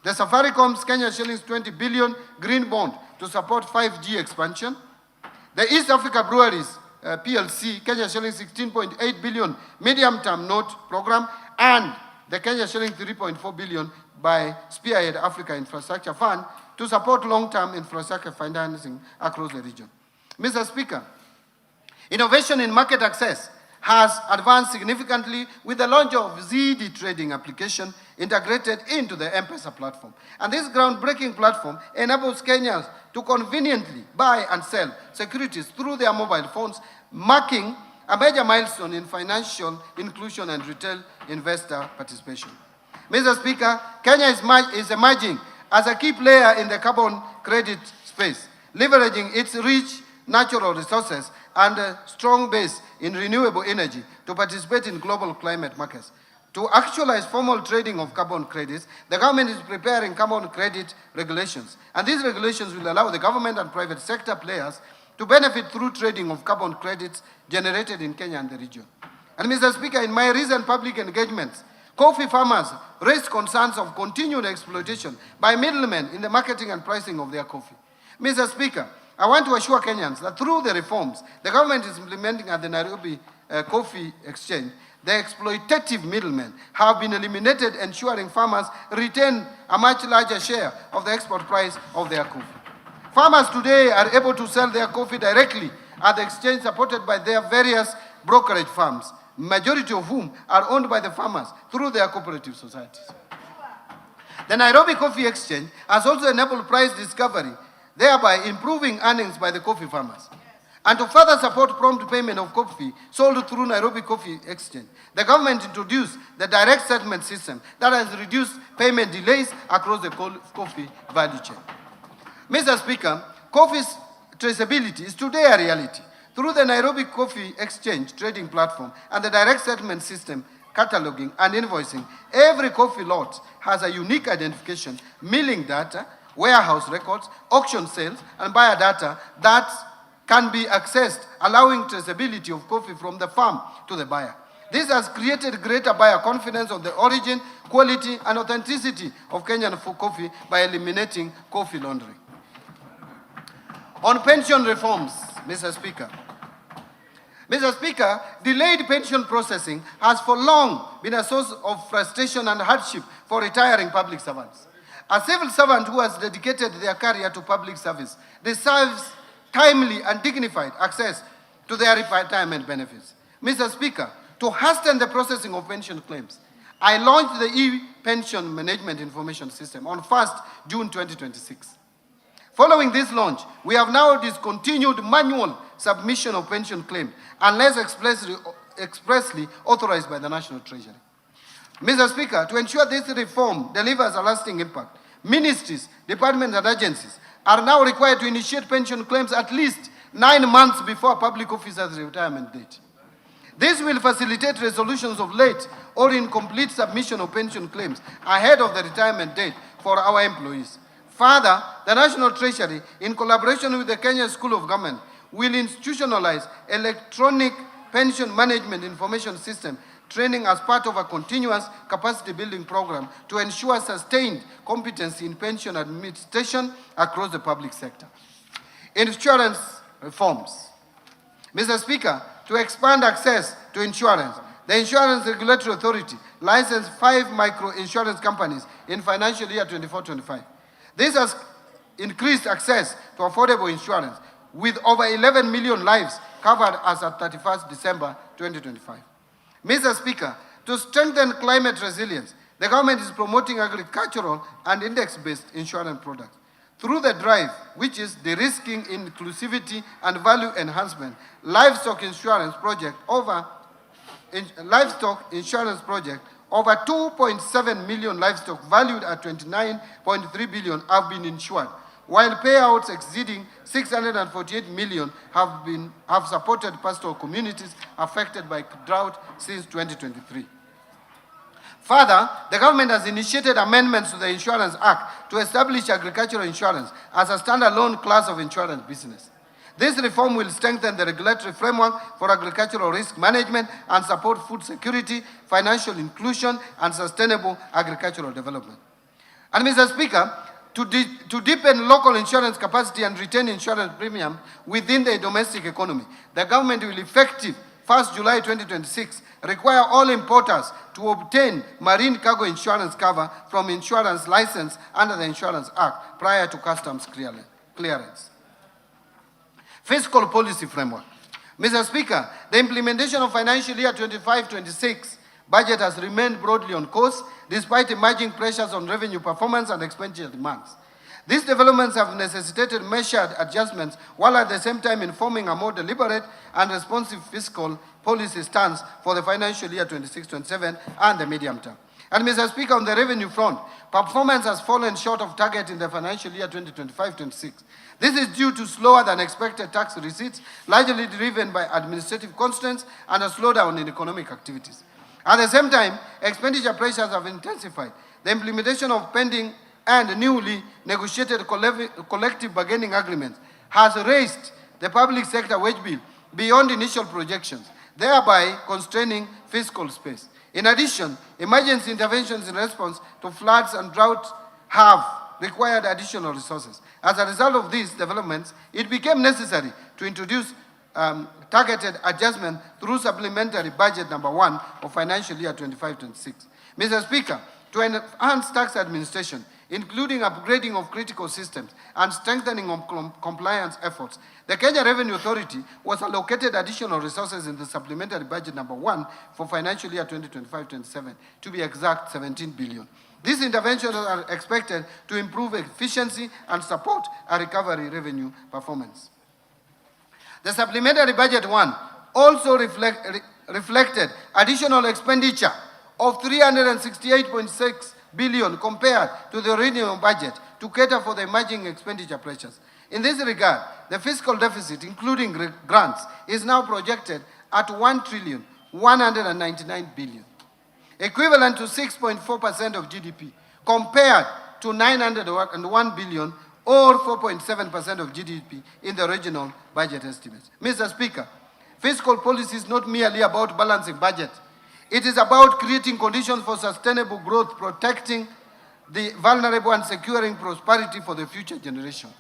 The Safaricom's Kenya shillings 20 billion green bond to support 5G expansion. The East Africa Breweries PLC Kenya shillings 16.8 billion medium-term note program, and the Kenya shillings 3.4 billion by Spearhead Africa Infrastructure Fund to support long-term infrastructure financing across the region. Mr. Speaker, innovation in market access has advanced significantly with the launch of ZD trading application integrated into the M-Pesa platform. And this groundbreaking platform enables Kenyans to conveniently buy and sell securities through their mobile phones, marking a major milestone in financial inclusion and retail investor participation. Mr. Speaker, Kenya is emerging as a key player in the carbon credit space, leveraging its rich natural resources and a strong base in renewable energy to participate in global climate markets. To actualize formal trading of carbon credits, the government is preparing carbon credit regulations, and these regulations will allow the government and private sector players to benefit through trading of carbon credits generated in Kenya and the region. And Mr. Speaker, in my recent public engagements, coffee farmers raised concerns of continued exploitation by middlemen in the marketing and pricing of their coffee. Mr. Speaker, I want to assure Kenyans that through the reforms the government is implementing at the Nairobi Coffee Exchange, the exploitative middlemen have been eliminated, ensuring farmers retain a much larger share of the export price of their coffee. Farmers today are able to sell their coffee directly at the exchange, supported by their various brokerage firms, majority of whom are owned by the farmers through their cooperative societies. The Nairobi Coffee Exchange has also enabled price discovery, thereby improving earnings by the coffee farmers. And to further support prompt payment of coffee sold through Nairobi Coffee Exchange, the government introduced the direct settlement system that has reduced payment delays across the coffee value chain. Mr. Speaker, coffee's traceability is today a reality. Through the Nairobi Coffee Exchange trading platform and the direct settlement system, cataloging and invoicing, every coffee lot has a unique identification, milling data, warehouse records, auction sales, and buyer data that can be accessed, allowing traceability of coffee from the farm to the buyer. This has created greater buyer confidence of the origin, quality, and authenticity of Kenyan coffee by eliminating coffee laundering. On pension reforms, Mr. Speaker. Mr. Speaker, delayed pension processing has for long been a source of frustration and hardship for retiring public servants. A civil servant who has dedicated their career to public service deserves timely and dignified access to their retirement benefits. Mr. Speaker, to hasten the processing of pension claims, I launched the e-pension management information system on 1st June 2026. Following this launch, we have now discontinued manual submission of pension claims unless expressly authorized by the National Treasury. Mr. Speaker, to ensure this reform delivers a lasting impact, ministries, departments, and agencies are now required to initiate pension claims at least 9 months before a public officer's retirement date. This will facilitate resolutions of late or incomplete submission of pension claims ahead of the retirement date for our employees. Further, the National Treasury, in collaboration with the Kenya School of Government, will institutionalize electronic pension management information system training as part of a continuous capacity building program to ensure sustained competency in pension administration across the public sector. Insurance reforms. Mr. Speaker, to expand access to insurance, the Insurance Regulatory Authority licensed 5 micro-insurance companies in financial year 24-25. This has increased access to affordable insurance, with over 11 million lives covered as at 31st December 2025. Mr. Speaker, to strengthen climate resilience, the government is promoting agricultural and index-based insurance products. Through the drive, which is de-risking, inclusivity, and value enhancement, livestock insurance project, over 2.7 million livestock valued at 29.3 billion have been insured, while payouts exceeding 648 million have supported pastoral communities affected by drought since 2023. Further, the government has initiated amendments to the Insurance Act to establish agricultural insurance as a standalone class of insurance business. This reform will strengthen the regulatory framework for agricultural risk management and support food security, financial inclusion, and sustainable agricultural development. And Mr. Speaker, to deepen local insurance capacity and retain insurance premium within the domestic economy, the government will effective 1st July 2026 require all importers to obtain marine cargo insurance cover from insurance license under the Insurance Act prior to customs clearance. Fiscal policy framework. Mr. Speaker, the implementation of financial year 25-26 budget has remained broadly on course despite emerging pressures on revenue performance and expenditure demands. These developments have necessitated measured adjustments while at the same time informing a more deliberate and responsive fiscal policy stance for the financial year 26-27 and the medium term. And Mr. Speaker, on the revenue front, performance has fallen short of target in the financial year 2025-26. This is due to slower than expected tax receipts, largely driven by administrative constraints and a slowdown in economic activities. At the same time, expenditure pressures have intensified. The implementation of pending and newly negotiated collective bargaining agreements has raised the public sector wage bill beyond initial projections, thereby constraining fiscal space. In addition, emergency interventions in response to floods and drought have required additional resources. As a result of these developments, it became necessary to introduce targeted adjustment through supplementary budget number 1 of financial year 25-26. Mr. Speaker, to enhance tax administration, including upgrading of critical systems and strengthening of compliance efforts, the Kenya Revenue Authority was allocated additional resources in the supplementary budget number 1 for financial year 2025-27, to be exact, 17 billion. These interventions are expected to improve efficiency and support a recovery revenue performance. The supplementary budget 1 also reflected additional expenditure of 368.6 billion compared to the original budget to cater for the emerging expenditure pressures. In this regard, the fiscal deficit, including grants, is now projected at 1,199 billion, equivalent to 6.4% of GDP, compared to 901 billion or 4.7% of GDP in the original budget estimates. Mr. Speaker, fiscal policy is not merely about balancing budget. It is about creating conditions for sustainable growth, protecting the vulnerable and securing prosperity for the future generation.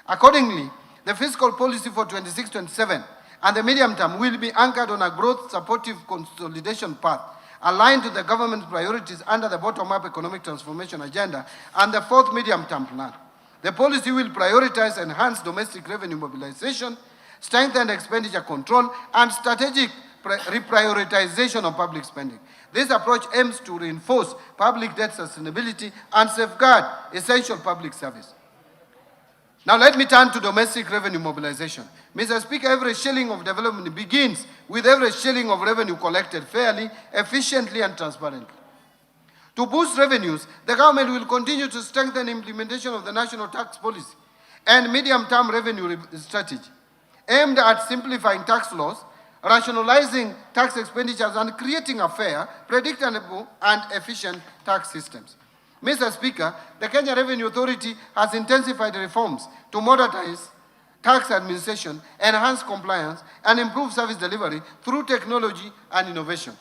Accordingly, the fiscal policy for 26-27 and the medium term will be anchored on a growth-supportive consolidation path aligned to the government's priorities under the bottom-up economic transformation agenda and the 4th medium-term plan. The policy will prioritize enhanced domestic revenue mobilization, strengthen expenditure control, and strategic reprioritization of public spending. This approach aims to reinforce public debt sustainability and safeguard essential public service. Now let me turn to domestic revenue mobilization. Mr. Speaker, every shilling of development begins with every shilling of revenue collected fairly, efficiently, and transparently. To boost revenues, the government will continue to strengthen implementation of the national tax policy and medium-term revenue strategy, aimed at simplifying tax laws, rationalizing tax expenditures, and creating a fair, predictable, and efficient tax systems. Mr. Speaker, the Kenya Revenue Authority has intensified reforms to modernize tax administration, enhance compliance, and improve service delivery through technology and innovation.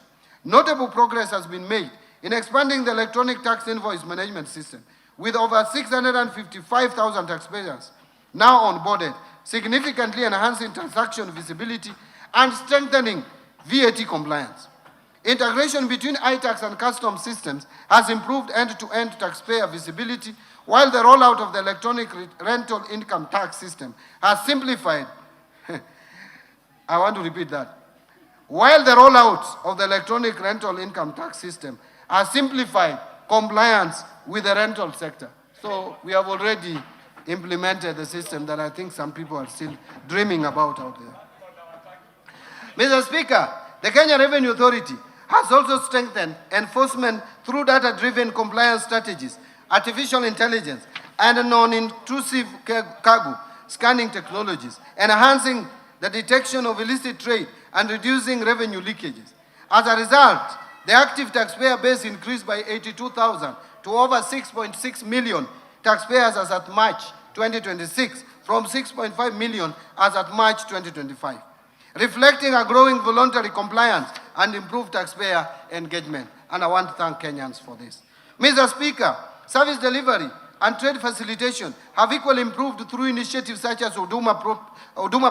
Notable progress has been made in expanding the electronic tax invoice management system, with over 655,000 taxpayers now onboarded, significantly enhancing transaction visibility and strengthening VAT compliance. Integration between iTax and customs systems has improved end-to-end taxpayer visibility, while the rollout of the electronic rental income tax system has simplified. I want to repeat that. While the rollout of the electronic rental income tax system has simplified compliance with the rental sector. So we have already implemented the system that I think some people are still dreaming about out there. Mr. Speaker, the Kenya Revenue Authority has also strengthened enforcement through data-driven compliance strategies, artificial intelligence, and non-intrusive cargo scanning technologies, enhancing the detection of illicit trade and reducing revenue leakages. As a result, the active taxpayer base increased by 82,000 to over 6.6 million taxpayers as at March 2026 from 6.5 million as at March 2025, reflecting a growing voluntary compliance and improved taxpayer engagement. And I want to thank Kenyans for this. Mr. Speaker, service delivery and trade facilitation have equally improved through initiatives such as Huduma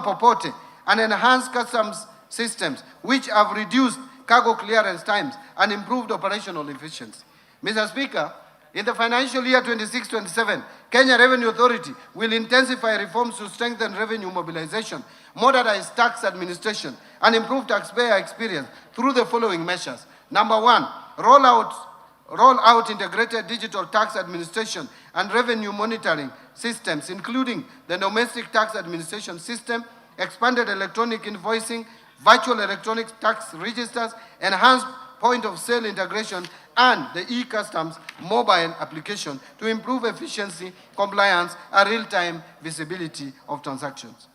Popote and enhanced customs systems, which have reduced cargo clearance times and improved operational efficiency. Mr. Speaker, in the financial year 26-27, Kenya Revenue Authority will intensify reforms to strengthen revenue mobilization, modernize tax administration, and improve taxpayer experience through the following measures. Number one, roll out integrated digital tax administration and revenue monitoring systems, including the domestic tax administration system, expanded electronic invoicing, virtual electronic tax registers, enhanced point-of-sale integration, and the e-customs mobile application to improve efficiency, compliance, and real-time visibility of transactions.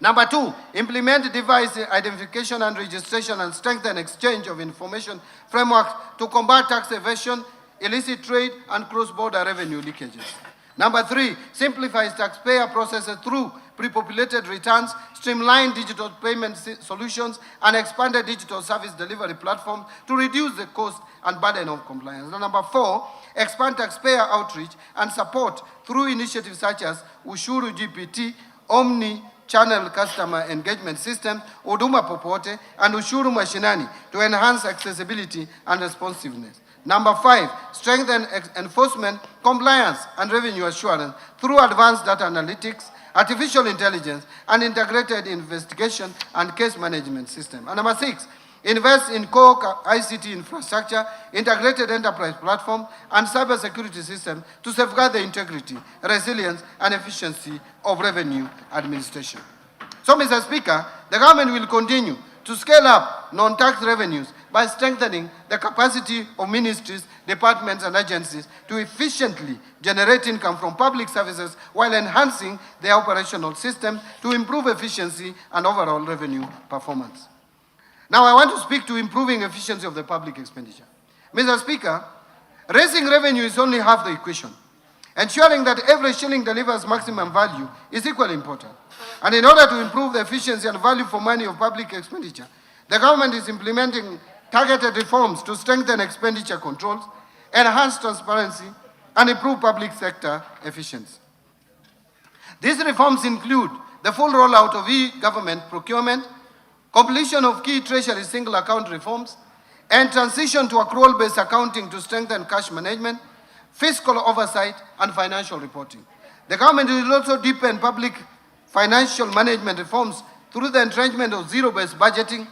Number two, implement device identification and registration and strengthen exchange of information frameworks to combat tax evasion, illicit trade, and cross-border revenue leakages. Number three, simplifies taxpayer processes through pre-populated returns, streamlined digital payment solutions, and expanded digital service delivery platforms to reduce the cost and burden of compliance. And number four, expand taxpayer outreach and support through initiatives such as Ushuru GPT, Omni-channel customer engagement system, Huduma Popote, and Ushuru Mashinani to enhance accessibility and responsiveness. Number five, strengthen enforcement, compliance, and revenue assurance through advanced data analytics, artificial intelligence, and integrated investigation and case management system. And number six, invest in core ICT infrastructure, integrated enterprise platform, and cybersecurity system to safeguard the integrity, resilience, and efficiency of revenue administration. So, Mr. Speaker, the government will continue to scale up non-tax revenues by strengthening the capacity of ministries, departments, and agencies to efficiently generate income from public services while enhancing their operational systems to improve efficiency and overall revenue performance. Now, I want to speak to improving efficiency of the public expenditure. Mr. Speaker, raising revenue is only half the equation. Ensuring that every shilling delivers maximum value is equally important. And in order to improve the efficiency and value for money of public expenditure, the government is implementing targeted reforms to strengthen expenditure controls, enhance transparency, and improve public sector efficiency. These reforms include the full rollout of e-government procurement, completion of key treasury single account reforms, and transition to accrual-based accounting to strengthen cash management, fiscal oversight, and financial reporting. The government will also deepen public financial management reforms through the entrenchment of zero-based budgeting,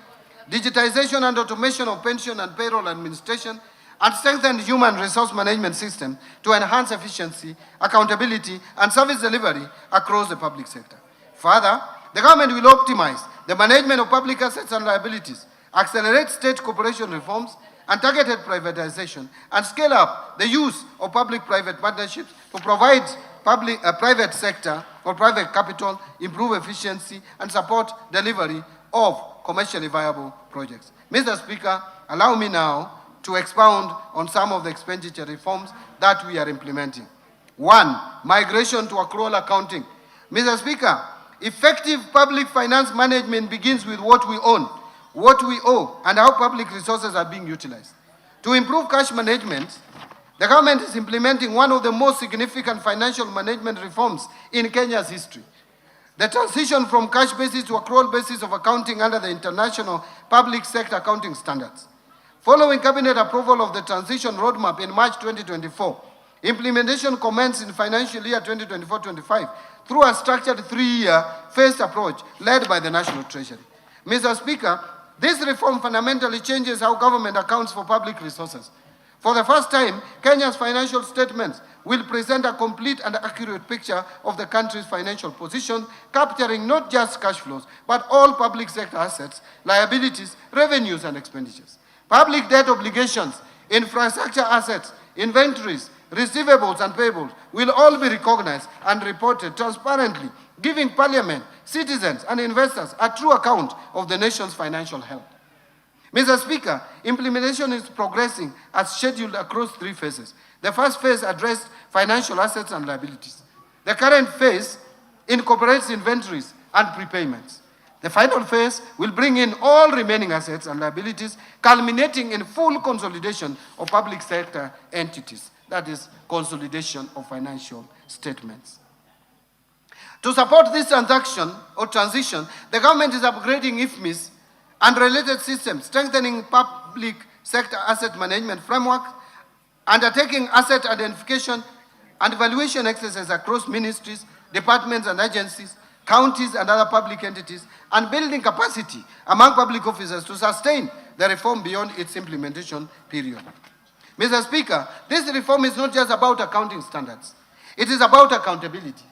digitization and automation of pension and payroll administration, and strengthen human resource management system to enhance efficiency, accountability, and service delivery across the public sector. Further, the government will optimize the management of public assets and liabilities, accelerate state corporation reforms and targeted privatization, and scale up the use of public-private partnerships to provide private sector or private capital, improve efficiency, and support delivery of commercially viable projects. Mr. Speaker, allow me now to expound on some of the expenditure reforms that we are implementing. One, migration to accrual accounting. Mr. Speaker, effective public finance management begins with what we own, what we owe, and how public resources are being utilized. To improve cash management, the government is implementing one of the most significant financial management reforms in Kenya's history. The transition from cash basis to accrual basis of accounting under the International Public Sector Accounting Standards. Following cabinet approval of the transition roadmap in March 2024, implementation commenced in financial year 2024-25 through a structured 3-year phased approach led by the National Treasury. Mr. Speaker, this reform fundamentally changes how government accounts for public resources. For the first time, Kenya's financial statements will present a complete and accurate picture of the country's financial position, capturing not just cash flows, but all public sector assets, liabilities, revenues, and expenditures. Public debt obligations, infrastructure assets, inventories, receivables, and payables will all be recognized and reported transparently, giving Parliament, citizens, and investors a true account of the nation's financial health. Mr. Speaker, implementation is progressing as scheduled across 3 phases. The first phase addressed financial assets and liabilities. The current phase incorporates inventories and prepayments. The final phase will bring in all remaining assets and liabilities, culminating in full consolidation of public sector entities. That is, consolidation of financial statements. To support this transition, the government is upgrading IFMIS and related systems, strengthening public sector asset management framework, undertaking asset identification and evaluation exercises across ministries, departments and agencies, counties and other public entities, and building capacity among public officers to sustain the reform beyond its implementation period. Mr. Speaker, this reform is not just about accounting standards. It is about accountability.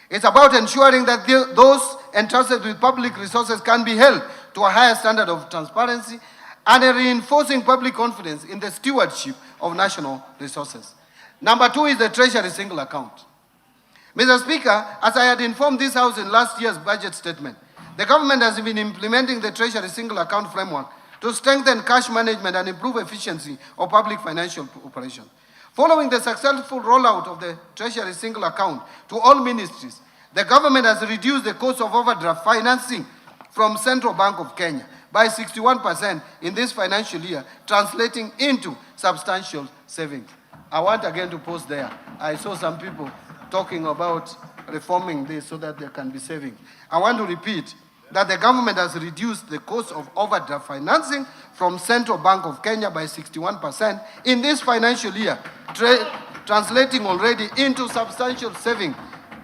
It's about ensuring that those entrusted with public resources can be held to a higher standard of transparency and reinforcing public confidence in the stewardship of national resources. Number 2 is the Treasury single account. Mr. Speaker, as I had informed this House in last year's budget statement, the government has been implementing the Treasury single account framework to strengthen cash management and improve efficiency of public financial operations. Following the successful rollout of the Treasury single account to all ministries, the government has reduced the cost of overdraft financing from Central Bank of Kenya by 61% in this financial year, translating into substantial savings. I want again to pause there. I saw some people talking about reforming this so that there can be savings. I want to repeat that the government has reduced the cost of overdraft financing from Central Bank of Kenya by 61% in this financial year, translating already into substantial savings.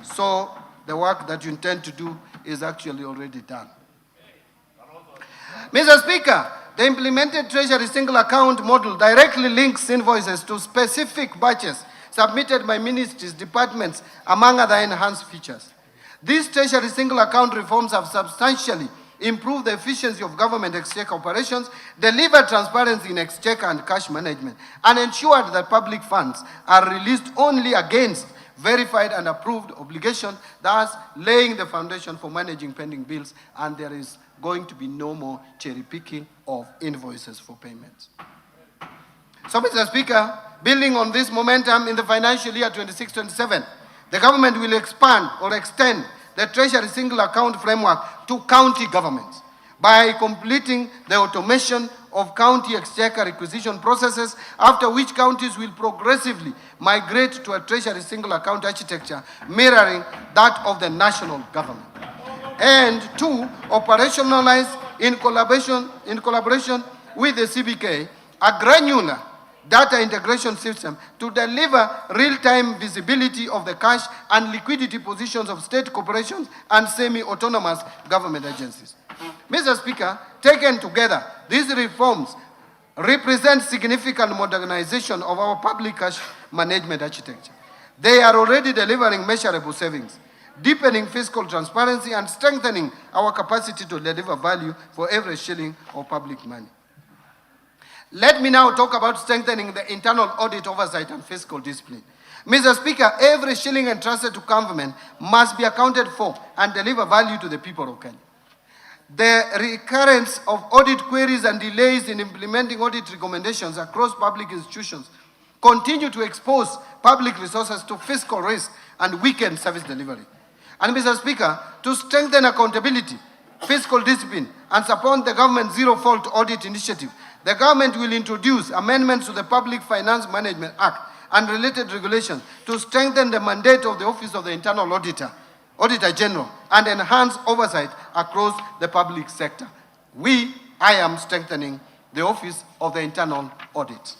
So the work that you intend to do is actually already done. Mr. Speaker, the implemented Treasury single account model directly links invoices to specific batches submitted by ministries, departments, among other enhanced features. These Treasury single account reforms have substantially improved the efficiency of government exchequer operations, delivered transparency in exchequer and cash management, and ensured that public funds are released only against verified and approved obligations, thus laying the foundation for managing pending bills, and there is going to be no more cherry picking of invoices for payments. So, Mr. Speaker, building on this momentum in the financial year 26-27, the government will expand or extend the Treasury single account framework to county governments by completing the automation of county exchequer requisition processes, after which counties will progressively migrate to a Treasury single account architecture mirroring that of the national government. And 2, operationalize in collaboration with the CBK a granular data integration system to deliver real-time visibility of the cash and liquidity positions of state corporations and semi-autonomous government agencies. Mr. Speaker, taken together, these reforms represent significant modernization of our public cash management architecture. They are already delivering measurable savings, deepening fiscal transparency, and strengthening our capacity to deliver value for every shilling of public money. Let me now talk about strengthening the internal audit oversight and fiscal discipline. Mr. Speaker, every shilling entrusted to government must be accounted for and deliver value to the people of Kenya. The recurrence of audit queries and delays in implementing audit recommendations across public institutions continue to expose public resources to fiscal risk and weaken service delivery. And Mr. Speaker, to strengthen accountability, fiscal discipline, and support the government's zero-fault audit initiative, the government will introduce amendments to the Public Finance Management Act and related regulations to strengthen the mandate of the Office of the Internal Auditor General, and enhance oversight across the public sector. I am strengthening the Office of the Internal Audit.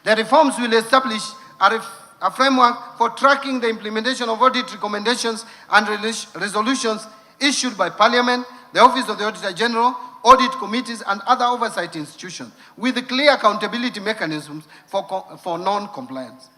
The reforms will establish a framework for tracking the implementation of audit recommendations and resolutions issued by Parliament, the Office of the Auditor General, audit committees, and other oversight institutions, with clear accountability mechanisms for non-compliance.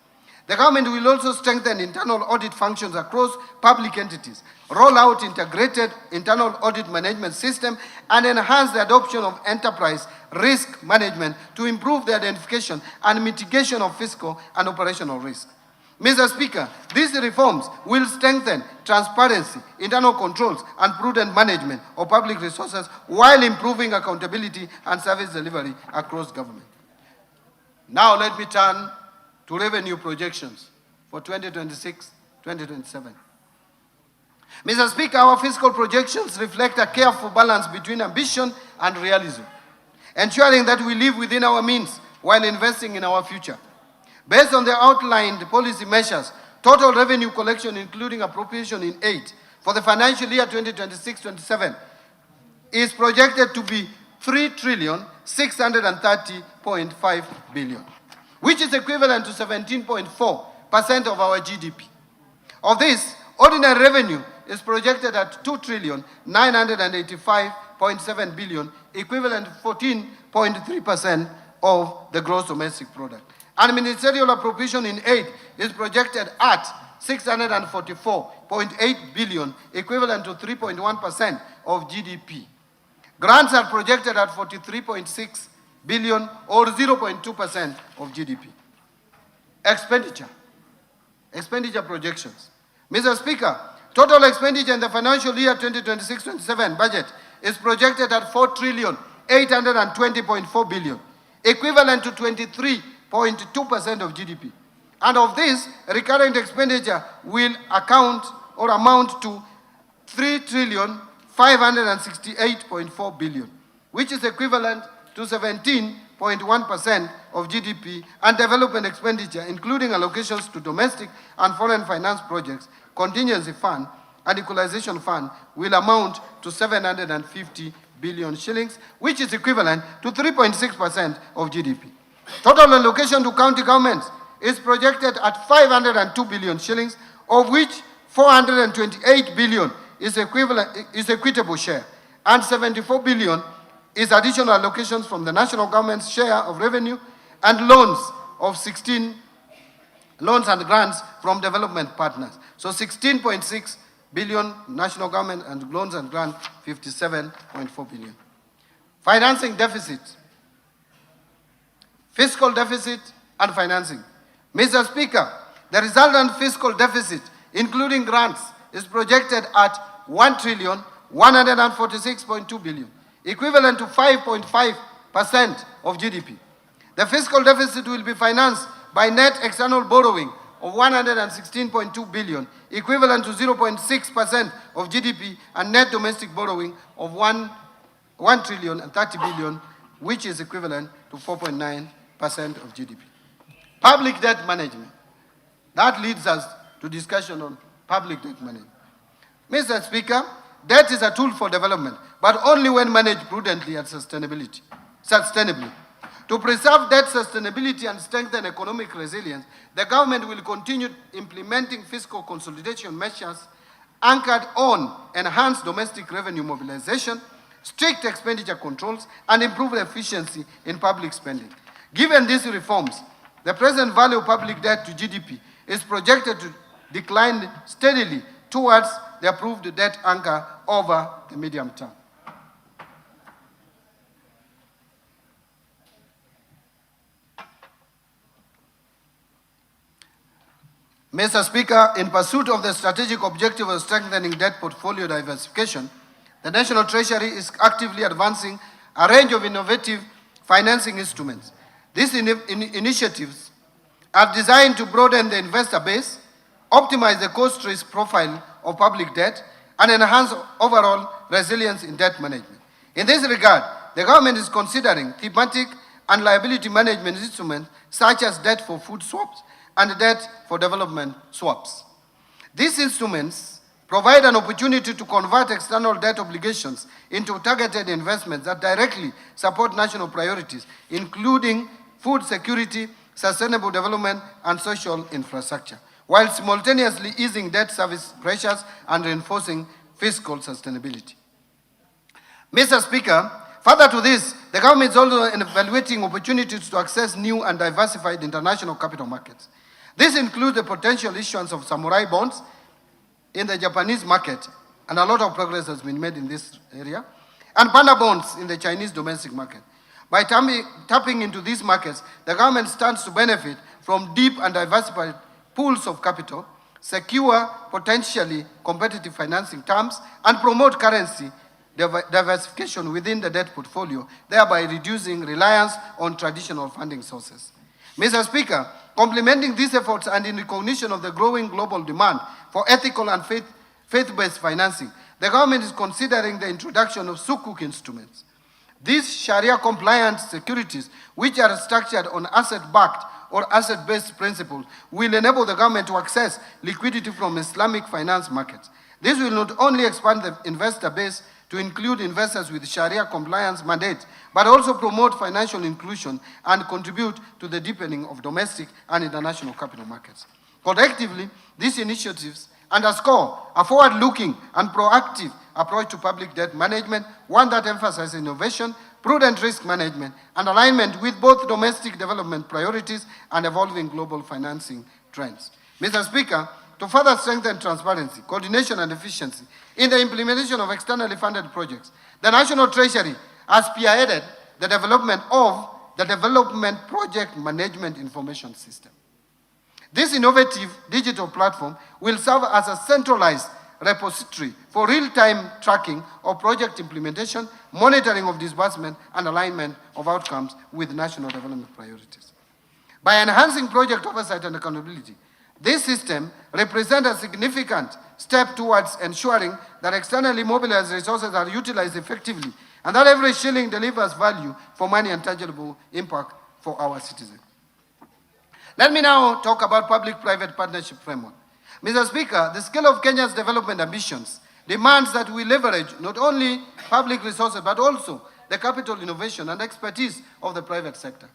The government will also strengthen internal audit functions across public entities, roll out integrated internal audit management system, and enhance the adoption of enterprise risk management to improve the identification and mitigation of fiscal and operational risk. Mr. Speaker, these reforms will strengthen transparency, internal controls, and prudent management of public resources while improving accountability and service delivery across government. Now let me turn to revenue projections for 2026-2027. Mr. Speaker, our fiscal projections reflect a careful balance between ambition and realism, ensuring that we live within our means while investing in our future. Based on the outlined policy measures, total revenue collection, including appropriation in aid, for the financial year 2026-27 is projected to be 3,630.5 billion, which is equivalent to 17.4% of our GDP. Of this, ordinary revenue is projected at 2,985.7 billion, equivalent to 14.3% of the gross domestic product. And ministerial appropriation in aid is projected at 644.8 billion, equivalent to 3.1% of GDP. Grants are projected at 43.6 billion, or 0.2% of GDP. Expenditure projections. Mr. Speaker, total expenditure in the financial year 2026-27 budget is projected at 4,820.4 billion, equivalent to 23.2% of GDP. And of this, recurrent expenditure will amount to 3,568.4 billion, which is equivalent to 17.1% of GDP, and development expenditure, including allocations to domestic and foreign finance projects, contingency fund, and equalization fund, will amount to 750 billion shillings, which is equivalent to 3.6% of GDP. Total allocation to county governments is projected at 502 billion shillings, of which 428 billion is equitable share, and 74 billion is additional allocations from the national government's share of revenue, and loans and grants from development partners. So 16.6 billion national government, and loans and grants 57.4 billion. Financing deficit, fiscal deficit and financing. Mr. Speaker, the resultant fiscal deficit, including grants, is projected at 1,146.2 billion, equivalent to 5.5% of GDP. The fiscal deficit will be financed by net external borrowing of 116.2 billion, equivalent to 0.6% of GDP, and net domestic borrowing of 1,030 billion, which is equivalent to 4.9% of GDP. Public debt management. That leads us to discussion on public debt management. Mr. Speaker, debt is a tool for development, but only when managed prudently and sustainably. To preserve debt sustainability and strengthen economic resilience, the government will continue implementing fiscal consolidation measures anchored on enhanced domestic revenue mobilization, strict expenditure controls, and improved efficiency in public spending. Given these reforms, the present value of public debt to GDP is projected to decline steadily towards the approved debt anchor over the medium term. Mr. Speaker, in pursuit of the strategic objective of strengthening debt portfolio diversification, the National Treasury is actively advancing a range of innovative financing instruments. These initiatives are designed to broaden the investor base, optimize the cost-risk profile of public debt, and enhance overall resilience in debt management. In this regard, the government is considering thematic and liability management instruments such as debt for food swaps and debt for development swaps. These instruments provide an opportunity to convert external debt obligations into targeted investments that directly support national priorities, including food security, sustainable development, and social infrastructure, while simultaneously easing debt service pressures and reinforcing fiscal sustainability. Mr. Speaker, further to this, the government is also evaluating opportunities to access new and diversified international capital markets. This includes the potential issuance of samurai bonds in the Japanese market, and a lot of progress has been made in this area, and panda bonds in the Chinese domestic market. By tapping into these markets, the government stands to benefit from deep and diversified pools of capital, secure potentially competitive financing terms, and promote currency diversification within the debt portfolio, thereby reducing reliance on traditional funding sources. Mr. Speaker, complementing these efforts and in recognition of the growing global demand for ethical and faith-based financing, the government is considering the introduction of sukuk instruments. These Sharia-compliant securities, which are structured on asset-backed or asset-based principles, will enable the government to access liquidity from Islamic finance markets. This will not only expand the investor base to include investors with Sharia compliance mandate, but also promote financial inclusion and contribute to the deepening of domestic and international capital markets. Collectively, these initiatives underscore a forward-looking and proactive approach to public debt management, one that emphasizes innovation, prudent risk management, and alignment with both domestic development priorities and evolving global financing trends. Mr. Speaker, to further strengthen transparency, coordination, and efficiency in the implementation of externally funded projects, the National Treasury has spearheaded the development of the Development Project Management Information System. This innovative digital platform will serve as a centralized repository for real-time tracking of project implementation, monitoring of disbursement, and alignment of outcomes with national development priorities. By enhancing project oversight and accountability, this system represents a significant step towards ensuring that externally mobilized resources are utilized effectively and that every shilling delivers value for money and tangible impact for our citizens. Let me now talk about public-private partnership framework. Mr. Speaker, the scale of Kenya's development ambitions demands that we leverage not only public resources, but also the capital, innovation, and expertise of the private sector.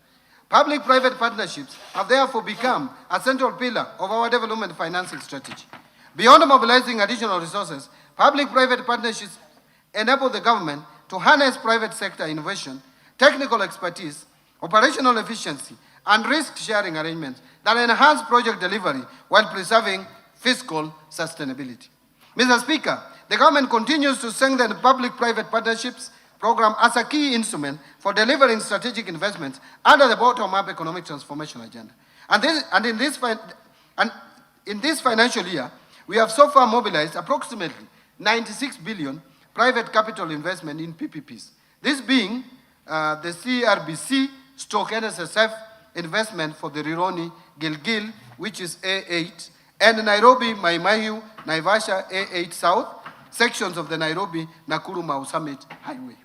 Public-private partnerships have therefore become a central pillar of our development financing strategy. Beyond mobilizing additional resources, public-private partnerships enable the government to harness private sector innovation, technical expertise, operational efficiency, and risk-sharing arrangements that enhance project delivery while preserving fiscal sustainability. Mr. Speaker, the government continues to strengthen the public-private partnerships program as a key instrument for delivering strategic investments under the bottom-up economic transformation agenda. In this financial year, we have so far mobilized approximately 96 billion private capital investment in PPPs. This being the CRBC/NSSF investment for the Rironi Gilgil, which is A8, and Nairobi Mai Naivasha A8 South, sections of the Nairobi Nakuru Mau Summit Highway.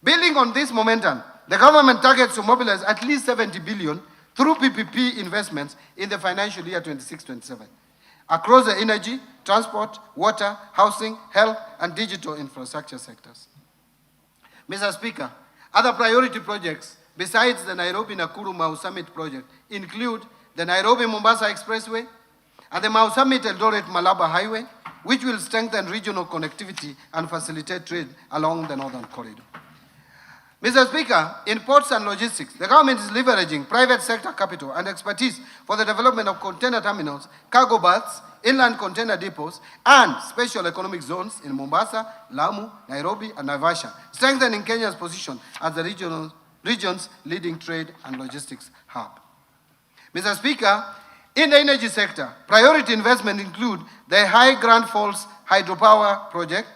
Building on this momentum, the government targets to mobilize at least 70 billion through PPP investments in the financial year 26-27 across the energy, transport, water, housing, health, and digital infrastructure sectors. Mr. Speaker, other priority projects besides the Nairobi Nakuru Mau Summit project include the Nairobi Mombasa Expressway and the Mau Summit Eldoret Malaba Highway, which will strengthen regional connectivity and facilitate trade along the northern corridor. Mr. Speaker, in ports and logistics, the government is leveraging private sector capital and expertise for the development of container terminals, cargo berths, inland container depots, and special economic zones in Mombasa, Lamu, Nairobi, and Naivasha, strengthening Kenya's position as the region's leading trade and logistics hub. Mr. Speaker, in the energy sector, priority investment include the High Grand Falls hydropower project,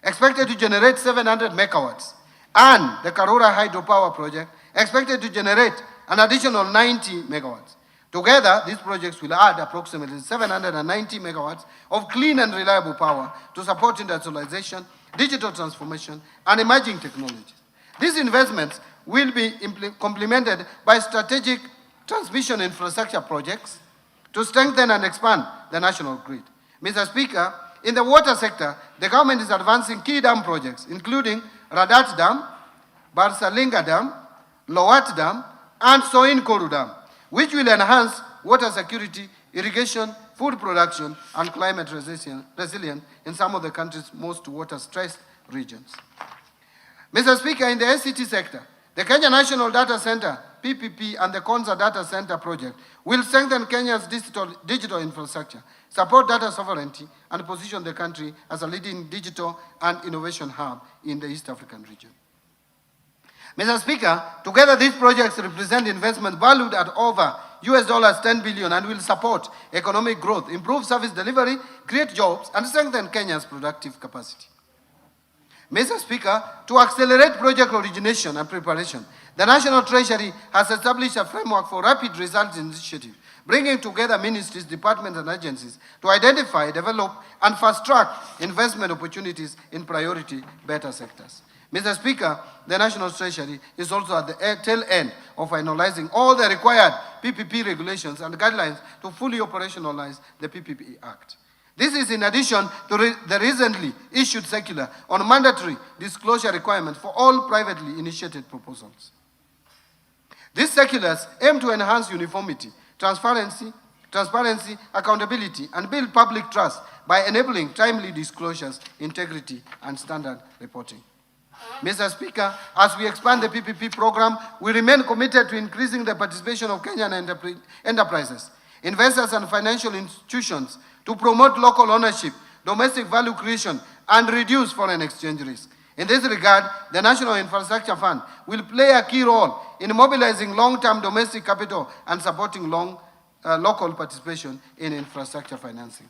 expected to generate 700 megawatts, and the Karura hydropower project, expected to generate an additional 90 megawatts. Together, these projects will add approximately 790 megawatts of clean and reliable power to support industrialization, digital transformation, and emerging technologies. These investments will be complemented by strategic transmission infrastructure projects to strengthen and expand the national grid. Mr. Speaker, in the water sector, the government is advancing key dam projects, including Radat Dam, Barsalinga Dam, Lowat Dam, and Soin Koru Dam, which will enhance water security, irrigation, food production, and climate resilience in some of the country's most water-stressed regions. Mr. Speaker, in the ICT sector, the Kenya National Data Center, PPP, and the Konza Data Center project will strengthen Kenya's digital infrastructure, support data sovereignty, and position the country as a leading digital and innovation hub in the East African region. Mr. Speaker, together these projects represent investment valued at over US $10 billion and will support economic growth, improve service delivery, create jobs, and strengthen Kenya's productive capacity. Mr. Speaker, to accelerate project origination and preparation, the National Treasury has established a framework for rapid results initiative, bringing together ministries, departments, and agencies to identify, develop, and fast-track investment opportunities in priority beta sectors. Mr. Speaker, the National Treasury is also at the tail end of finalizing all the required PPP regulations and guidelines to fully operationalize the PPP Act. This is in addition to the recently issued circular on mandatory disclosure requirements for all privately initiated proposals. These circulars aim to enhance uniformity, transparency, accountability, and build public trust by enabling timely disclosures, integrity, and standard reporting. Mr. Speaker, as we expand the PPP program, we remain committed to increasing the participation of Kenyan enterprises, investors, and financial institutions to promote local ownership, domestic value creation, and reduce foreign exchange risk. In this regard, the National Infrastructure Fund will play a key role in mobilizing long-term domestic capital and supporting local participation in infrastructure financing.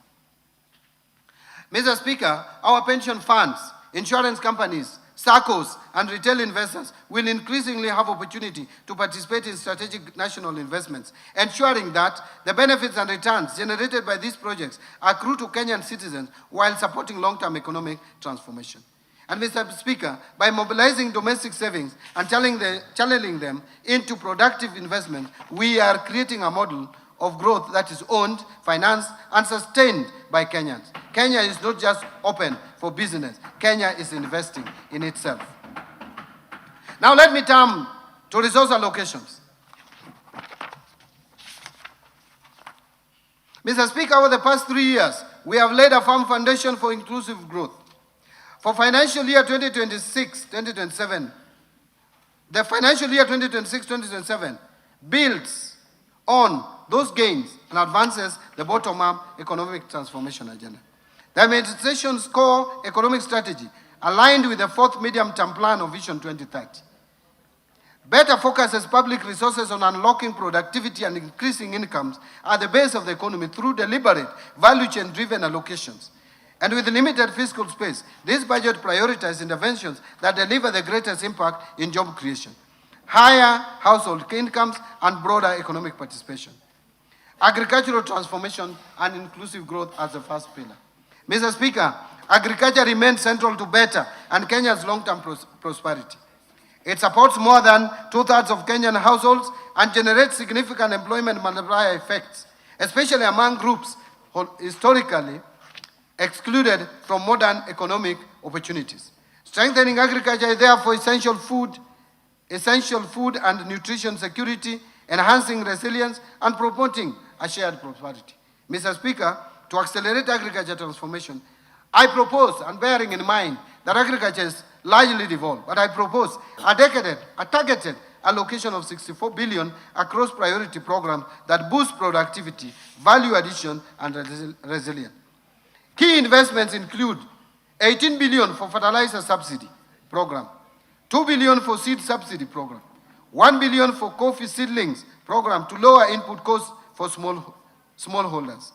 Mr. Speaker, our pension funds, insurance companies, SACCOs, and retail investors will increasingly have opportunity to participate in strategic national investments, ensuring that the benefits and returns generated by these projects accrue to Kenyan citizens while supporting long-term economic transformation. And Mr. Speaker, by mobilizing domestic savings and channeling them into productive investment, we are creating a model of growth that is owned, financed, and sustained by Kenyans. Kenya is not just open for business. Kenya is investing in itself. Now let me turn to resource allocations. Mr. Speaker, over the past 3 years, we have laid a firm foundation for inclusive growth. For financial year 2026-2027, the financial year 2026-2027 builds on those gains and advances the bottom-up economic transformation agenda. The administration's core economic strategy aligned with the fourth medium-term plan of Vision 2030. Better focuses public resources on unlocking productivity and increasing incomes at the base of the economy through deliberate, value chain-driven allocations. And with limited fiscal space, this budget prioritizes interventions that deliver the greatest impact in job creation, higher household incomes, and broader economic participation. Agricultural transformation and inclusive growth as the first pillar. Mr. Speaker, agriculture remains central to better and Kenya's long-term prosperity. It supports more than 2/3 of Kenyan households and generates significant employment multiplier effects, especially among groups historically excluded from modern economic opportunities. Strengthening agriculture is therefore essential food and nutrition security, enhancing resilience, and promoting a shared prosperity. Mr. Speaker, to accelerate agriculture transformation, I propose, and bearing in mind that agriculture is largely devolved, but I propose a targeted allocation of 64 billion across priority programs that boost productivity, value addition, and resilience. Key investments include 18 billion for fertilizer subsidy program, 2 billion for seed subsidy program, 1 billion for coffee seedlings program to lower input costs for smallholders,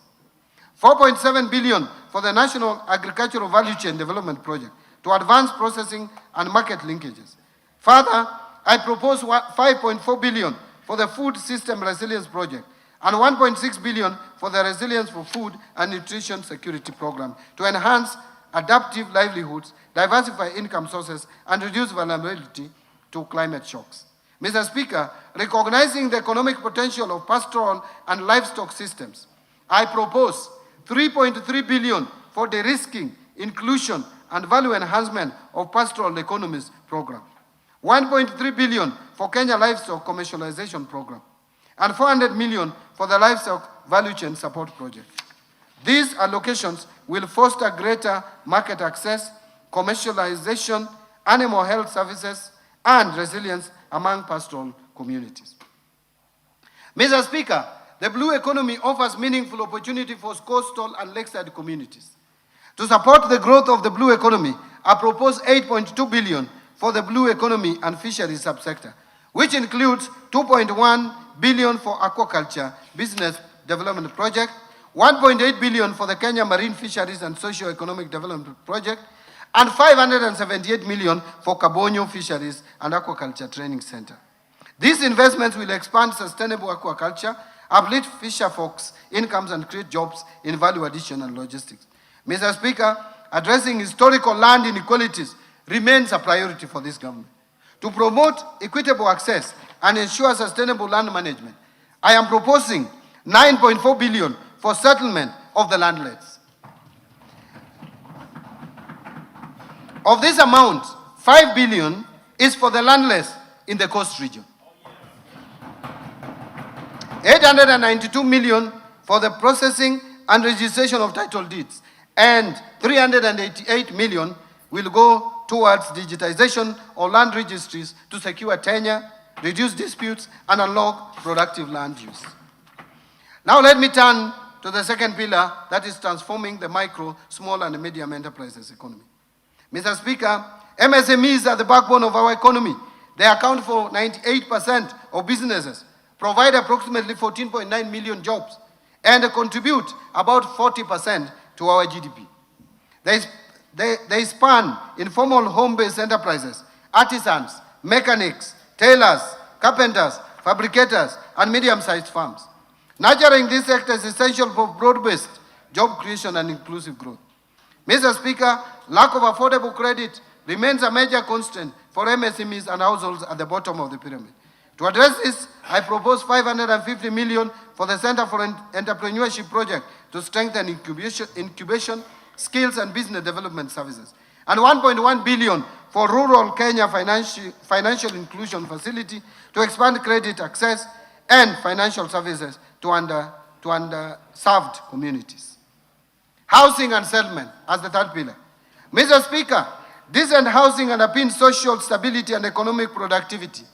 4.7 billion for the National Agricultural Value Chain Development Project to advance processing and market linkages. Further, I propose 5.4 billion for the Food System Resilience Project and 1.6 billion for the Resilience for Food and Nutrition Security Program to enhance adaptive livelihoods, diversify income sources, and reduce vulnerability to climate shocks. Mr. Speaker, recognizing the economic potential of pastoral and livestock systems, I propose 3.3 billion for de-risking, inclusion, and value enhancement of pastoral economies program, 1.3 billion for Kenya Livestock Commercialization Program, and 400 million for the Livestock Value Chain Support Project. These allocations will foster greater market access, commercialization, animal health services, and resilience among pastoral communities. Mr. Speaker, the blue economy offers meaningful opportunity for coastal and lakeside communities. To support the growth of the blue economy, I propose 8.2 billion for the blue economy and fisheries subsector, which includes 2.1 billion for aquaculture business development project, 1.8 billion for the Kenya Marine Fisheries and Socio-Economic Development Project, and 578 million for Kabonyo Fisheries and Aquaculture Training Center. These investments will expand sustainable aquaculture, uplift fisher folks' incomes, and create jobs in value addition and logistics. Mr. Speaker, addressing historical land inequalities remains a priority for this government. To promote equitable access and ensure sustainable land management, I am proposing 9.4 billion for settlement of the landless. Of this amount, 5 billion is for the landless in the coast region. 892 million for the processing and registration of title deeds, and 388 million will go towards digitization of land registries to secure tenure, reduce disputes, and unlock productive land use. Now let me turn to the second pillar, that is transforming the micro, small, and medium enterprises economy. Mr. Speaker, MSMEs are the backbone of our economy. They account for 98% of businesses, provide approximately 14.9 million jobs, and contribute about 40% to our GDP. They span informal home-based enterprises, artisans, mechanics, tailors, carpenters, fabricators, and medium-sized firms. Nurturing this sector is essential for broad-based job creation and inclusive growth. Mr. Speaker, lack of affordable credit remains a major constraint for MSMEs and households at the bottom of the pyramid. To address this, I propose 550 million for the Center for Entrepreneurship Project to strengthen incubation, skills, and business development services, and 1.1 billion for Rural Kenya Financial Inclusion Facility to expand credit access and financial services to underserved communities. Housing and settlement as the third pillar. Mr. Speaker, decent housing underpins social stability and economic productivity.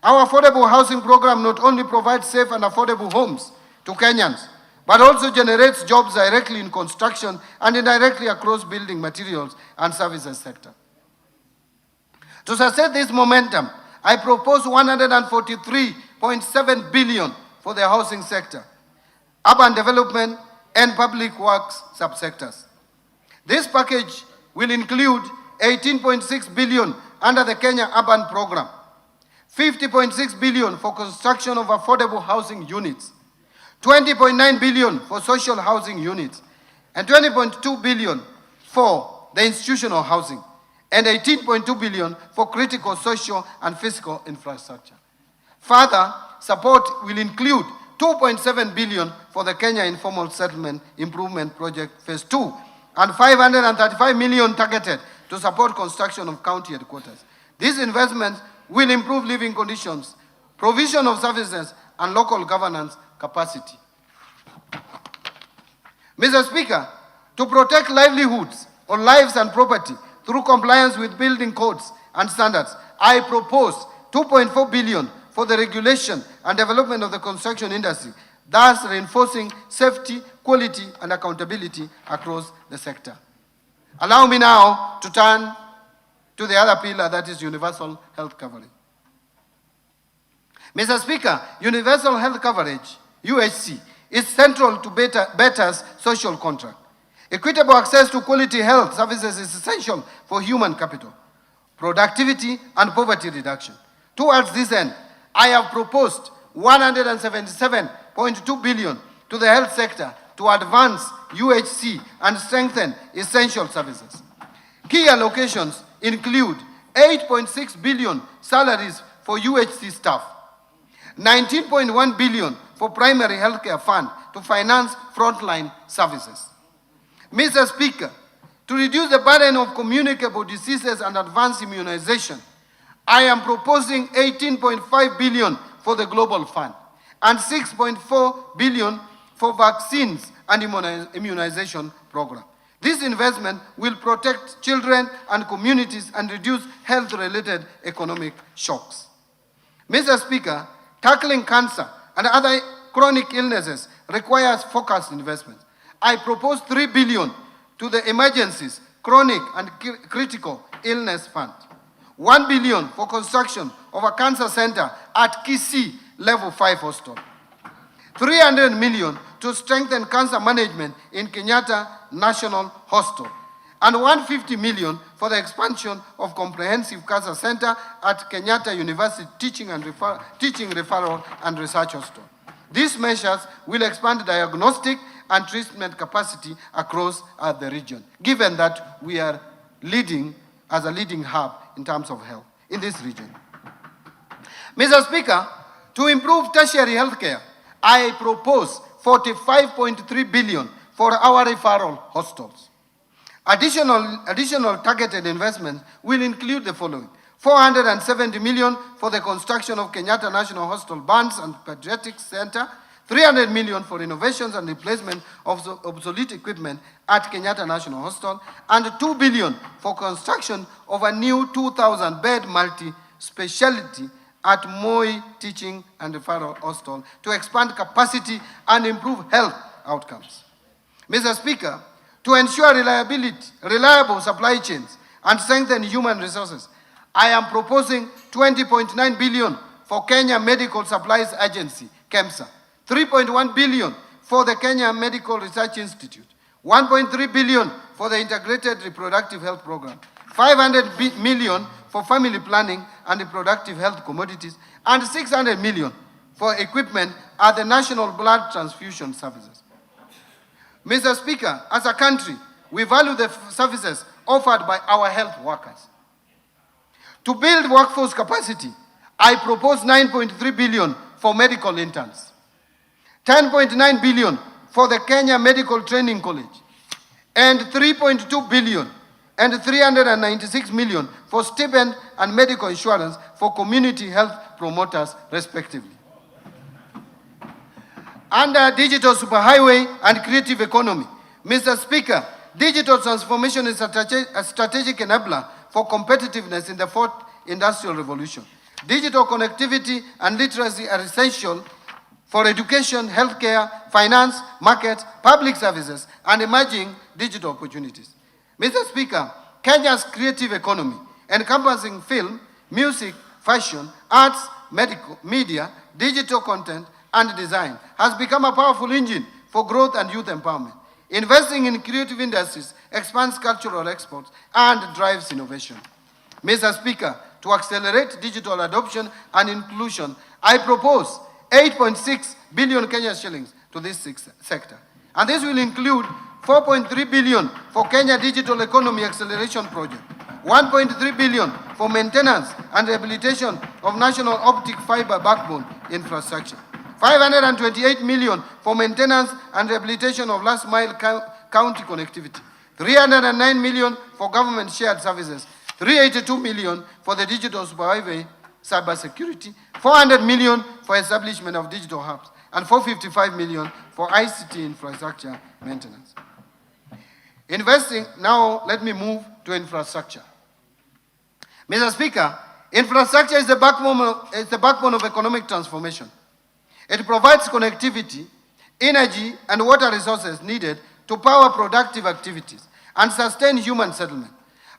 Our affordable housing program not only provides safe and affordable homes to Kenyans, but also generates jobs directly in construction and indirectly across building materials and services sector. To sustain this momentum, I propose 143.7 billion for the housing sector, urban development, and public works subsectors. This package will include 18.6 billion under the Kenya Urban Program, 50.6 billion for construction of affordable housing units, 20.9 billion for social housing units, and 20.2 billion for the institutional housing, and 18.2 billion for critical social and physical infrastructure. Further, support will include 2.7 billion for the Kenya Informal Settlement Improvement Project Phase 2, and 535 million targeted to support construction of county headquarters. These investments will improve living conditions, provision of services, and local governance capacity. Mr. Speaker, to protect livelihoods or lives and property through compliance with building codes and standards, I propose 2.4 billion for the regulation and development of the construction industry, thus reinforcing safety, quality, and accountability across the sector. Allow me now to turn to the other pillar, that is universal health coverage. Mr. Speaker, universal health coverage, UHC, is central to better's social contract. Equitable access to quality health services is essential for human capital, productivity, and poverty reduction. Towards this end, I have proposed 177.2 billion to the health sector to advance UHC and strengthen essential services. Key allocations include 8.6 billion salaries for UHC staff, 19.1 billion for primary healthcare fund to finance frontline services. Mr. Speaker, to reduce the burden of communicable diseases and advance immunization, I am proposing 18.5 billion for the Global Fund and 6.4 billion for vaccines and immunization program. This investment will protect children and communities and reduce health-related economic shocks. Mr. Speaker, tackling cancer and other chronic illnesses requires focused investment. I propose 3 billion to the Emergencies, Chronic and Critical Illness Fund, 1 billion for construction of a cancer center at Kisii Level 5 Hospital. 300 million to strengthen cancer management in Kenyatta National Hospital. And 150 million for the expansion of comprehensive cancer center at Kenyatta University Teaching Referral and Research Hospital. These measures will expand diagnostic and treatment capacity across the region, given that we are leading as a leading hub in terms of health in this region. Mr. Speaker, to improve tertiary healthcare, I propose 45.3 billion for our referral hospitals. Additional targeted investments will include the following: 470 million for the construction of Kenyatta National Hospital Burns and Pediatrics Center, 300 million for renovations and replacement of obsolete equipment at Kenyatta National Hospital, and 2 billion for construction of a new 2,000-bed multi-speciality at Moi Teaching and Referral Hospital to expand capacity and improve health outcomes. Mr. Speaker, to ensure reliable supply chains and strengthen human resources, I am proposing 20.9 billion for Kenya Medical Supplies Agency, KEMSA, 3.1 billion for the Kenya Medical Research Institute, 1.3 billion for the Integrated Reproductive Health Program, 500 million for family planning and reproductive health commodities, and 600 million for equipment at the National Blood Transfusion Services. Mr. Speaker, as a country, we value the services offered by our health workers. To build workforce capacity, I propose 9.3 billion for medical interns, 10.9 billion for the Kenya Medical Training College, and 3.2 billion and 396 million for stipend and medical insurance for community health promoters, respectively. Under digital superhighway and creative economy, Mr. Speaker, digital transformation is a strategic enabler for competitiveness in the fourth industrial revolution. Digital connectivity and literacy are essential for education, healthcare, finance, markets, public services, and emerging digital opportunities. Mr. Speaker, Kenya's creative economy, encompassing film, music, fashion, arts, media, digital content, and design, has become a powerful engine for growth and youth empowerment. Investing in creative industries expands cultural exports and drives innovation. Mr. Speaker, to accelerate digital adoption and inclusion, I propose 8.6 billion Kenya shillings to this sector. And this will include 4.3 billion for Kenya Digital Economy Acceleration Project, 1.3 billion for maintenance and rehabilitation of national optic fiber backbone infrastructure, 528 million for maintenance and rehabilitation of last mile county connectivity, 309 million for government shared services, 382 million for the digital superhighway cybersecurity, 400 million for establishment of digital hubs, and 455 million for ICT infrastructure maintenance. Now let me move to infrastructure. Mr. Speaker, infrastructure is the backbone of economic transformation. It provides connectivity, energy, and water resources needed to power productive activities and sustain human settlement.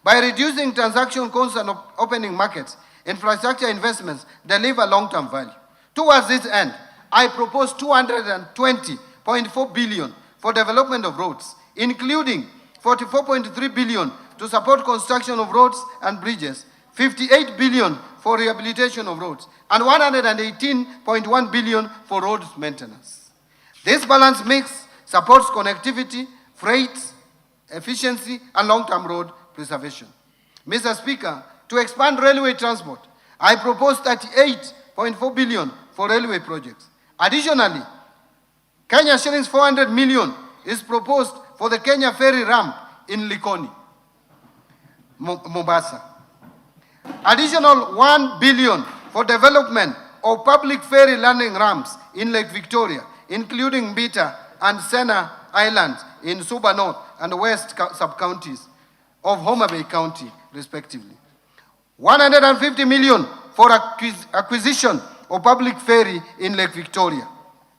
By reducing transaction costs and opening markets, infrastructure investments deliver long-term value. Towards this end, I propose 220.4 billion for development of roads, including 44.3 billion to support construction of roads and bridges, 58 billion for rehabilitation of roads, and 118.1 billion for roads maintenance. This balanced mix supports connectivity, freight, efficiency, and long-term road preservation. Mr. Speaker, to expand railway transport, I propose 38.4 billion for railway projects. Additionally, Kenya shillings 400 million is proposed for the Kenya ferry ramp in Likoni, Mombasa. Additional 1 billion for development of public ferry landing ramps in Lake Victoria, including Mbita and Sena Islands in Suba North and West sub-counties of Homa Bay County, respectively. 150 million for acquisition of public ferry in Lake Victoria,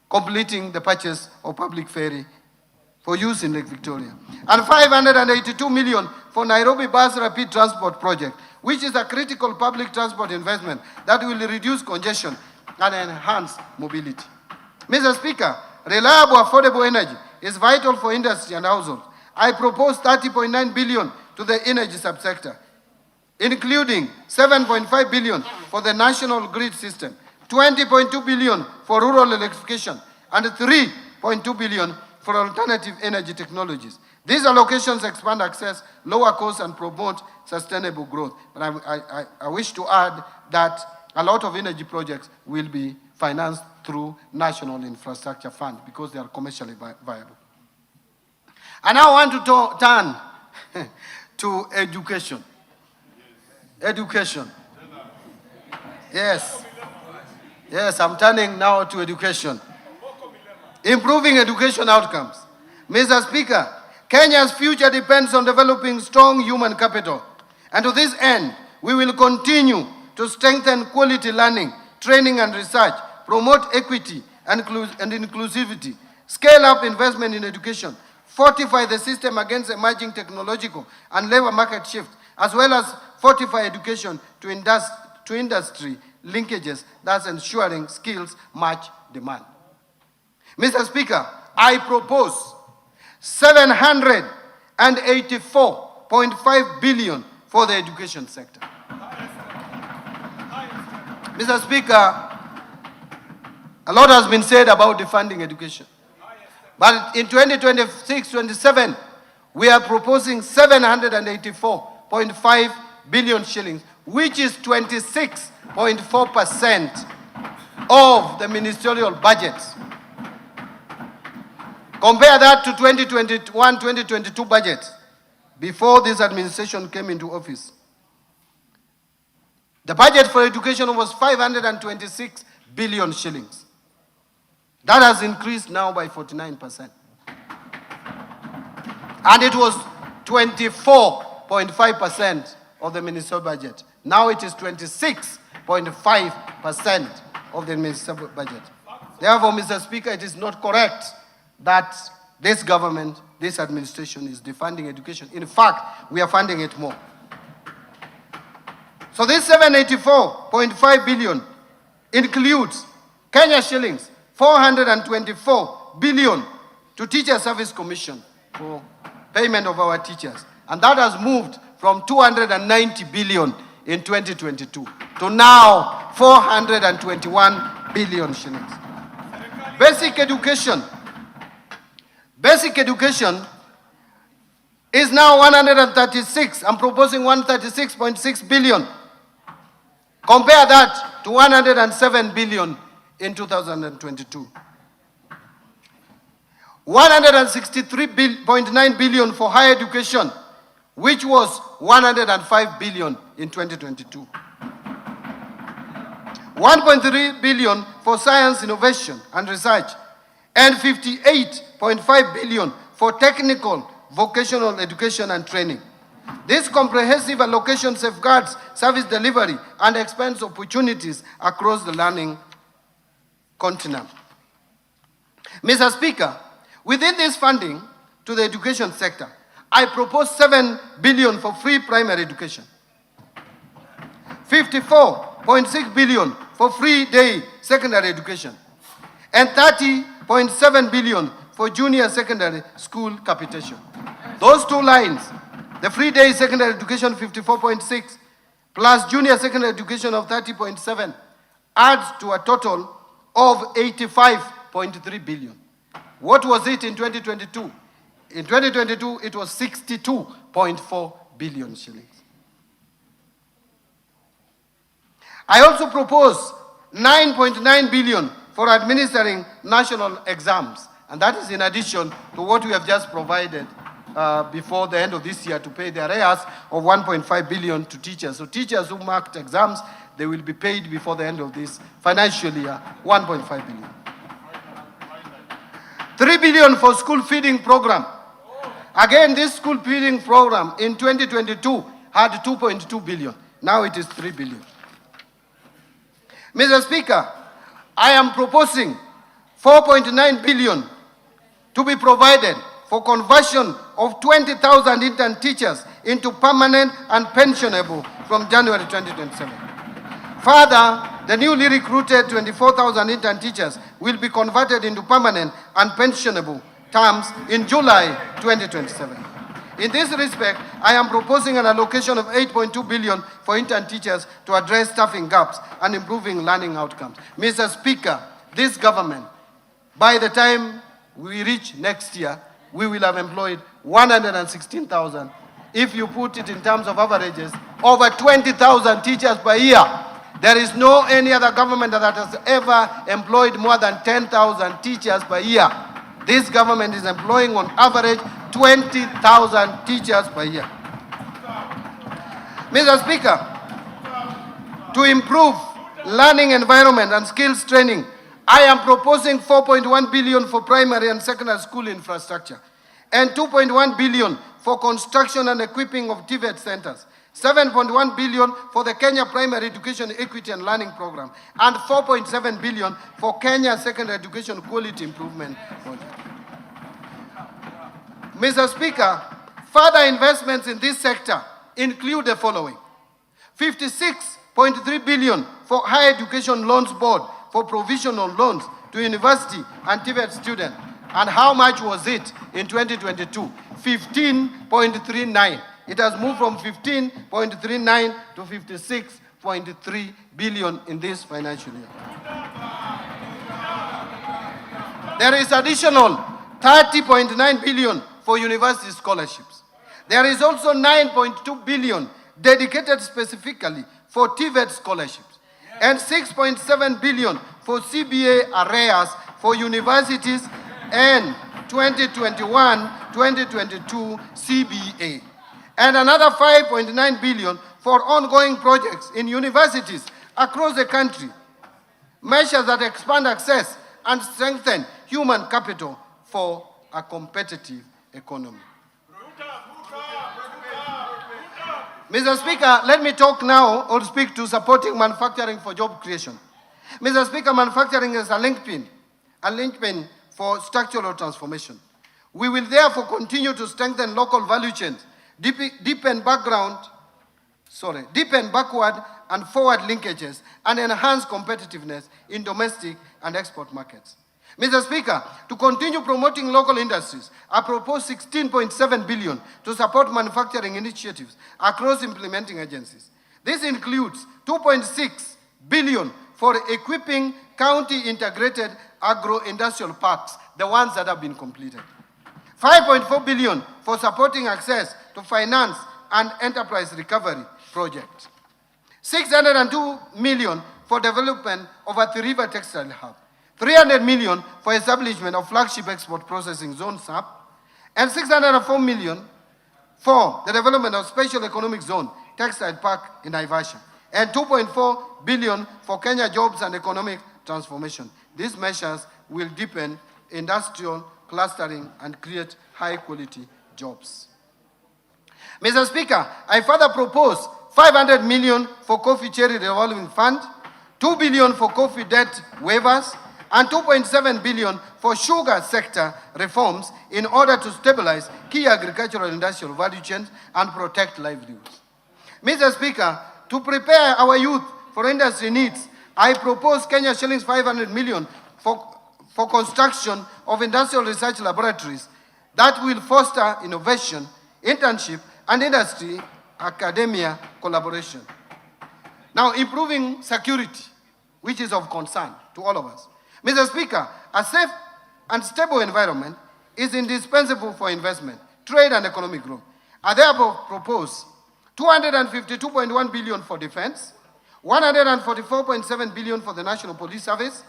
completing the purchase of public ferry for use in Lake Victoria. And 582 million for Nairobi Bus Rapid Transport Project, which is a critical public transport investment that will reduce congestion and enhance mobility. Mr. Speaker, reliable, affordable energy is vital for industry and households. I propose 30.9 billion to the energy subsector, including 7.5 billion for the national grid system, 20.2 billion for rural electrification, and 3.2 billion for alternative energy technologies. These allocations expand access, lower costs, and promote sustainable growth. But I wish to add that a lot of energy projects will be financed through National Infrastructure Fund because they are commercially viable. And I want to turn to education. Education. Yes. Yes, I'm turning now to education. Improving education outcomes. Mr. Speaker, Kenya's future depends on developing strong human capital. And to this end, we will continue to strengthen quality learning, training and research, promote equity and inclusivity, scale up investment in education, fortify the system against emerging technological and labor market shifts, as well as fortify education to industry linkages, thus ensuring skills match demand. Mr. Speaker, I propose 784.5 billion for the education sector. Mr. Speaker, a lot has been said about defunding education. But in 2026-27, we are proposing 784.5 billion shillings, which is 26.4% of the ministerial budget. Compare that to 2021-2022 budget, before this administration came into office. The budget for education was 526 billion shillings. That has increased now by 49%. And it was 24.5% of the ministerial budget. Now it is 26.5% of the ministerial budget. Therefore, Mr. Speaker, it is not correct that this government, this administration is defunding education. In fact, we are funding it more. So this 784.5 billion includes Kenya shillings 424 billion to Teacher Service Commission for payment of our teachers. And that has moved from 290 billion in 2022 to now 421 billion shillings. Basic education. Basic education is now 136. I'm proposing 136.6 billion. Compare that to 107 billion in 2022. 163.9 billion for higher education, which was 105 billion in 2022. 1.3 billion for science, innovation and research, and 58.5 billion for technical, vocational education and training. This comprehensive allocation safeguards service delivery and expands opportunities across the learning continent. Mr. Speaker, within this funding to the education sector, I propose 7 billion for free primary education, 54.6 billion for free day secondary education, and 30.7 billion for junior secondary school capitation. Those two lines, the free day secondary education 54.6 plus junior secondary education of 30.7 adds to a total of 85.3 billion. What was it in 2022? In 2022, it was 62.4 billion shillings. I also propose 9.9 billion for administering national exams, and that is in addition to what we have just provided before the end of this year to pay the arrears of 1.5 billion to teachers. So teachers who marked exams, they will be paid before the end of this financial year, 1.5 billion. 3 billion for school feeding program. Again, this school feeding program in 2022 had 2.2 billion. Now it is 3 billion. Mr. Speaker, I am proposing 4.9 billion to be provided for conversion of 20,000 intern teachers into permanent and pensionable from January 2027. Further, the newly recruited 24,000 intern teachers will be converted into permanent and pensionable terms in July 2027. In this respect, I am proposing an allocation of 8.2 billion for intern teachers to address staffing gaps and improving learning outcomes. Mr. Speaker, this government, by the time we reach next year, we will have employed 116,000. If you put it in terms of averages, over 20,000 teachers per year. There is no any other government that has ever employed more than 10,000 teachers per year. This government is employing on average 20,000 teachers per year. Mr. Speaker, to improve learning environment and skills training, I am proposing 4.1 billion for primary and secondary school infrastructure and 2.1 billion for construction and equipping of TVET centers, 7.1 billion for the Kenya Primary Education Equity and Learning Program, and 4.7 billion for Kenya Secondary Education Quality Improvement Project. Mr. Speaker, further investments in this sector include the following: 56.3 billion for Higher Education Loans Board for provisional loans to university and TVET students. And how much was it in 2022? 15.39. It has moved from 15.39 to 56.3 billion in this financial year. There is additional 30.9 billion for university scholarships. There is also 9.2 billion dedicated specifically for TVET scholarships and 6.7 billion for CBA arrears for universities and 2021-2022 CBA. And another 5.9 billion for ongoing projects in universities across the country, measures that expand access and strengthen human capital for a competitive economy. Mr. Speaker, let me talk now or speak to supporting manufacturing for job creation. Mr. Speaker, manufacturing is a linchpin for structural transformation. We will therefore continue to strengthen local value chains, deepen backward and forward linkages, and enhance competitiveness in domestic and export markets. Mr. Speaker, to continue promoting local industries, I propose 16.7 billion to support manufacturing initiatives across implementing agencies. This includes 2.6 billion for equipping county integrated agro-industrial parks, the ones that have been completed. 5.4 billion for supporting access to finance and enterprise recovery projects. 602 million for development of a three-river textile hub. 300 million for establishment of flagship export processing zone SAP, and 604 million for the development of special economic zone textile park in Naivasha, and 2.4 billion for Kenya jobs and economic transformation. These measures will deepen industrial clustering and create high-quality jobs. Mr. Speaker, I further propose 500 million for coffee cherry revolving fund, 2 billion for coffee debt waivers, and 2.7 billion for sugar sector reforms in order to stabilize key agricultural industrial value chains and protect livelihoods. Mr. Speaker, to prepare our youth for industry needs, I propose Kenya shillings 500 million for construction of industrial research laboratories that will foster innovation, internship, and industry academia collaboration. Now, improving security, which is of concern to all of us. Mr. Speaker, a safe and stable environment is indispensable for investment, trade, and economic growth. I therefore propose 252.1 billion for defense, 144.7 billion for the National Police Service,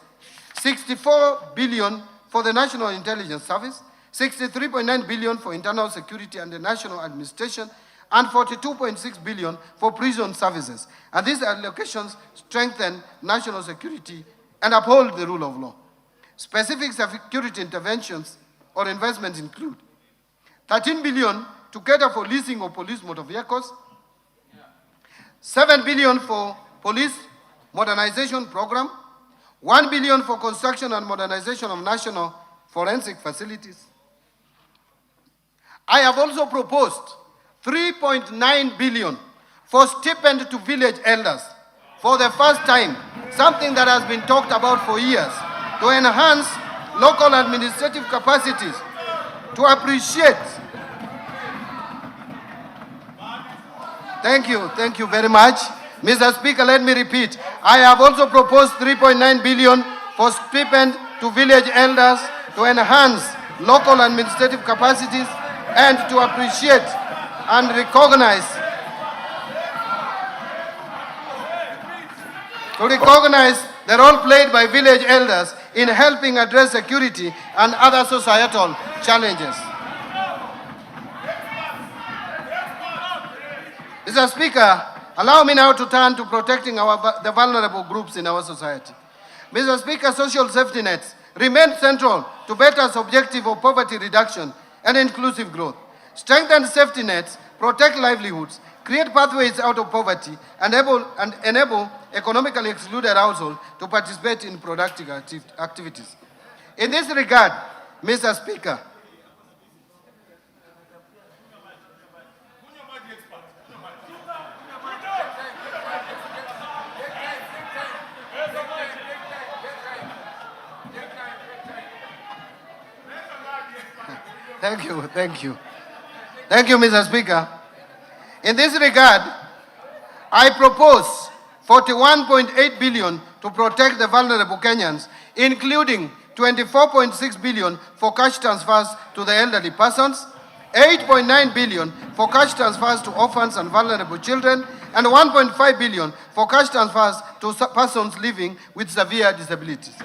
64 billion for the National Intelligence Service, 63.9 billion for internal security and the national administration, and 42.6 billion for prison services. And these allocations strengthen national security and uphold the rule of law. Specific security interventions or investments include 13 billion to cater for leasing of police motor vehicles, 7 billion for police modernization program, 1 billion for construction and modernization of national forensic facilities. I have also proposed 3.9 billion for stipend to village elders for the first time, something that has been talked about for years, to enhance local administrative capacities, to appreciate. Thank you very much. Mr. Speaker, let me repeat. I have also proposed 3.9 billion for stipend to village elders to enhance local administrative capacities and to appreciate and recognize the role played by village elders in helping address security and other societal challenges. Mr. Speaker, allow me now to turn to protecting the vulnerable groups in our society. Mr. Speaker, social safety nets remain central to BETA's objective of poverty reduction and inclusive growth. Strengthen safety nets, protect livelihoods, create pathways out of poverty, and enable economically excluded households to participate in productive activities. In this regard, Mr. Speaker, Thank you, Mr. Speaker. In this regard, I propose 41.8 billion to protect the vulnerable Kenyans, including 24.6 billion for cash transfers to the elderly persons, 8.9 billion for cash transfers to orphans and vulnerable children, and 1.5 billion for cash transfers to persons living with severe disabilities.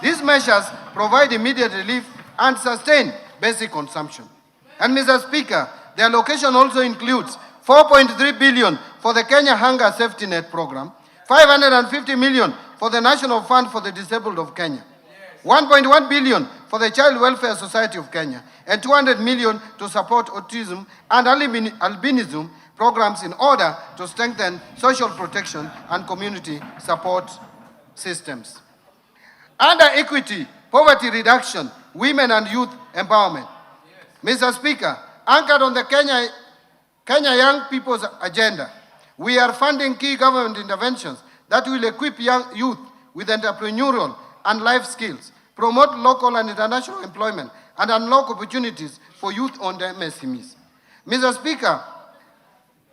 These measures provide immediate relief and sustain basic consumption. And Mr. Speaker, the allocation also includes 4.3 billion for the Kenya Hunger Safety Net Program, 550 million for the National Fund for the Disabled of Kenya, 1.1 billion for the Child Welfare Society of Kenya, and 200 million to support autism and albinism programs in order to strengthen social protection and community support systems. Under equity, poverty reduction, women and youth empowerment. Mr. Speaker, anchored on the Kenya Young People's Agenda, we are funding key government interventions that will equip young youth with entrepreneurial and life skills, promote local and international employment, and unlock opportunities for youth-owned MSMEs. Mr. Speaker,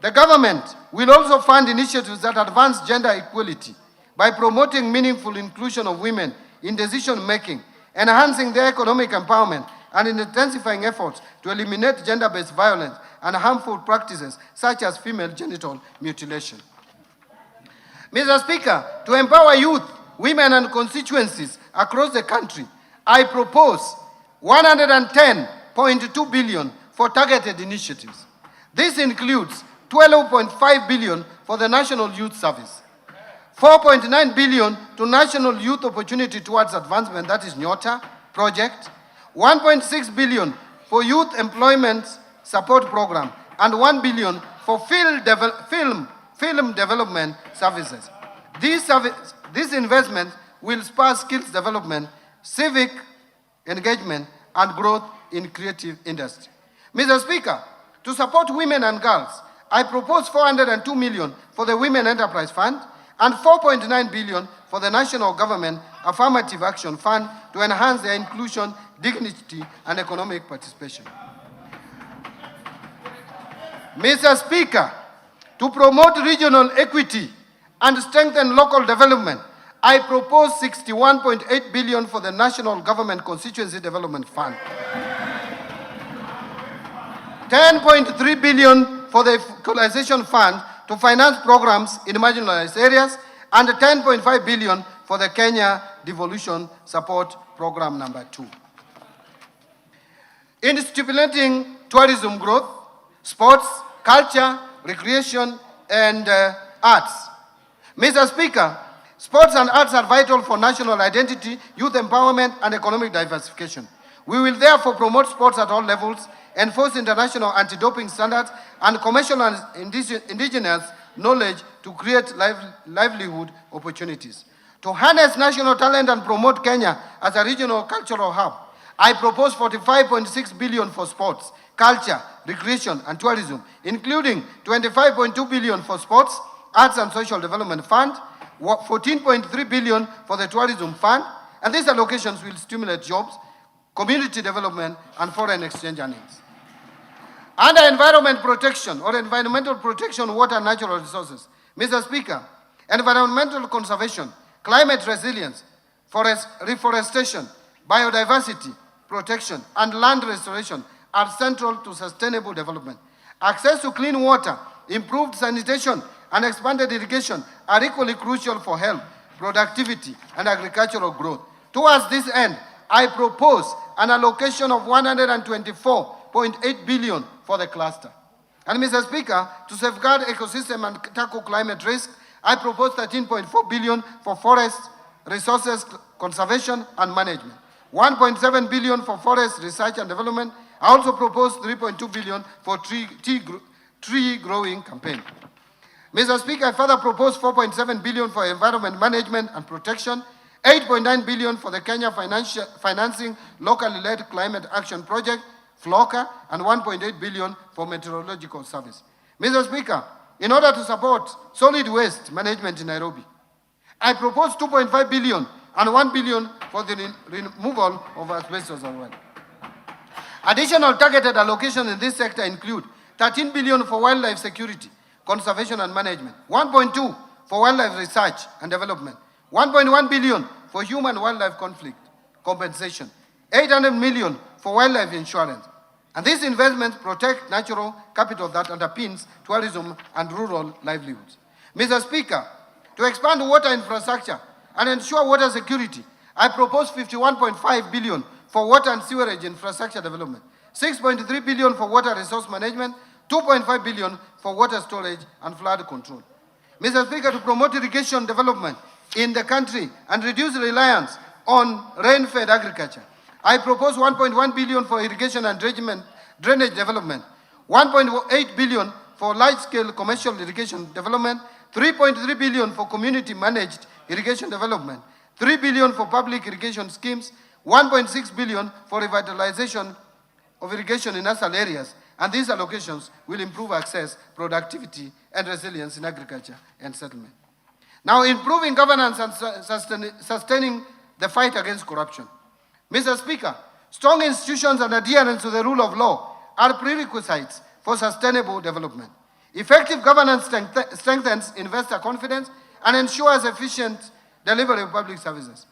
the government will also fund initiatives that advance gender equality by promoting meaningful inclusion of women in decision-making, enhancing their economic empowerment, and intensifying efforts to eliminate gender-based violence and harmful practices such as female genital mutilation. Mr. Speaker, to empower youth, women, and constituencies across the country, I propose 110.2 billion for targeted initiatives. This includes 12.5 billion for the National Youth Service, 4.9 billion to National Youth Opportunity Towards Advancement, that is NYOTA project, 1.6 billion for Youth Employment Support Program, and 1 billion for film development services. These investments will spur skills development, civic engagement, and growth in creative industry. Mr. Speaker, to support women and girls, I propose 402 million for the Women Enterprise Fund and 4.9 billion for the National Government Affirmative Action Fund to enhance their inclusion, dignity, and economic participation. Mr. Speaker, to promote regional equity and strengthen local development, I propose 61.8 billion for the National Government Constituency Development Fund, 10.3 billion for the Equalization Fund to finance programs in marginalized areas, and 10.5 billion for the Kenya Devolution Support Program number 2. In stimulating tourism growth, sports, culture, recreation, and arts. Mr. Speaker, sports and arts are vital for national identity, youth empowerment, and economic diversification. We will therefore promote sports at all levels, enforce international anti-doping standards, and commercial and indigenous knowledge to create livelihood opportunities. To harness national talent and promote Kenya as a regional cultural hub, I propose 45.6 billion for sports, culture, recreation, and tourism, including 25.2 billion for sports, arts and social development fund, 14.3 billion for the tourism fund, and these allocations will stimulate jobs, community development, and foreign exchange earnings. Under environment protection or environmental protection, water and natural resources, Mr. Speaker, environmental conservation, climate resilience, forest reforestation, biodiversity protection, and land restoration are central to sustainable development. Access to clean water, improved sanitation, and expanded irrigation are equally crucial for health, productivity, and agricultural growth. Towards this end, I propose an allocation of 124.8 billion for the cluster. And Mr. Speaker, to safeguard ecosystem and tackle climate risk, I propose 13.4 billion for forest resources conservation and management, 1.7 billion for forest research and development. I also propose 3.2 billion for tree growing campaign. Mr. Speaker, I further propose 4.7 billion for environment management and protection, 8.9 billion for the Kenya Financing Locally Led Climate Action Project, FLOCA, and 1.8 billion for meteorological service. Mr. Speaker, in order to support solid waste management in Nairobi, I propose 2.5 billion and 1 billion for the removal of asbestos as well. Additional targeted allocations in this sector include 13 billion for wildlife security, conservation and management, 1.2 for wildlife research and development, 1.1 billion for human-wildlife conflict compensation, 800 million for wildlife insurance. And these investments protect natural capital that underpins tourism and rural livelihoods. Mr. Speaker, to expand water infrastructure and ensure water security, I propose 51.5 billion for water and sewerage infrastructure development, 6.3 billion for water resource management, 2.5 billion for water storage and flood control. Mr. Speaker, to promote irrigation development in the country and reduce reliance on rain-fed agriculture, I propose 1.1 billion for irrigation and drainage development, 1.8 billion for large-scale commercial irrigation development, 3.3 billion for community-managed irrigation development, 3 billion for public irrigation schemes, 1.6 billion for revitalization of irrigation in nasal areas, and these allocations will improve access, productivity, and resilience in agriculture and settlement. Now, improving governance and sustaining the fight against corruption. Mr. Speaker, strong institutions and adherence to the rule of law are prerequisites for sustainable development. Effective governance strengthens investor confidence and ensures efficient delivery of public services.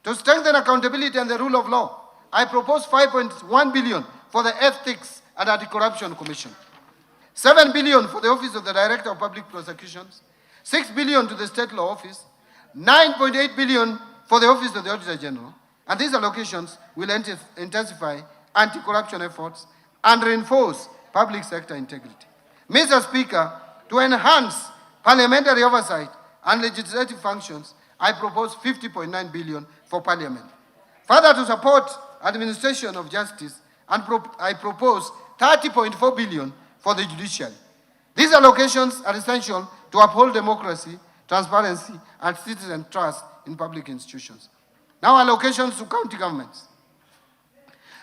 To strengthen accountability and the rule of law, I propose 5.1 billion for the Ethics and Anti-Corruption Commission, 7 billion for the Office of the Director of Public Prosecutions, 6 billion to the State Law Office, 9.8 billion for the Office of the Auditor General, and these allocations will intensify anti-corruption efforts and reinforce public sector integrity. Mr. Speaker, to enhance parliamentary oversight and legislative functions, I propose 50.9 billion for Parliament. Further, to support administration of justice, I propose 30.4 billion for the judiciary. These allocations are essential to uphold democracy, transparency, and citizen trust in public institutions. Now, allocations to county governments.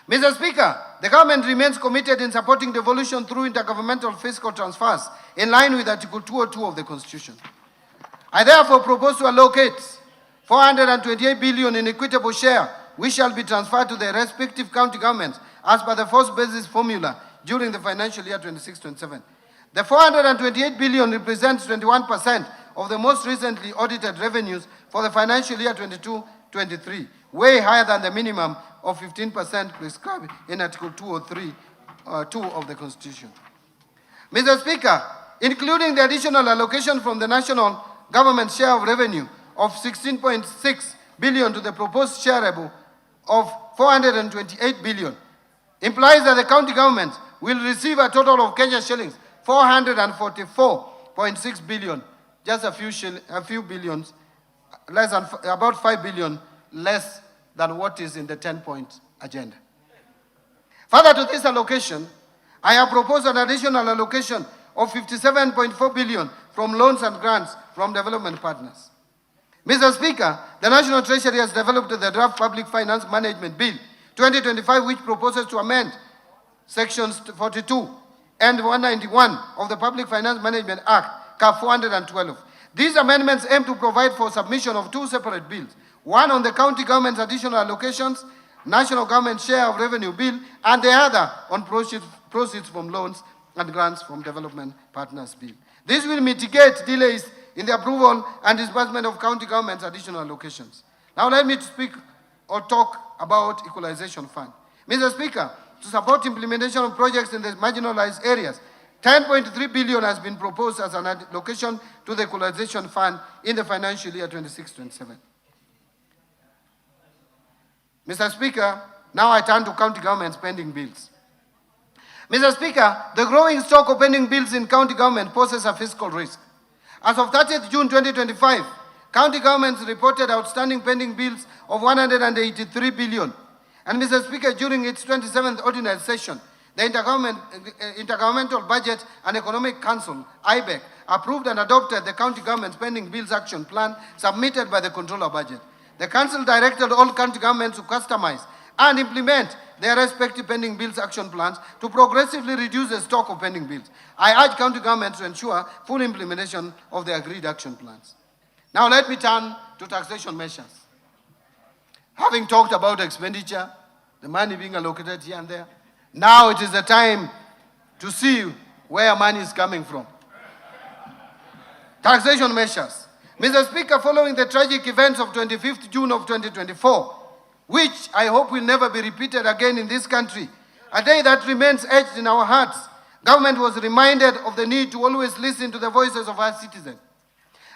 Mr. Speaker, the government remains committed in supporting devolution through intergovernmental fiscal transfers in line with Article 202 of the Constitution. I therefore propose to allocate 428 billion in equitable share, which shall be transferred to the respective county governments as per the first basis formula during the financial year 26-27. The 428 billion represents 21% of the most recently audited revenues for the financial year 22-23, way higher than the minimum of 15% prescribed in Article 203 2 of the Constitution. Mr. Speaker, including the additional allocation from the national government share of revenue of 16.6 billion to the proposed shareable of 428 billion, implies that the county government will receive a total of Kenya shillings 444.6 billion, just a few billions, less than about 5 billion less than what is in the 10-point agenda. Further to this allocation, I have proposed an additional allocation of 57.4 billion from loans and grants from development partners. Mr. Speaker, the National Treasury has developed the Draft Public Finance Management Bill 2025, which proposes to amend Sections 42, and 191 of the Public Finance Management Act, CAP 412. These amendments aim to provide for submission of two separate bills, one on the county government's additional allocations, national government share of revenue bill, and the other on proceeds from loans and grants from development partners bill. This will mitigate delays in the approval and disbursement of county government's additional allocations. Now let me speak or talk about equalization fund. Mr. Speaker, to support implementation of projects in the marginalized areas, 10.3 billion has been proposed as an allocation to the equalization fund in the financial year 26-27. Mr. Speaker, now I turn to county government pending bills. Mr. Speaker, the growing stock of pending bills in county government poses a fiscal risk. As of 30th June 2025, county governments reported outstanding pending bills of 183 billion. And Mr. Speaker, during its 27th ordinary session, the Intergovernmental Budget and Economic Council, IBEC, approved and adopted the county government's pending bills action plan submitted by the Controller Budget. The Council directed all county governments to customize and implement their respective pending bills action plans to progressively reduce the stock of pending bills. I urge county governments to ensure full implementation of the agreed action plans. Now let me turn to taxation measures. Having talked about expenditure, the money being allocated here and there, now it is the time to see where money is coming from. Taxation measures. Mr. Speaker, following the tragic events of 25th June of 2024, which I hope will never be repeated again in this country, a day that remains etched in our hearts, government was reminded of the need to always listen to the voices of our citizens.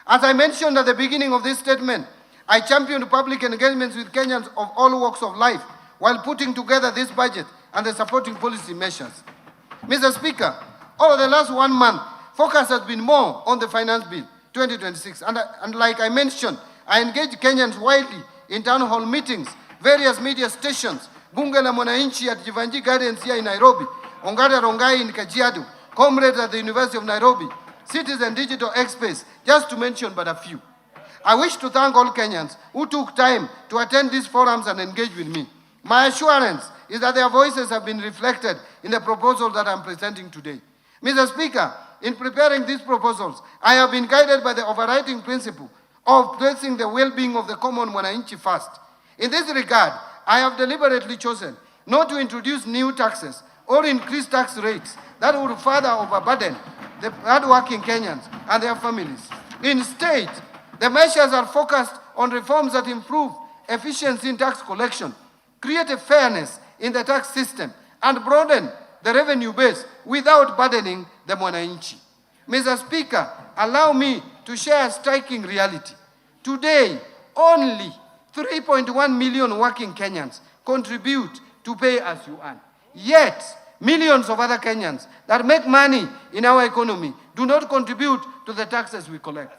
As I mentioned at the beginning of this statement, I championed public engagements with Kenyans of all walks of life while putting together this budget and the supporting policy measures. Mr. Speaker, over the last 1 month, focus has been more on the Finance Bill 2026. And like I mentioned, I engaged Kenyans widely in town hall meetings, various media stations, Bunge la Mwananchi at Jivanji Gardens here in Nairobi, Ongata Rongai in Kajiado, comrades at the University of Nairobi, Citizen Digital Express, just to mention but a few. I wish to thank all Kenyans who took time to attend these forums and engage with me. My assurance is that their voices have been reflected in the proposal that I'm presenting today. Mr. Speaker, in preparing these proposals, I have been guided by the overriding principle of placing the well-being of the common Mwananchi first. In this regard, I have deliberately chosen not to introduce new taxes or increase tax rates that would further overburden the hardworking Kenyans and their families. Instead, the measures are focused on reforms that improve efficiency in tax collection, create a fairness in the tax system, and broaden the revenue base without burdening the Mwananchi. Mr. Speaker, allow me to share a striking reality. Today, only 3.1 million working Kenyans contribute to pay as you earn. Yet, millions of other Kenyans that make money in our economy do not contribute to the taxes we collect.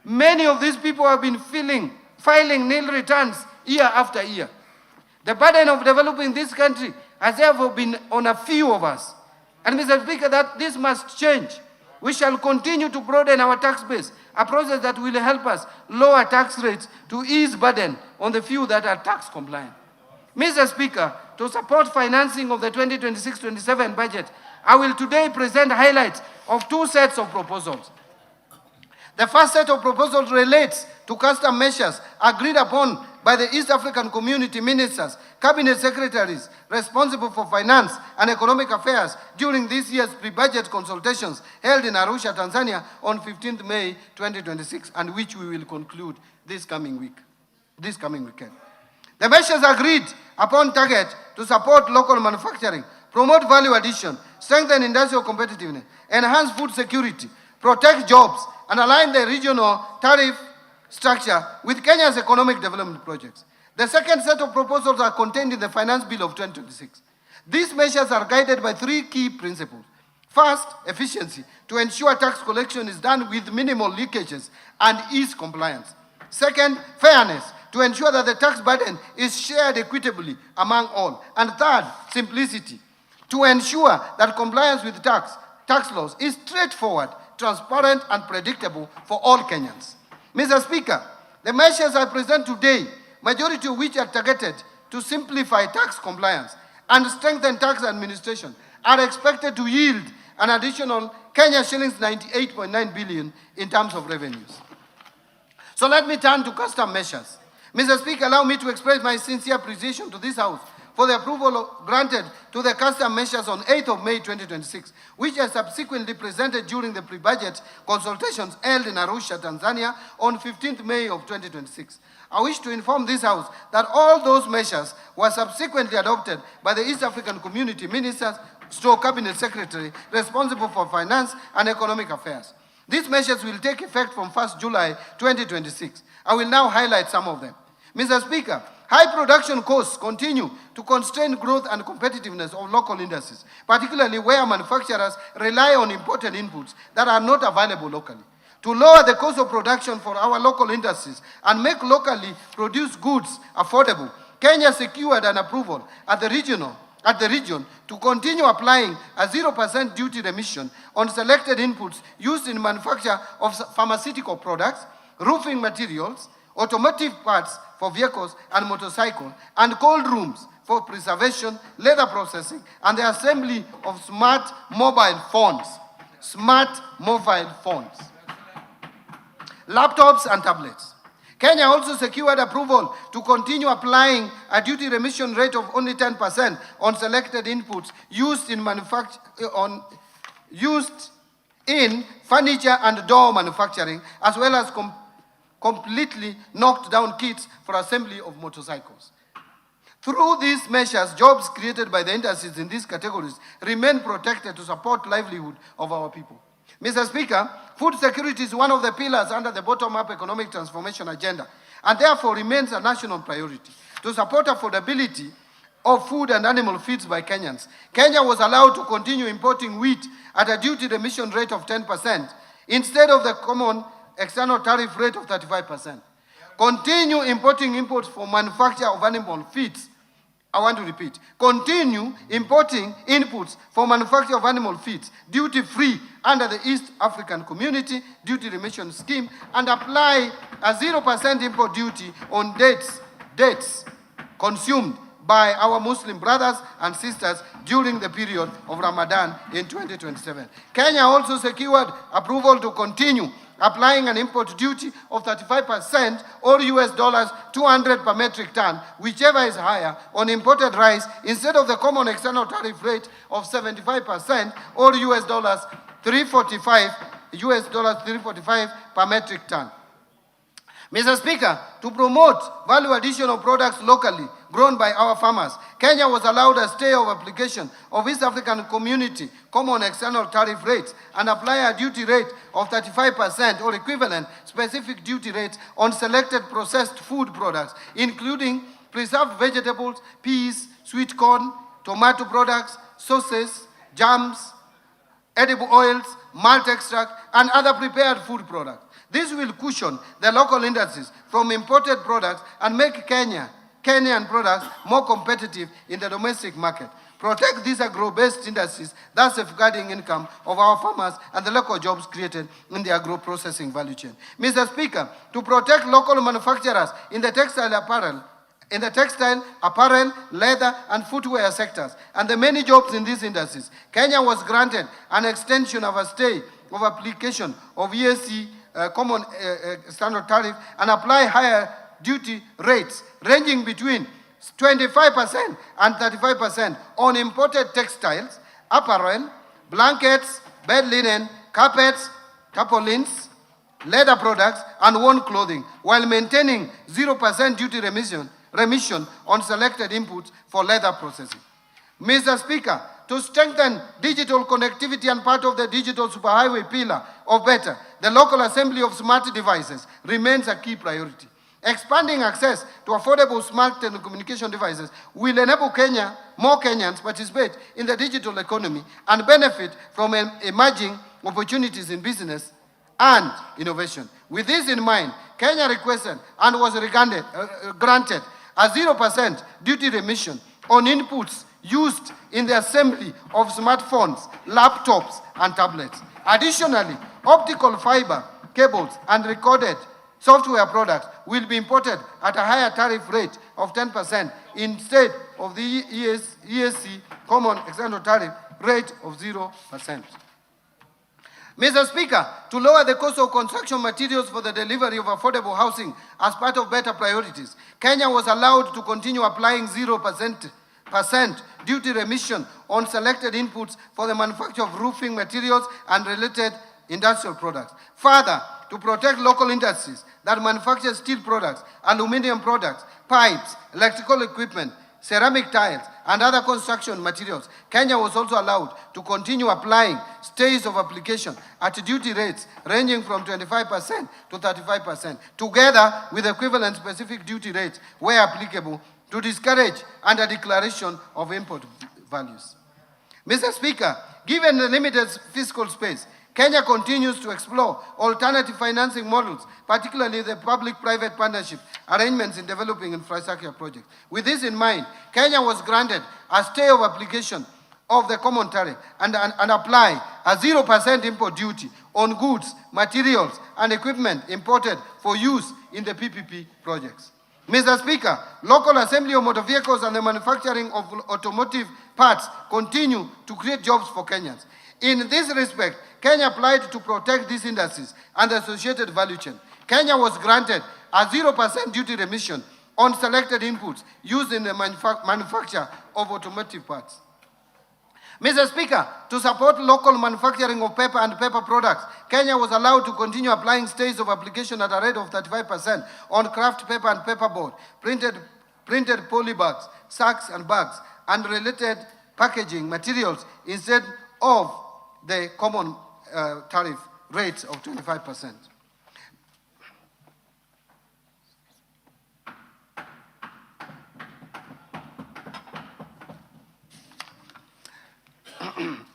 Many of these people have been filing nil returns year after year. The burden of developing this country has therefore been on a few of us. And Mr. Speaker, that this must change. We shall continue to broaden our tax base, a process that will help us lower tax rates to ease burden on the few that are tax compliant. Mr. Speaker, to support financing of the 2026-27 budget, I will today present highlights of two sets of proposals. The first set of proposals relates to custom measures agreed upon by the East African Community Ministers, Cabinet Secretaries responsible for finance and economic affairs during this year's pre-budget consultations held in Arusha, Tanzania on 15th May 2026, and which we will conclude this coming weekend. The measures agreed upon target to support local manufacturing, promote value addition, strengthen industrial competitiveness, enhance food security, protect jobs, and align the regional tariff structure with Kenya's economic development projects. The second set of proposals are contained in the Finance Bill of 2026. These measures are guided by three key principles. First, efficiency, to ensure tax collection is done with minimal leakages and ease compliance. Second, fairness, to ensure that the tax burden is shared equitably among all. And third, simplicity, to ensure that compliance with tax laws is straightforward, transparent, and predictable for all Kenyans. Mr. Speaker, the measures I present today, majority of which are targeted to simplify tax compliance and strengthen tax administration, are expected to yield an additional Kenya shillings 98.9 billion in terms of revenues. So let me turn to custom measures. Mr. Speaker, allow me to express my sincere appreciation to this House for the approval granted to the custom measures on 8th of May 2026, which are subsequently presented during the pre-budget consultations held in Arusha, Tanzania on 15th May of 2026. I wish to inform this House that all those measures were subsequently adopted by the East African Community Ministers, Cabinet Secretary responsible for finance and economic affairs. These measures will take effect from 1st July 2026. I will now highlight some of them. Mr. Speaker, high production costs continue to constrain growth and competitiveness of local industries, particularly where manufacturers rely on imported inputs that are not available locally. To lower the cost of production for our local industries and make locally produced goods affordable, Kenya secured an approval at the region to continue applying a 0% duty remission on selected inputs used in manufacture of pharmaceutical products, roofing materials, automotive parts for vehicles and motorcycles, and cold rooms for preservation, leather processing, and the assembly of smart mobile phones. Laptops and tablets. Kenya also secured approval to continue applying a duty remission rate of only 10% on selected inputs used in furniture and door manufacturing, as well as completely knocked down kits for assembly of motorcycles. Through these measures, jobs created by the industries in these categories remain protected to support livelihood of our people. Mr. Speaker, food security is one of the pillars under the bottom-up economic transformation agenda, and therefore remains a national priority. To support affordability of food and animal feeds by Kenyans, Kenya was allowed to continue importing wheat at a duty remission rate of 10% instead of the common external tariff rate of 35%. Continue importing imports for manufacture of animal feeds. I want to repeat. Continue importing inputs for manufacture of animal feeds duty-free under the East African Community Duty Remission Scheme, and apply a 0% import duty on dates consumed by our Muslim brothers and sisters during the period of Ramadan in 2027. Kenya also secured approval to continue applying an import duty of 35% or $200 per metric ton, whichever is higher, on imported rice instead of the common external tariff rate of 75% or $345 per metric ton. Mr. Speaker, to promote value additional products locally grown by our farmers, Kenya was allowed a stay of application of East African Community common external tariff rates and apply a duty rate of 35% or equivalent specific duty rates on selected processed food products, including preserved vegetables, peas, sweet corn, tomato products, sauces, jams, edible oils, malt extract, and other prepared food products. This will cushion the local industries from imported products and make Kenyan products more competitive in the domestic market. Protect these agro-based industries, thus safeguarding income of our farmers and the local jobs created in the agro-processing value chain. Mr. Speaker, to protect local manufacturers in the textile, apparel, leather, and footwear sectors, and the many jobs in these industries, Kenya was granted an extension of a stay of application of EAC common standard tariff and apply higher duty rates ranging between 25% and 35% on imported textiles, apparel, blankets, bed linen, carpets, tarpaulins, leather products, and worn clothing, while maintaining 0% duty remission on selected inputs for leather processing. Mr. Speaker, to strengthen digital connectivity and part of the digital superhighway pillar of BETTER, the local assembly of smart devices remains a key priority. Expanding access to affordable smart telecommunication devices will enable more Kenyans participate in the digital economy and benefit from emerging opportunities in business and innovation. With this in mind, Kenya requested and was granted a 0% duty remission on inputs used in the assembly of smartphones, laptops, and tablets. Additionally, optical fiber cables and recorded software products will be imported at a higher tariff rate of 10% instead of the EAC common external tariff rate of 0%. Mr. Speaker, to lower the cost of construction materials for the delivery of affordable housing as part of better priorities, Kenya was allowed to continue applying 0% duty remission on selected inputs for the manufacture of roofing materials and related industrial products. Further, to protect local industries that manufacture steel products, aluminum products, pipes, electrical equipment, ceramic tiles, and other construction materials, Kenya was also allowed to continue applying stays of application at duty rates ranging from 25% to 35%, together with equivalent specific duty rates where applicable, to discourage under declaration of import values. Mr. Speaker, given the limited fiscal space, Kenya continues to explore alternative financing models, particularly the public-private partnership arrangements in developing infrastructure projects. With this in mind, Kenya was granted a stay of application of the common tariff and apply a 0% import duty on goods, materials, and equipment imported for use in the PPP projects. Mr. Speaker, local assembly of motor vehicles and the manufacturing of automotive parts continue to create jobs for Kenyans. In this respect, Kenya applied to protect these industries and the associated value chain. Kenya was granted a 0% duty remission on selected inputs used in the manufacture of automotive parts. Mr. Speaker, to support local manufacturing of paper and paper products, Kenya was allowed to continue applying stays of application at a rate of 35% on craft paper and paperboard, printed polybags, sacks and bags, and related packaging materials instead of the common tariff rates of 25%.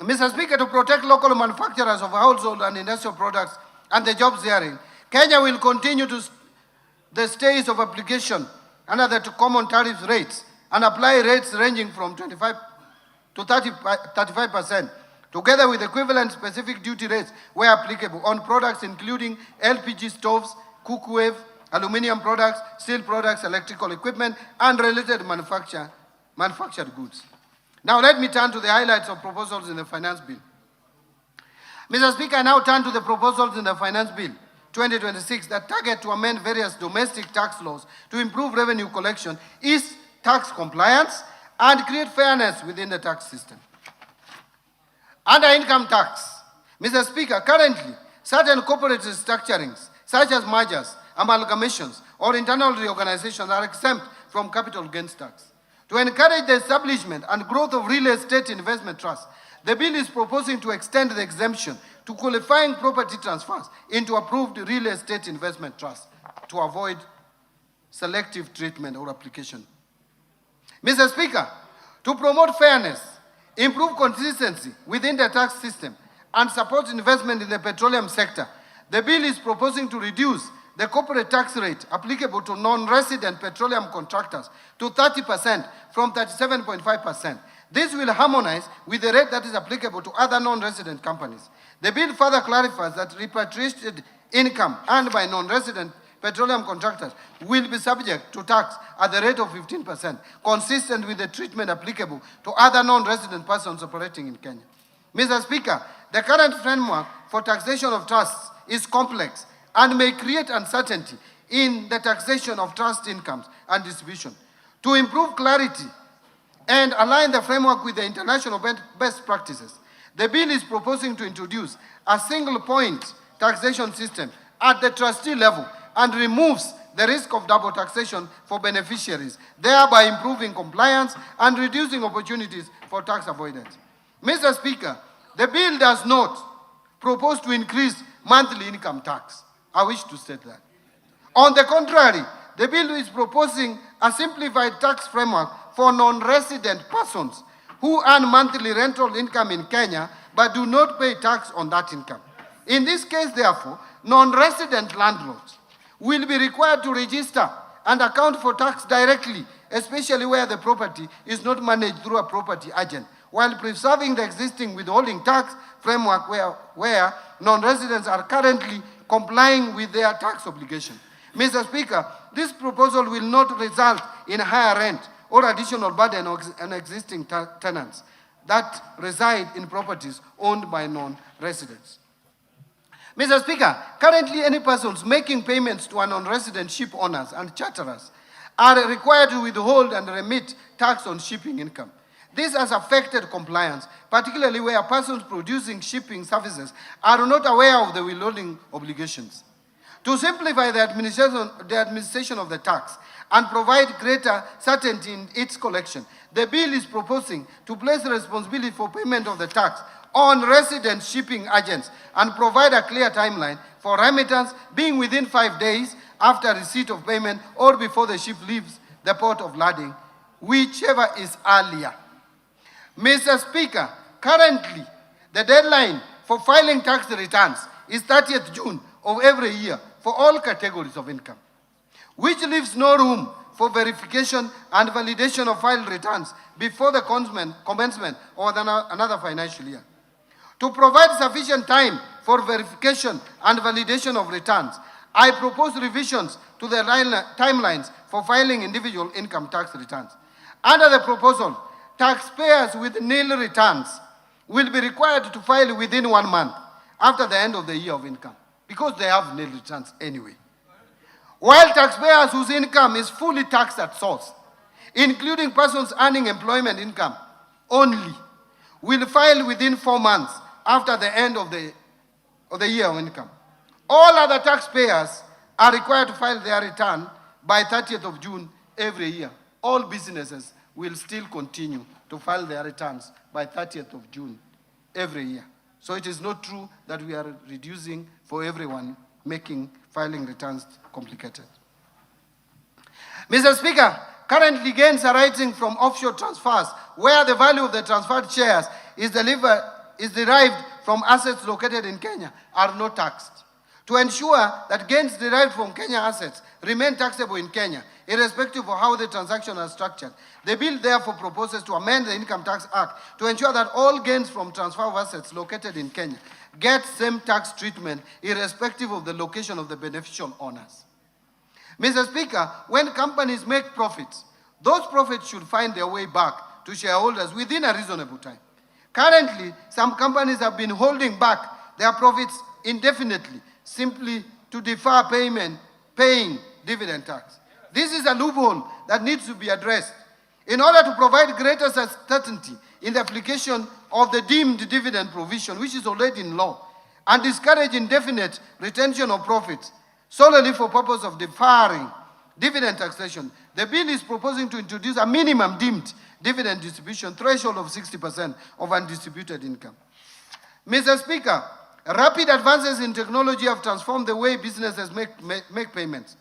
Mr. Speaker, to protect local manufacturers of household and industrial products and the jobs therein, Kenya will continue to the stays of application under the common tariff rates and apply rates ranging from 25 to 35%, together with equivalent specific duty rates where applicable on products including LPG stoves, cookware, aluminum products, steel products, electrical equipment, and related manufactured goods. Now let me turn to the highlights of proposals in the Finance Bill. Mr. Speaker, I now turn to the proposals in the Finance Bill 2026 that target to amend various domestic tax laws to improve revenue collection, ease tax compliance, and create fairness within the tax system. Under income tax, Mr. Speaker, currently certain corporate restructurings, such as mergers, amalgamations, or internal reorganizations are exempt from capital gains tax. To encourage the establishment and growth of real estate investment trusts, the bill is proposing to extend the exemption to qualifying property transfers into approved real estate investment trusts to avoid selective treatment or application. Mr. Speaker, to promote fairness, improve consistency within the tax system, and support investment in the petroleum sector, the bill is proposing to reduce the corporate tax rate applicable to non-resident petroleum contractors to 30% from 37.5%. This will harmonize with the rate that is applicable to other non-resident companies. The bill further clarifies that repatriated income earned by non-resident petroleum contractors will be subject to tax at the rate of 15%, consistent with the treatment applicable to other non-resident persons operating in Kenya. Mr. Speaker, the current framework for taxation of trusts is complex and may create uncertainty in the taxation of trust incomes and distribution. To improve clarity and align the framework with the international best practices, the bill is proposing to introduce a single point taxation system at the trustee level and removes the risk of double taxation for beneficiaries, thereby improving compliance and reducing opportunities for tax avoidance. Mr. Speaker, the bill does not propose to increase monthly income tax. I wish to state that. On the contrary, the bill is proposing a simplified tax framework for non-resident persons who earn monthly rental income in Kenya but do not pay tax on that income. In this case, therefore, non-resident landlords will be required to register and account for tax directly, especially where the property is not managed through a property agent, while preserving the existing withholding tax framework where non-residents are currently complying with their tax obligation. Mr. Speaker, this proposal will not result in higher rent or additional burden on existing tenants that reside in properties owned by non-residents. Mr. Speaker, currently any persons making payments to non-resident ship owners and charterers are required to withhold and remit tax on shipping income. This has affected compliance, particularly where persons producing shipping services are not aware of the withholding obligations. To simplify the administration of the tax and provide greater certainty in its collection, the bill is proposing to place the responsibility for payment of the tax on resident shipping agents and provide a clear timeline for remittance being within 5 days after receipt of payment or before the ship leaves the port of landing, whichever is earlier. Mr. Speaker, currently the deadline for filing tax returns is 30th June of every year for all categories of income, which leaves no room for verification and validation of filed returns before the commencement of another financial year. To provide sufficient time for verification and validation of returns, I propose revisions to the timelines for filing individual income tax returns. Under the proposal, taxpayers with nil returns will be required to file within 1 month after the end of the year of income, because they have nil returns anyway. While taxpayers whose income is fully taxed at source, including persons earning employment income only, will file within 4 months after the end of the year of income. All other taxpayers are required to file their return by 30th of June every year. All businesses will still continue to file their returns by 30th of June every year. So it is not true that we are reducing for everyone, making filing returns complicated. Mr. Speaker, currently gains arising from offshore transfers where the value of the transferred shares is derived from assets located in Kenya are not taxed. To ensure that gains derived from Kenya assets remain taxable in Kenya, irrespective of how the transaction is structured, the bill therefore proposes to amend the Income Tax Act to ensure that all gains from transfer of assets located in Kenya get same tax treatment irrespective of the location of the beneficial owners. Mr. Speaker, when companies make profits, those profits should find their way back to shareholders within a reasonable time. Currently, some companies have been holding back their profits indefinitely, simply to defer paying dividend tax. This is a loophole that needs to be addressed. In order to provide greater certainty in the application of the deemed dividend provision, which is already in law, and discourage indefinite retention of profits solely for purpose of deferring dividend taxation, the bill is proposing to introduce a minimum deemed dividend distribution threshold of 60% of undistributed income. Mr. Speaker, rapid advances in technology have transformed the way businesses make payments,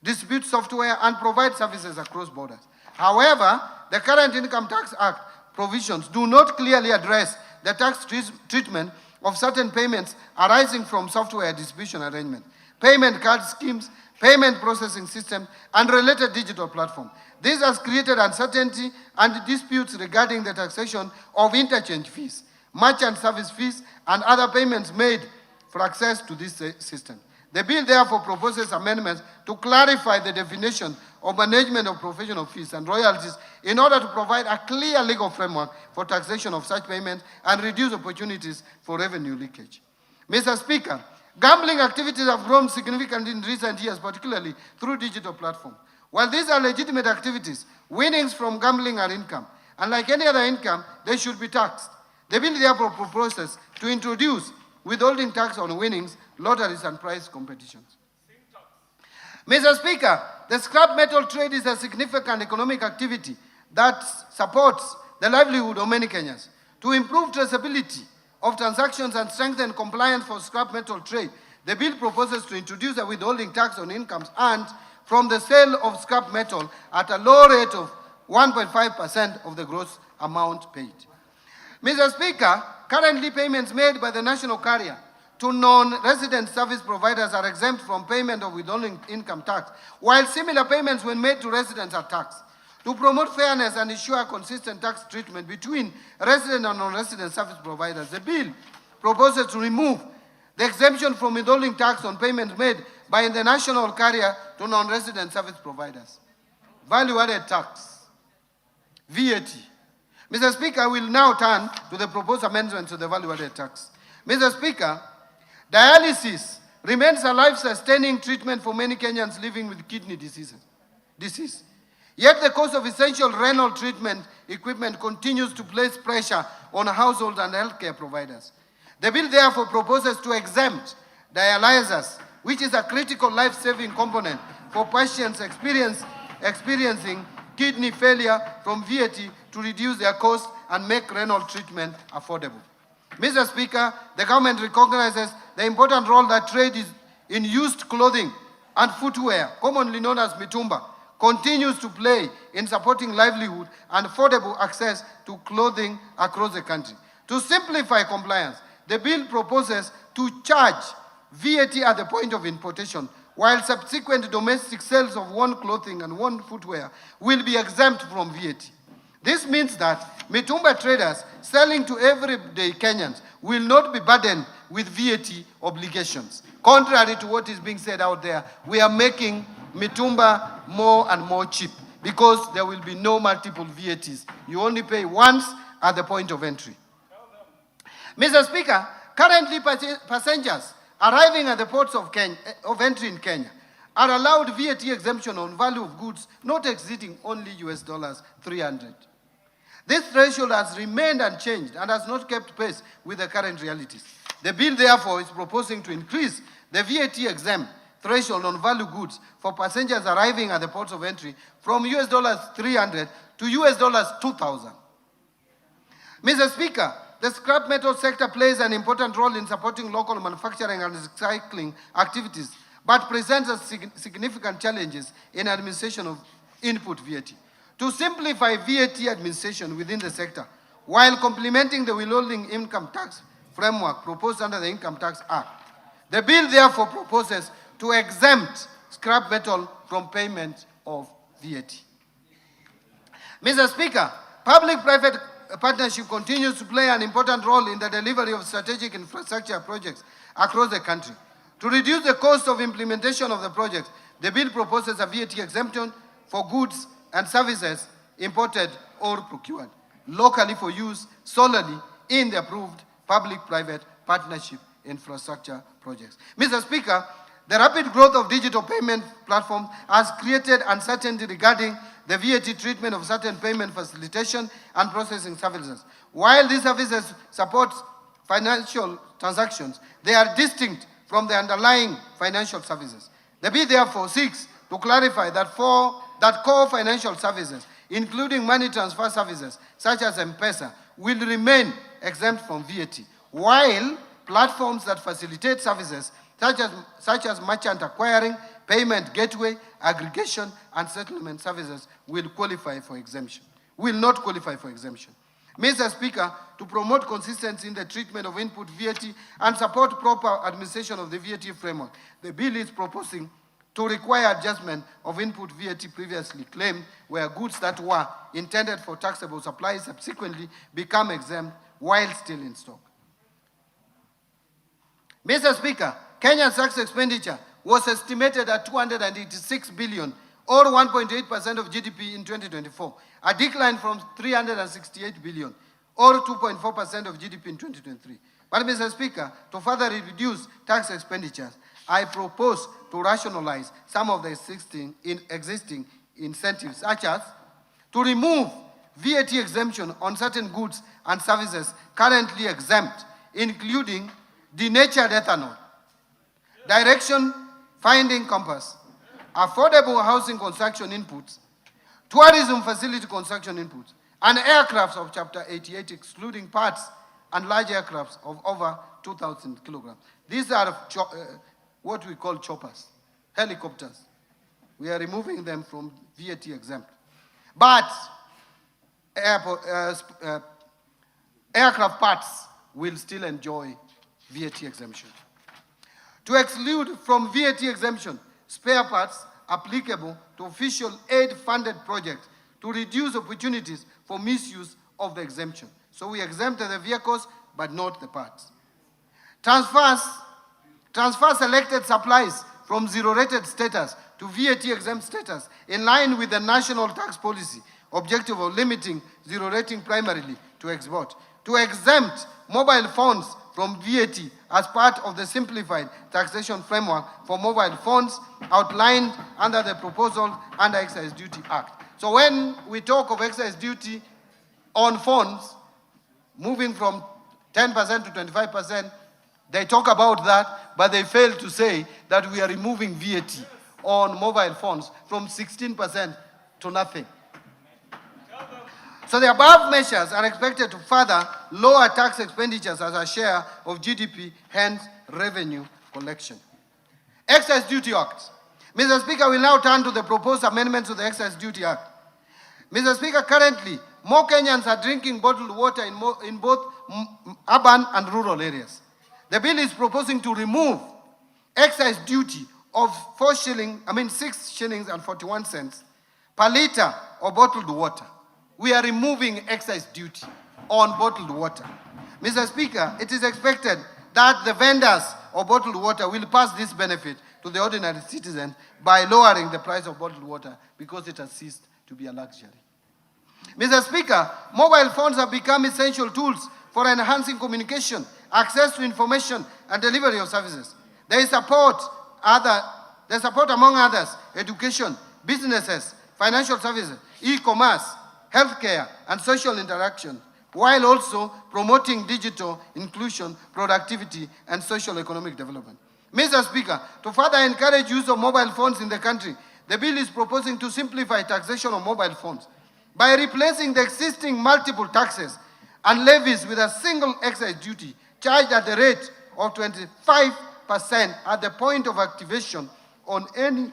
distribute software, and provide services across borders. However, the current Income Tax Act provisions do not clearly address the tax treatment of certain payments arising from software distribution arrangements, payment card schemes, payment processing systems, and related digital platforms. This has created uncertainty and disputes regarding the taxation of interchange fees, merchant service fees, and other payments made for access to this system. The bill therefore proposes amendments to clarify the definition of management of professional fees and royalties in order to provide a clear legal framework for taxation of such payments and reduce opportunities for revenue leakage. Mr. Speaker, gambling activities have grown significantly in recent years, particularly through digital platforms. While these are legitimate activities, winnings from gambling are income, and like any other income, they should be taxed. The bill therefore proposes to introduce withholding tax on winnings, lotteries, and prize competitions. Mr. Speaker, the scrap metal trade is a significant economic activity that supports the livelihood of many Kenyans. To improve traceability of transactions and strengthen compliance for scrap metal trade, the bill proposes to introduce a withholding tax on incomes earned from the sale of scrap metal at a low rate of 1.5% of the gross amount paid. Mr. Speaker, currently payments made by the national carrier to non-resident service providers are exempt from payment of withholding income tax, while similar payments when made to residents are taxed. To promote fairness and ensure consistent tax treatment between resident and non-resident service providers, the bill proposes to remove the exemption from withholding tax on payments made by the national carrier to non-resident service providers. Value-added tax, VAT. Mr. Speaker, I will now turn to the proposed amendments to the value-added tax. Mr. Speaker, Dialysis remains a life-sustaining treatment for many Kenyans living with kidney disease. Yet the cost of essential renal treatment equipment continues to place pressure on households and healthcare providers. The bill therefore proposes to exempt dialyzers, which is a critical life-saving component for patients experiencing kidney failure, from VAT to reduce their cost and make renal treatment affordable. Mr. Speaker, the government recognizes the important role that trade is in used clothing and footwear, commonly known as mitumba, continues to play in supporting livelihood and affordable access to clothing across the country. To simplify compliance, the bill proposes to charge VAT at the point of importation, while subsequent domestic sales of worn clothing and worn footwear will be exempt from VAT. This means that mitumba traders selling to everyday Kenyans will not be burdened with VAT obligations. Contrary to what is being said out there, we are making mitumba more and more cheap because there will be no multiple VATs. You only pay once at the point of entry. Mr. Speaker, currently passengers arriving at the ports of entry in Kenya are allowed VAT exemption on value of goods not exceeding only $300. This threshold has remained unchanged and has not kept pace with the current realities. The bill, therefore, is proposing to increase the VAT exempt threshold on value goods for passengers arriving at the ports of entry from $300 to $2,000. Mr. Speaker, the scrap metal sector plays an important role in supporting local manufacturing and recycling activities, but presents significant challenges in administration of input VAT. To simplify VAT administration within the sector, while complementing the withholding income tax framework proposed under the Income Tax Act, the bill therefore proposes to exempt scrap metal from payment of VAT. Mr. Speaker, public-private partnership continues to play an important role in the delivery of strategic infrastructure projects across the country. To reduce the cost of implementation of the project, the bill proposes a VAT exemption for goods and services imported or procured locally for use solely in the approved public-private partnership infrastructure projects. Mr. Speaker, the rapid growth of digital payment platforms has created uncertainty regarding the VAT treatment of certain payment facilitation and processing services. While these services support financial transactions, they are distinct from the underlying financial services. The bill therefore seeks to clarify that core financial services, including money transfer services such as M-Pesa, will remain exempt from VAT, while platforms that facilitate services such as merchant acquiring, payment gateway, aggregation, and settlement services will not qualify for exemption. Mr. Speaker, to promote consistency in the treatment of input VAT and support proper administration of the VAT framework, the bill is proposing to require adjustment of input VAT previously claimed where goods that were intended for taxable supply subsequently become exempt while still in stock. Mr. Speaker, Kenya's tax expenditure was estimated at 286 billion, or 1.8% of GDP in 2024, a decline from 368 billion, or 2.4% of GDP in 2023. But, Mr. Speaker, to further reduce tax expenditures, I propose to rationalize some of the existing incentives, such as to remove VAT exemption on certain goods and services currently exempt, including denatured ethanol, direction finding compass, affordable housing construction inputs, tourism facility construction inputs, and aircrafts of Chapter 88, excluding parts and large aircrafts of over 2,000 kilograms. These are what we call choppers, helicopters. We are removing them from VAT exempt. But aircraft parts will still enjoy VAT exemption. To exclude from VAT exemption spare parts applicable to official aid-funded projects to reduce opportunities for misuse of the exemption. So we exempted the vehicles, but not the parts. Transfer selected supplies from zero-rated status to VAT-exempt status in line with the national tax policy objective of limiting zero rating primarily to export. To exempt mobile phones from VAT as part of the simplified taxation framework for mobile phones outlined under the proposal under Excise Duty Act. So when we talk of excise duty on phones, moving from 10% to 25%, they talk about that, but they fail to say that we are removing VAT on mobile phones from 16% to nothing. So the above measures are expected to further lower tax expenditures as a share of GDP, hence revenue collection. Excise Duty Act. Mr. Speaker, we now turn to the proposed amendments to the Excise Duty Act. Mr. Speaker, currently, more Kenyans are drinking bottled water in both urban and rural areas. The bill is proposing to remove excise duty of 6 shillings and 41 cents per liter of bottled water. We are removing excise duty on bottled water. Mr. Speaker, it is expected that the vendors of bottled water will pass this benefit to the ordinary citizen by lowering the price of bottled water because it has ceased to be a luxury. Mr. Speaker, mobile phones have become essential tools for enhancing communication, access to information, and delivery of services. They support among others, education, businesses, financial services, e-commerce, healthcare, and social interaction, while also promoting digital inclusion, productivity, and social economic development. Mr. Speaker, to further encourage use of mobile phones in the country, the bill is proposing to simplify taxation of mobile phones by replacing the existing multiple taxes and levies with a single excise duty charged at the rate of 25% at the point of activation on any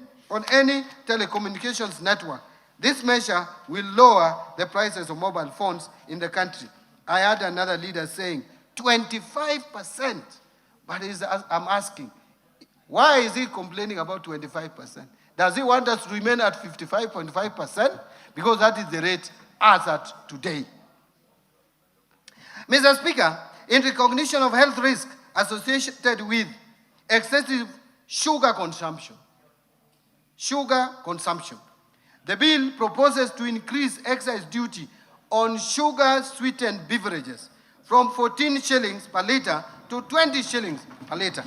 telecommunications network. This measure will lower the prices of mobile phones in the country. I heard another leader saying 25%, but I'm asking, why is he complaining about 25%? Does he want us to remain at 55.5%? Because that is the rate as at today. Mr. Speaker, in recognition of health risks associated with excessive sugar consumption, the bill proposes to increase excise duty on sugar-sweetened beverages from 14 shillings per liter to 20 shillings per liter.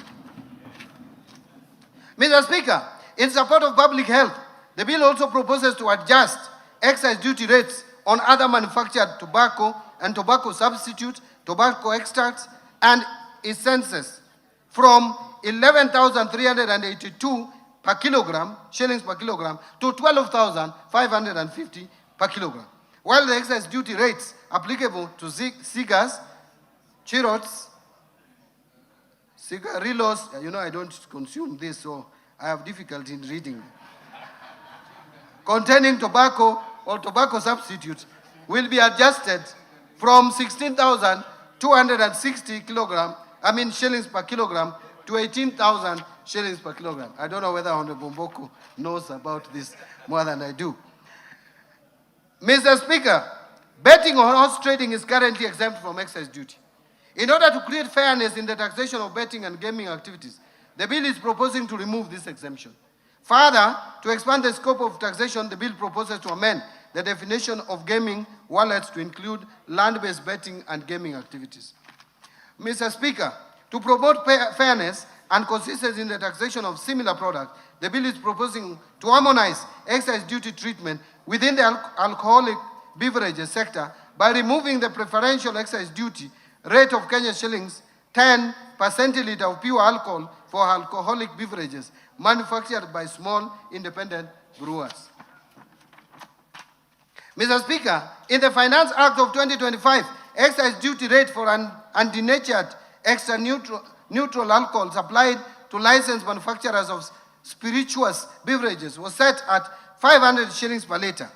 Mr. Speaker, in support of public health, the bill also proposes to adjust excise duty rates on other manufactured tobacco and tobacco substitutes, tobacco extracts, and essences from 11,382 per kilogram, shillings per kilogram, to 12,550 per kilogram. While the excise duty rates applicable to cigars, churros, cigarillos, I don't consume this, so I have difficulty in reading, containing tobacco or tobacco substitutes will be adjusted from 16,260 shillings per kilogram to 18,000 shillings per kilogram. I don't know whether Honorable Mboko knows about this more than I do. Mr. Speaker, betting or horse trading is currently exempt from excise duty. In order to create fairness in the taxation of betting and gaming activities, the bill is proposing to remove this exemption. Further, to expand the scope of taxation, the bill proposes to amend the definition of gaming wallets to include land-based betting and gaming activities. Mr. Speaker, to promote fairness and consistency in the taxation of similar products, the bill is proposing to harmonize excise duty treatment within the alcoholic beverages sector by removing the preferential excise duty rate of Kenya shillings 10 per centiliter of pure alcohol for alcoholic beverages manufactured by small independent brewers. Mr. Speaker, in the Finance Act of 2025, excise duty rate for undenatured extra neutral alcohol supplied to licensed manufacturers of spirituous beverages was set at 500 shillings per liter.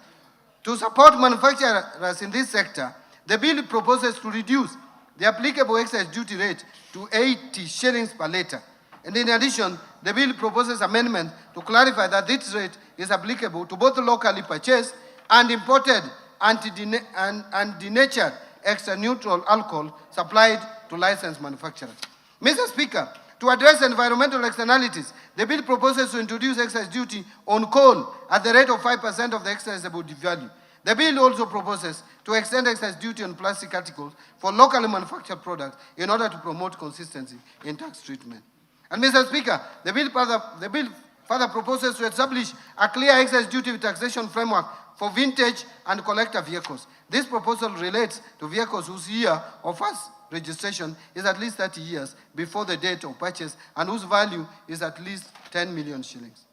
To support manufacturers in this sector, the bill proposes to reduce the applicable excise duty rate to 80 shillings per liter. And in addition, the bill proposes amendment to clarify that this rate is applicable to both locally purchased and imported undenatured extra neutral alcohol supplied to licensed manufacturers. Mr. Speaker, to address environmental externalities, the bill proposes to introduce excise duty on coal at the rate of 5% of the excisable value. The bill also proposes to extend excise duty on plastic articles for locally manufactured products in order to promote consistency in tax treatment. And Mr. Speaker, the bill further proposes to establish a clear excise duty taxation framework for vintage and collector vehicles. This proposal relates to vehicles whose year of first registration is at least 30 years before the date of purchase and whose value is at least 10 million shillings.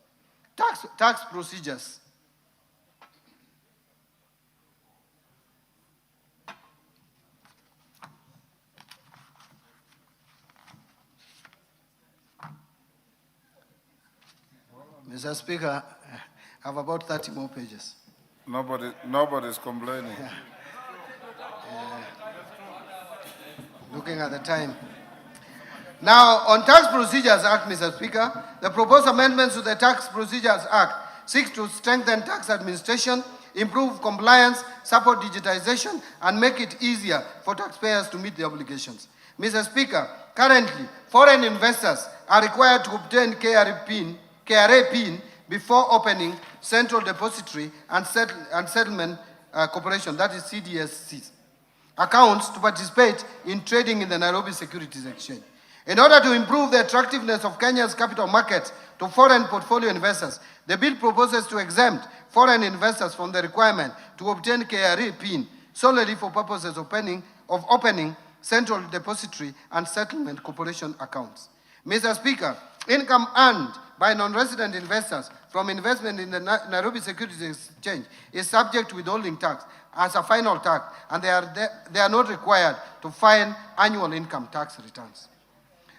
Tax procedures. Mr. Speaker, I have about 30 more pages. Nobody's complaining. Looking at the time. Now, on Tax Procedures Act, Mr. Speaker, the proposed amendments to the Tax Procedures Act seek to strengthen tax administration, improve compliance, support digitization, and make it easier for taxpayers to meet their obligations. Mr. Speaker, currently, foreign investors are required to obtain KRA PIN before opening Central Depository and Settlement Corporation, that is CDSC, accounts to participate in trading in the Nairobi Securities Exchange. In order to improve the attractiveness of Kenya's capital markets to foreign portfolio investors, the bill proposes to exempt foreign investors from the requirement to obtain KRA PIN solely for purposes of opening Central Depository and Settlement Corporation accounts. Mr. Speaker, income earned by non-resident investors from investment in the Nairobi Securities Exchange is subject to withholding tax as a final tax, and they are not required to file annual income tax returns.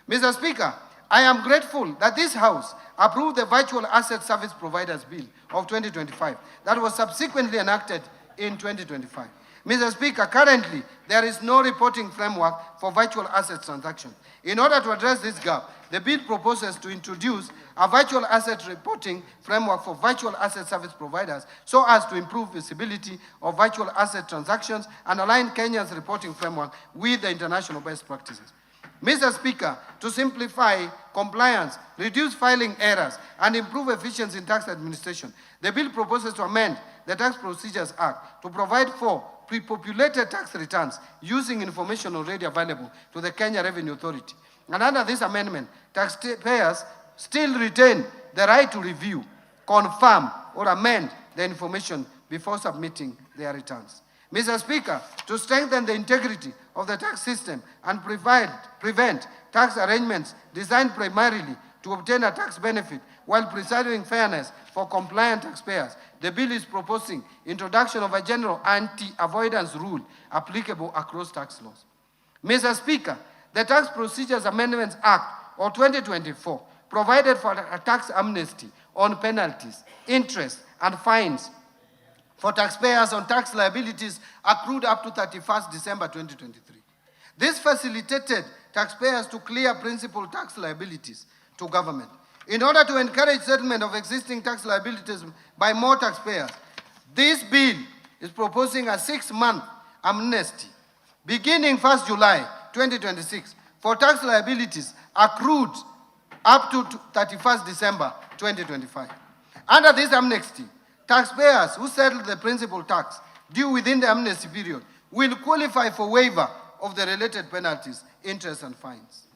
Mr. Speaker, I am grateful that this House approved the Virtual Asset Service Providers Bill of 2025 that was subsequently enacted in 2025. Mr. Speaker, currently, there is no reporting framework for virtual asset transactions. In order to address this gap, the bill proposes to introduce a virtual asset reporting framework for virtual asset service providers so as to improve visibility of virtual asset transactions and align Kenya's reporting framework with the international best practices. Mr. Speaker, to simplify compliance, reduce filing errors, and improve efficiency in tax administration, the bill proposes to amend the Tax Procedures Act to provide for pre-populated tax returns using information already available to the Kenya Revenue Authority. And under this amendment, taxpayers still retain the right to review, confirm, or amend the information before submitting their returns. Mr. Speaker, to strengthen the integrity of the tax system and prevent tax arrangements designed primarily to obtain a tax benefit while preserving fairness for compliant taxpayers, the bill is proposing introduction of a general anti-avoidance rule applicable across tax laws. Mr. Speaker, the Tax Procedures Amendments Act of 2024 provided for a tax amnesty on penalties, interest, and fines for taxpayers on tax liabilities accrued up to 31st December 2023. This facilitated taxpayers to clear principal tax liabilities to government. In order to encourage settlement of existing tax liabilities by more taxpayers, this bill is proposing a 6-month amnesty beginning 1st July 2026 for tax liabilities accrued up to 31st December 2025. Under this amnesty, taxpayers who settled the principal tax due within the amnesty period will qualify for waiver of the related penalties, interest, and fines.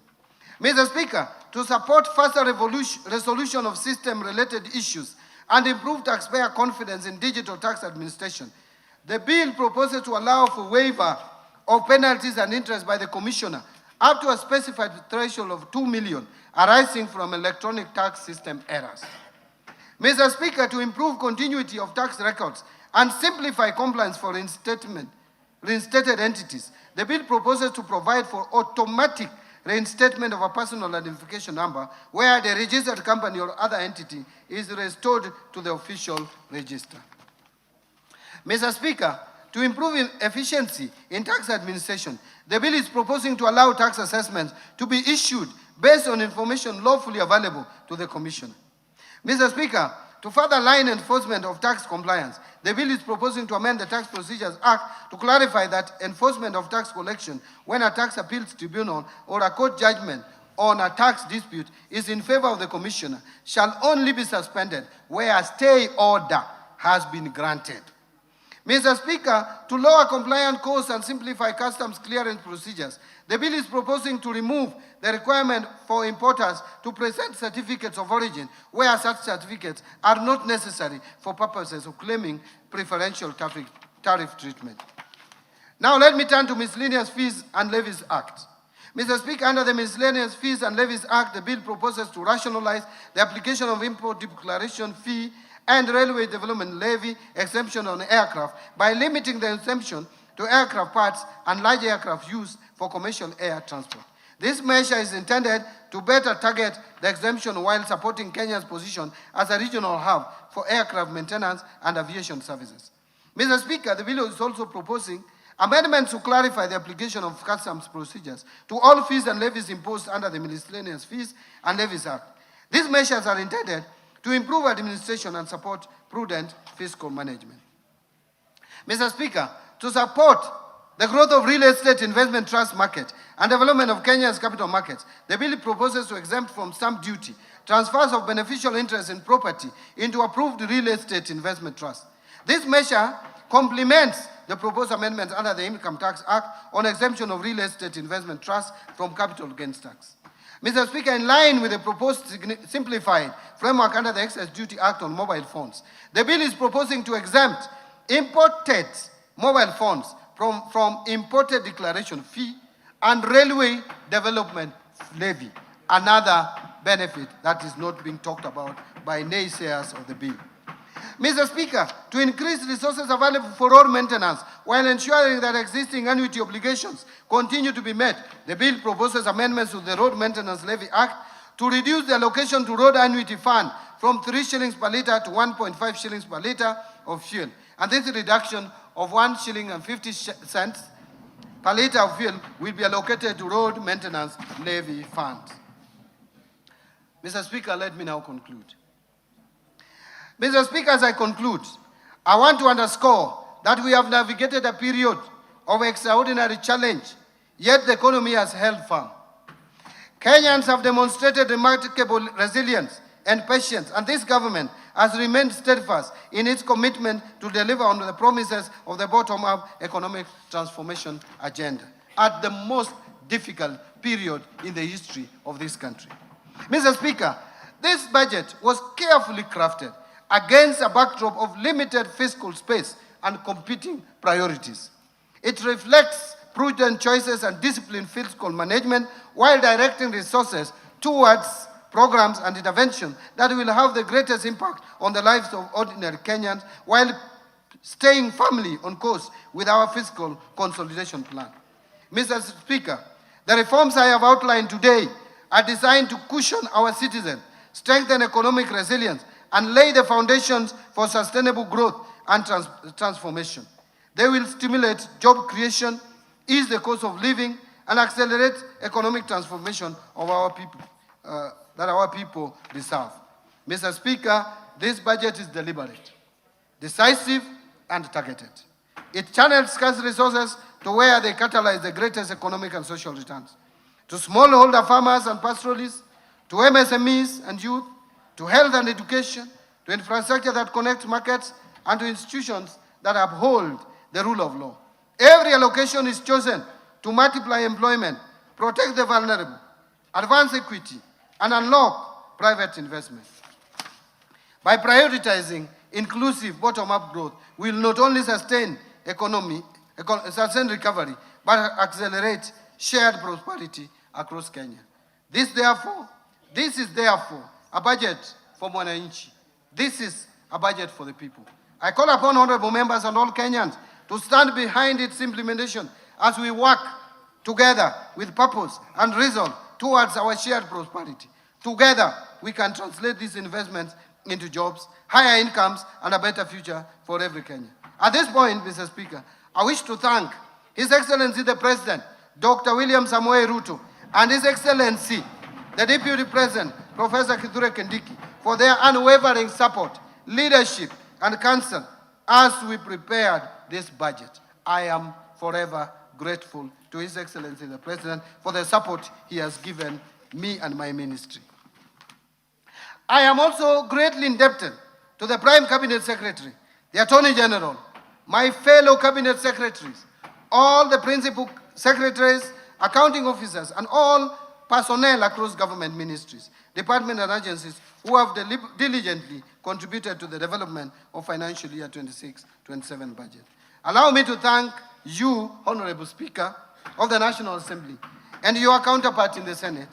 Mr. Speaker, to support faster resolution of system-related issues and improve taxpayer confidence in digital tax administration, the bill proposes to allow for waiver of penalties and interest by the Commissioner up to a specified threshold of 2 million arising from electronic tax system errors. Mr. Speaker, to improve continuity of tax records and simplify compliance for reinstated entities, the bill proposes to provide for automatic reinstatement of a personal identification number where the registered company or other entity is restored to the official register. Mr. Speaker, to improve efficiency in tax administration, the bill is proposing to allow tax assessments to be issued based on information lawfully available to the Commissioner. Mr. Speaker, to further align enforcement of tax compliance, the bill is proposing to amend the Tax Procedures Act to clarify that enforcement of tax collection when a tax appeals tribunal or a court judgment on a tax dispute is in favor of the Commissioner shall only be suspended where a stay order has been granted. Mr. Speaker, to lower compliance costs and simplify customs clearance procedures, the bill is proposing to remove the requirement for importers to present certificates of origin where such certificates are not necessary for purposes of claiming preferential tariff treatment. Now let me turn to Miscellaneous Fees and Levies Act. Mr. Speaker, under the Miscellaneous Fees and Levies Act, the bill proposes to rationalize the application of import declaration fee and railway development levy exemption on aircraft by limiting the exemption to aircraft parts and large aircraft used for commercial air transport. This measure is intended to better target the exemption while supporting Kenya's position as a regional hub for aircraft maintenance and aviation services. Mr. Speaker, the bill is also proposing amendments to clarify the application of customs procedures to all fees and levies imposed under the Miscellaneous Fees and Levies Act. These measures are intended to improve administration and support prudent fiscal management. Mr. Speaker, to support the growth of real estate investment trust market and development of Kenya's capital markets, the bill proposes to exempt from stamp duty transfers of beneficial interest in property into approved real estate investment trust. This measure complements the proposed amendments under the Income Tax Act on exemption of real estate investment trust from capital gains tax. Mr. Speaker, in line with the proposed simplified framework under the Excess Duty Act on mobile phones, the bill is proposing to exempt imported mobile phones from imported declaration fee and railway development levy, another benefit that is not being talked about by naysayers of the bill. Mr. Speaker, to increase resources available for road maintenance while ensuring that existing annuity obligations continue to be met, the bill proposes amendments to the Road Maintenance Levy Act to reduce the allocation to road annuity fund from 3 shillings per litre to 1.5 shillings per litre of fuel. And this reduction of 1 shilling and 50 cents per litre of fuel will be allocated to road maintenance levy funds. Mr. Speaker, let me now conclude. Mr. Speaker, as I conclude, I want to underscore that we have navigated a period of extraordinary challenge, yet the economy has held firm. Kenyans have demonstrated remarkable resilience and patience, and this government has remained steadfast in its commitment to deliver on the promises of the bottom-up economic transformation agenda at the most difficult period in the history of this country. Mr. Speaker, this budget was carefully crafted against a backdrop of limited fiscal space and competing priorities. It reflects prudent choices and disciplined fiscal management while directing resources towards programs and interventions that will have the greatest impact on the lives of ordinary Kenyans while staying firmly on course with our fiscal consolidation plan. Mr. Speaker, the reforms I have outlined today are designed to cushion our citizens, strengthen economic resilience, and lay the foundations for sustainable growth and transformation. They will stimulate job creation, ease the cost of living, and accelerate economic transformation of our people, that our people deserve. Mr. Speaker, this budget is deliberate, decisive, and targeted. It channels scarce resources to where they catalyze the greatest economic and social returns. To smallholder farmers and pastoralists, to MSMEs and youth, to health and education, to infrastructure that connects markets, and to institutions that uphold the rule of law. Every allocation is chosen to multiply employment, protect the vulnerable, advance equity, and unlock private investment. By prioritizing inclusive bottom-up growth, we will not only sustain recovery, but accelerate shared prosperity across Kenya. This is therefore a budget for Mwananchi. This is a budget for the people. I call upon honorable members and all Kenyans to stand behind its implementation as we work together with purpose and resolve towards our shared prosperity. Together, we can translate these investments into jobs, higher incomes, and a better future for every Kenyan. At this point, Mr. Speaker, I wish to thank His Excellency the President, Dr. William Samoei Ruto, and His Excellency, the Deputy President, Professor Kithure Kindiki, for their unwavering support, leadership, and counsel as we prepared this budget. I am forever grateful to His Excellency the President for the support he has given me and my ministry. I am also greatly indebted to the Prime Cabinet Secretary, the Attorney General, my fellow cabinet secretaries, all the principal secretaries, accounting officers, and all personnel across government ministries, departments, and agencies who have diligently contributed to the development of financial year 26-27 budget. Allow me to thank you, Honorable Speaker of the National Assembly, and your counterpart in the Senate,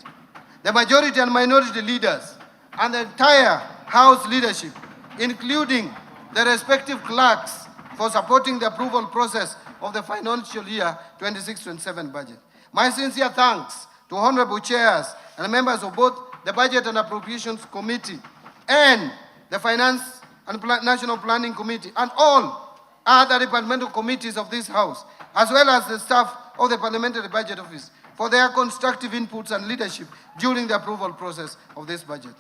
the majority and minority leaders, and the entire House leadership, including the respective clerks, for supporting the approval process of the financial year 26-27 budget. My sincere thanks to honorable chairs and members of both the Budget and Appropriations Committee and the Finance and National Planning Committee and all other departmental committees of this House, as well as the staff of the Parliamentary Budget Office, for their constructive inputs and leadership during the approval process of this budget.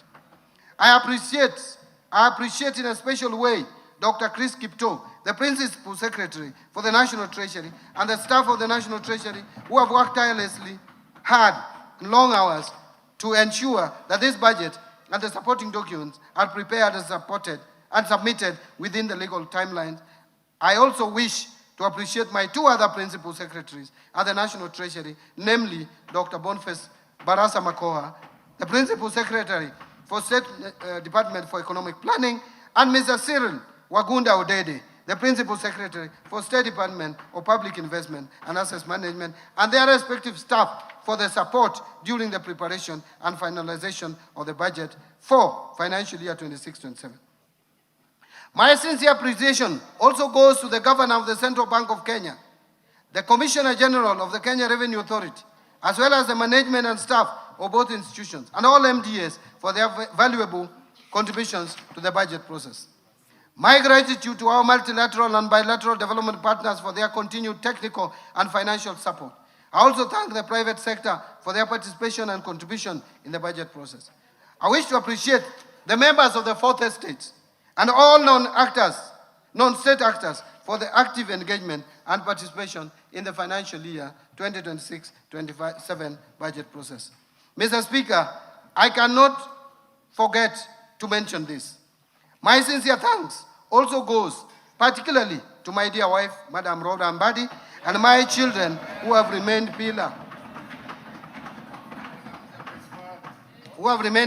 I appreciate in a special way Dr. Chris Kipto, the Principal Secretary for the National Treasury, and the staff of the National Treasury who have worked tirelessly, hard, and long hours to ensure that this budget and the supporting documents are prepared and supported and submitted within the legal timelines. I also wish to appreciate my two other Principal Secretaries at the National Treasury, namely Dr. Boniface Barasa Makoha, the Principal Secretary for State Department for Economic Planning, and Mr. Cyril Wagunda Odede, the Principal Secretary for State Department of Public Investment and Assets Management, and their respective staff for the support during the preparation and finalization of the budget for financial year 26-27. My sincere appreciation also goes to the Governor of the Central Bank of Kenya, the Commissioner General of the Kenya Revenue Authority, as well as the management and staff of both institutions, and all MDAs for their valuable contributions to the budget process. My gratitude to our multilateral and bilateral development partners for their continued technical and financial support. I also thank the private sector for their participation and contribution in the budget process. I wish to appreciate the members of the Fourth Estate and all non-state actors for the active engagement and participation in the financial year 2026-27 budget process. Mr. Speaker, I cannot forget to mention this. My sincere thanks also goes particularly to my dear wife, Madam Rhoda Mbadi, and my children who have remained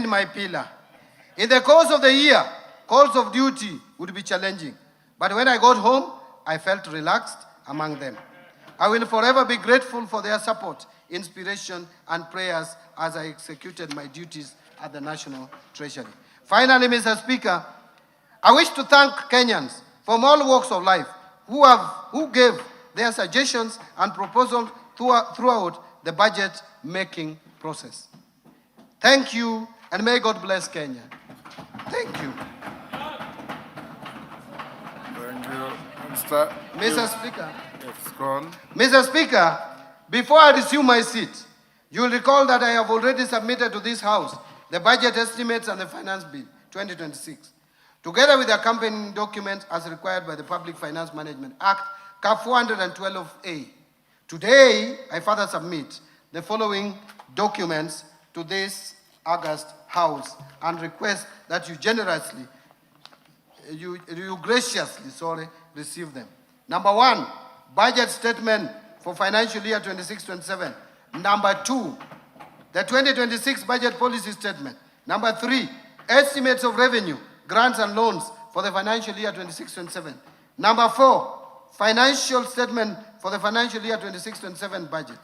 my pillar. In the course of the year, calls of duty would be challenging, but when I got home, I felt relaxed among them. I will forever be grateful for their support, inspiration, and prayers as I executed my duties at the National Treasury. Finally, Mr. Speaker, I wish to thank Kenyans from all walks of life who gave their suggestions and proposals throughout the budget-making process. Thank you, and may God bless Kenya. Thank you. Thank you. Mr. Speaker. Yes, go on. Mr. Speaker, before I resume my seat, you will recall that I have already submitted to this House the budget estimates and the Finance Bill 2026, together with the accompanying documents as required by the Public Finance Management Act, CAP 412A. Today, I further submit the following documents to this August House and request that you graciously receive them. Number one, budget statement for financial year 26-27. Number two, the 2026 budget policy statement. Number three, estimates of revenue, grants and loans for the financial year 26-27. Number four, financial statement for the financial year 26-27 budget.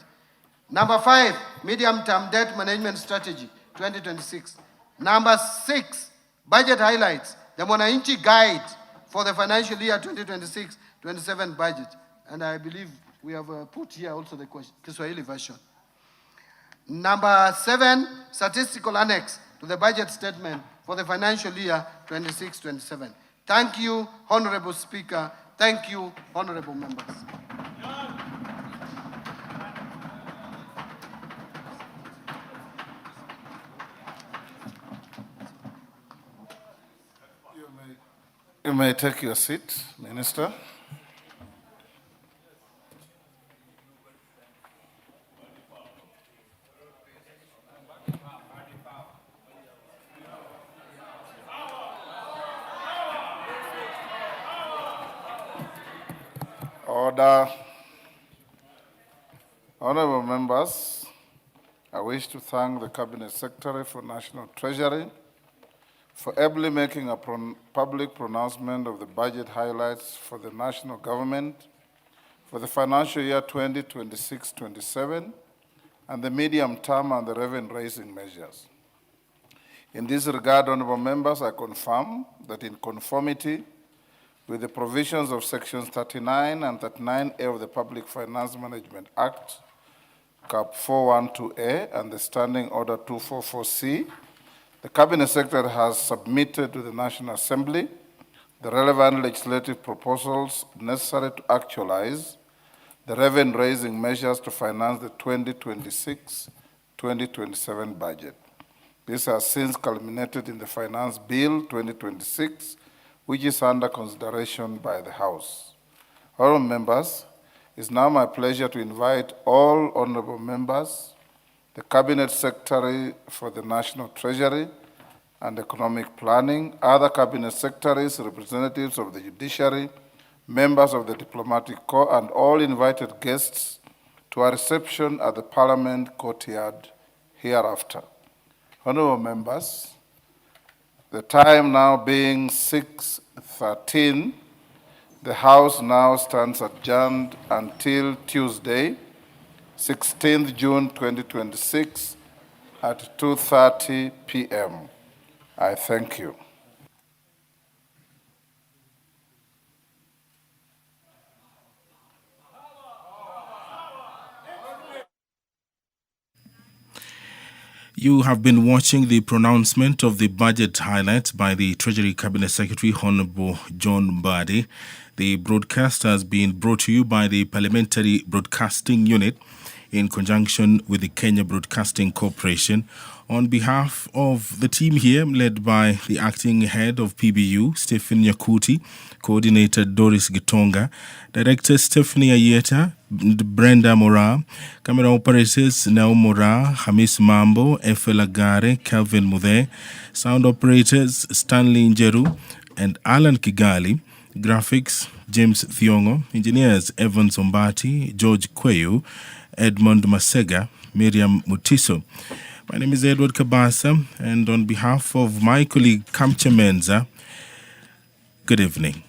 Number five, medium-term debt management strategy 2026. Number six, budget highlights, the Mwananchi guide for the financial year 2026-27 budget. And I believe we have put here also the Kiswahili version. Number seven, statistical annex to the budget statement for the financial year 26-27. Thank you, Honorable Speaker. Thank you, honorable members. You may take your seat, Minister. Order. Honorable members, I wish to thank the Cabinet Secretary for National Treasury for ably making a public pronouncement of the budget highlights for the national government for the financial year 2026-27 and the medium term and the revenue-raising measures. In this regard, honorable members, I confirm that in conformity with the provisions of sections 39 and 39A of the Public Finance Management Act, Cap 412A, and the Standing Order 244C, the Cabinet Secretary has submitted to the National Assembly the relevant legislative proposals necessary to actualize the revenue-raising measures to finance the 2026-2027 budget. This has since culminated in the Finance Bill 2026, which is under consideration by the House. Honorable members, it is now my pleasure to invite all honorable members, the Cabinet Secretary for the National Treasury and Economic Planning, other Cabinet Secretaries, representatives of the Judiciary, members of the Diplomatic Corps, and all invited guests to a reception at the Parliament courtyard hereafter. Honorable members, the time now being 6:13, the House now stands adjourned until Tuesday, 16th June 2026 at 2:30 p.m. I thank you. You have been watching the pronouncement of the budget highlights by the Treasury Cabinet Secretary, Honorable John Mbadi. The broadcast has been brought to you by the Parliamentary Broadcasting Unit in conjunction with the Kenya Broadcasting Corporation. On behalf of the team here, led by the acting head of PBU, Stephen Nyakuti, coordinator Doris Gitonga, director Stephanie Ayeta, Brenda Mora, camera operators Nao Mora, Hamis Mambo, Efe Lagare, Calvin Muthe, sound operators Stanley Njeru and Alan Kigali, graphics James Thiongo, engineers Evans Ombati, George Kweyu, Edmond Masega, Miriam Mutiso. My name is Edward Kabasa, and on behalf of my colleague Kamche Menza, good evening.